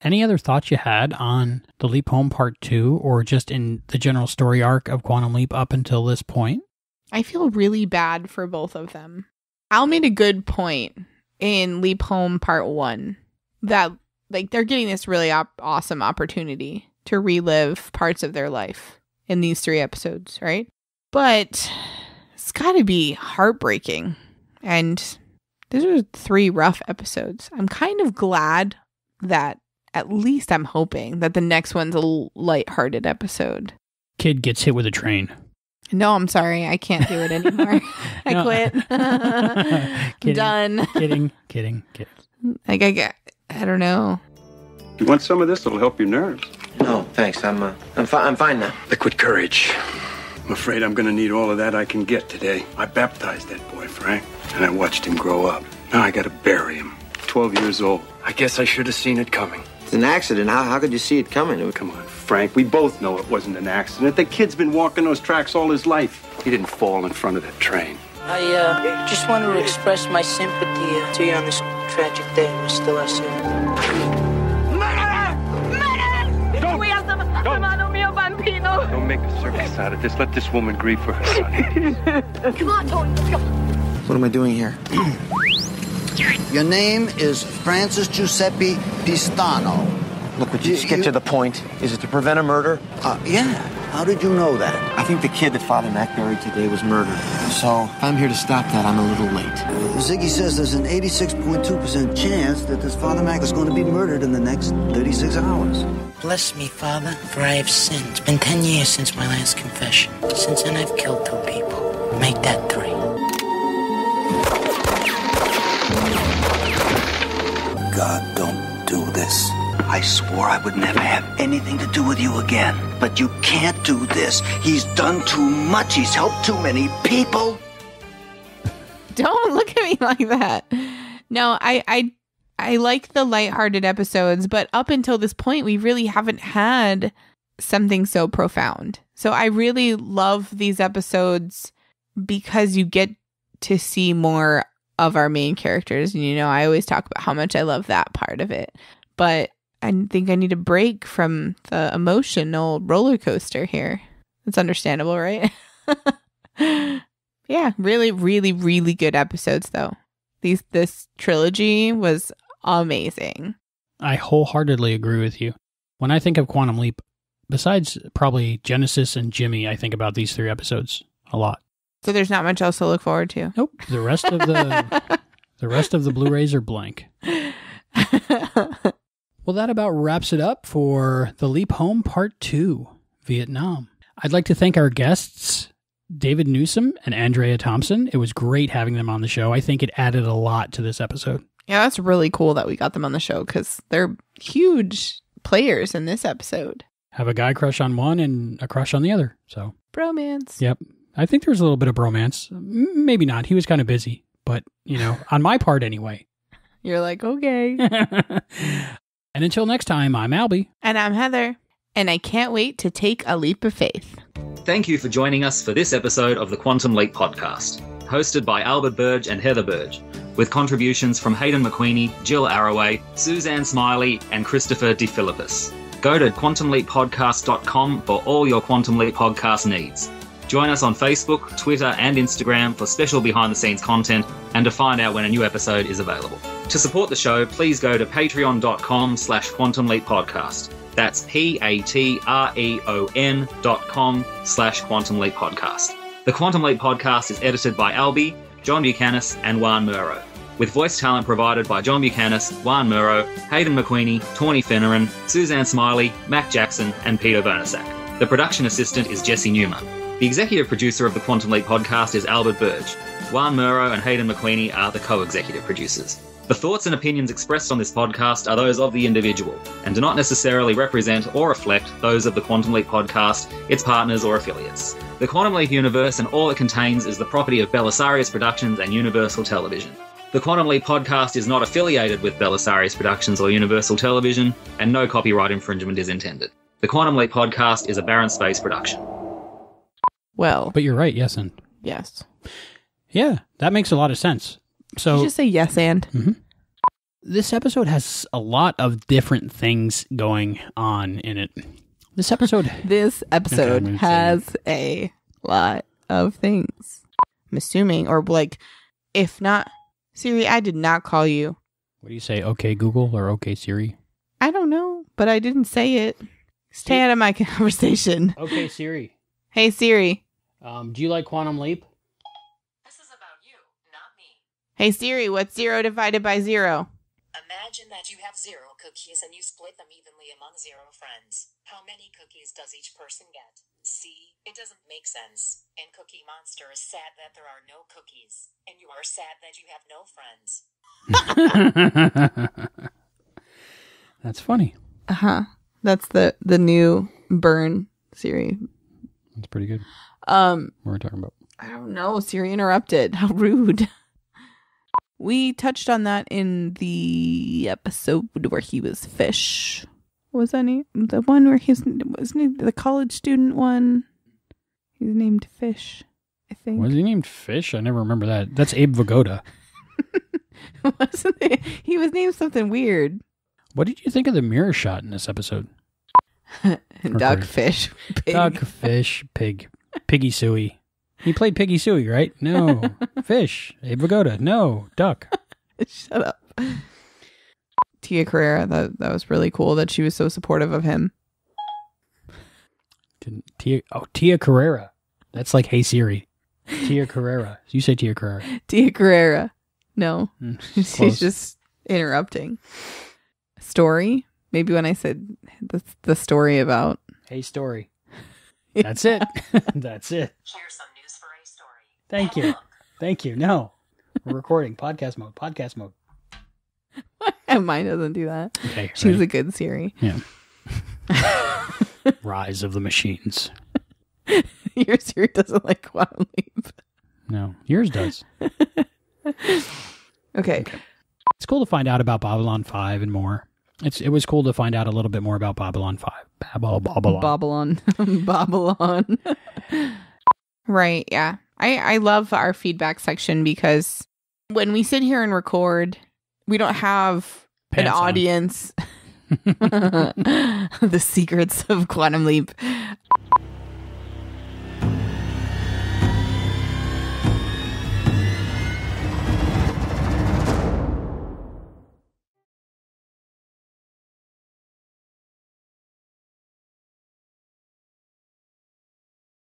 Speaker 3: Any other thoughts you had on the Leap Home Part 2, or just in the general story arc of Quantum Leap up until this point?
Speaker 8: I feel really bad for both of them. Al made a good point in Leap Home Part 1 that they're getting this really awesome opportunity to relive parts of their life in these 3 episodes, right? But it's got to be heartbreaking. And these are 3 rough episodes. I'm kind of glad that at least I'm hoping that the next one's a lighthearted episode.
Speaker 3: Kid gets hit with a train.
Speaker 8: No, I'm sorry. I can't do it anymore. I quit. I'm done.
Speaker 3: Kidding.
Speaker 8: I don't know.
Speaker 14: You want some of this? It'll help your nerves.
Speaker 4: No, thanks. I'm fine now.
Speaker 14: Liquid courage. I'm afraid I'm going to need all of that I can get today. I baptized that boy, Frank, and I watched him grow up. Now I got to bury him. 12 years old. I guess I should have seen it coming.
Speaker 4: It's an accident. How could you see it coming?
Speaker 14: Come on, Frank. We both know it wasn't an accident. The kid's been walking those tracks all his life. He didn't fall in front of that train.
Speaker 15: I just wanted to express my sympathy to you on this tragic day, Mr. Lesser.
Speaker 14: Don't make a circus out of this. Let this woman grieve for her son.
Speaker 15: Come on, Tony, let's go.
Speaker 4: What am I doing here?
Speaker 5: Your name is Francis Giuseppe Pistano.
Speaker 4: Look, would you just get to the point? Is it to prevent a murder?
Speaker 5: Yeah. How did you know that?
Speaker 4: I think the kid that Father Mac buried today was murdered. So if I'm here to stop that, I'm a little late.
Speaker 5: Ziggy says there's an 86.2% chance that this Father Mac is going to be murdered in the next 36 hours.
Speaker 15: Bless me, Father, for I have sinned. It's been 10 years since my last confession. Since then, I've killed 2 people. Make that 3.
Speaker 5: God, don't do this. I swore I would never have anything to do with you again. But you can't do this. He's done too much. He's helped too many people.
Speaker 8: Don't look at me like that. No, I like the lighthearted episodes, but up until this point, we really haven't had something so profound. So I really love these episodes because you get to see more of our main characters. And, I always talk about how much I love that part of it. But I think I need a break from the emotional roller coaster here. It's understandable, right? Yeah, really, really, really good episodes, though. This trilogy was amazing.
Speaker 3: I wholeheartedly agree with you. When I think of Quantum Leap, besides probably Genesis and Jimmy, I think about these 3 episodes a lot.
Speaker 8: So there's not much else to look forward to.
Speaker 3: Nope. The rest of the Blu-rays are blank. Well, that about wraps it up for The Leap Home Part 2, Vietnam. I'd like to thank our guests, David Newsom and Andrea Thompson. It was great having them on the show. I think it added a lot to this episode.
Speaker 8: Yeah, that's really cool that we got them on the show because they're huge players in this episode.
Speaker 3: Have a guy crush on one and a crush on the other. So
Speaker 8: bromance.
Speaker 3: Yep. I think there was a little bit of bromance. Maybe not. He was kind of busy, but, on my part anyway.
Speaker 8: You're like, okay.
Speaker 3: And until next time, I'm Albie.
Speaker 8: And I'm Heather. And I can't wait to take a leap of faith.
Speaker 13: Thank you for joining us for this episode of the Quantum Leap podcast, hosted by Albert Burge and Heather Burge, with contributions from Hayden McQueenie, Jill Arroway, Suzanne Smiley, and Christopher DeFilippis. Go to quantumleappodcast.com for all your Quantum Leap podcast needs. Join us on Facebook, Twitter, and Instagram for special behind-the-scenes content and to find out when a new episode is available. To support the show, please go to patreon.com/Quantum Leap Podcast. That's patreon.com/Quantum Leap Podcast. The Quantum Leap Podcast is edited by Albie, John Buchanan, and Juan Murrow, with voice talent provided by John Buchanan, Juan Murrow, Hayden McQueenie, Tawny Finneran, Suzanne Smiley, Mac Jackson, and Peter Vernasak. The production assistant is Jesse Newman. The executive producer of the Quantum Leap Podcast is Albert Burge. Juan Murrow and Hayden McQueenie are the co-executive producers. The thoughts and opinions expressed on this podcast are those of the individual and do not necessarily represent or reflect those of the Quantum Leap Podcast, its partners, or affiliates. The Quantum Leap universe and all it contains is the property of Belisarius Productions and Universal Television. The Quantum Leap Podcast is not affiliated with Belisarius Productions or Universal Television, and no copyright infringement is intended. The Quantum Leap Podcast is a Barren Space production.
Speaker 8: Well.
Speaker 3: But you're right, yes and.
Speaker 8: Yes.
Speaker 3: Yeah, that makes a lot of sense. So
Speaker 8: Did you just say yes and?
Speaker 3: Mm-hmm. This episode has a lot of different things going on in it. This episode
Speaker 8: has a lot of things. I'm assuming, or like, if not, Siri, I did not call you.
Speaker 3: What do you say? Okay, Google or okay, Siri?
Speaker 8: I don't know, but I didn't say it. Stay out of my conversation.
Speaker 3: Okay, Siri.
Speaker 8: Hey, Siri.
Speaker 3: Do you like Quantum Leap?
Speaker 6: This is about you, not me.
Speaker 8: Hey, Siri, what's 0 divided by 0?
Speaker 6: Imagine that you have 0 cookies and you split them evenly among 0 friends. How many cookies does each person get? See, it doesn't make sense. And Cookie Monster is sad that there are no cookies. And you are sad that you have no friends.
Speaker 3: That's funny.
Speaker 8: Uh-huh. That's the new burn Siri.
Speaker 3: That's pretty good.
Speaker 8: What
Speaker 3: are we talking about?
Speaker 8: I don't know. Siri interrupted. How rude. We touched on that in the episode where he was Fish. What was that name? The one where wasn't the college student one? He was named Fish, I think.
Speaker 3: Was he named Fish? I never remember that. That's Abe Vigoda.
Speaker 8: Wasn't it? He was named something weird.
Speaker 3: What did you think of the mirror shot in this episode?
Speaker 8: Duck, fish, pig.
Speaker 3: Duck, fish, pig. Piggy Suey. He played Piggy Suey, right? No. Fish. Abe Vigoda. No. Duck.
Speaker 8: Shut up. Tia Carrera, that was really cool that she was so supportive of him.
Speaker 3: Tia Carrera. That's like Hey Siri. Tia Carrera. You say Tia Carrera.
Speaker 8: Tia Carrera. No.
Speaker 3: She's
Speaker 8: just interrupting. Story? Maybe when I said the story about...
Speaker 3: Hey Story. That's it. That's it.
Speaker 6: Here's some news for A Story.
Speaker 3: Thank you. Thank you. No. We're recording. Podcast mode. Podcast mode.
Speaker 8: Mine doesn't do that.
Speaker 3: Okay.
Speaker 8: She's
Speaker 3: ready?
Speaker 8: a good Siri.
Speaker 3: Yeah. Rise of the Machines.
Speaker 8: Your Siri doesn't like Quantum Leap.
Speaker 3: No. Yours does.
Speaker 8: Okay.
Speaker 3: It's cool to find out about Babylon 5 and more. It was cool to find out a little bit more about Babylon 5.
Speaker 8: Babylon. Right, yeah. I love our feedback section because when we sit here and record, we don't have an audience. The secrets of Quantum Leap.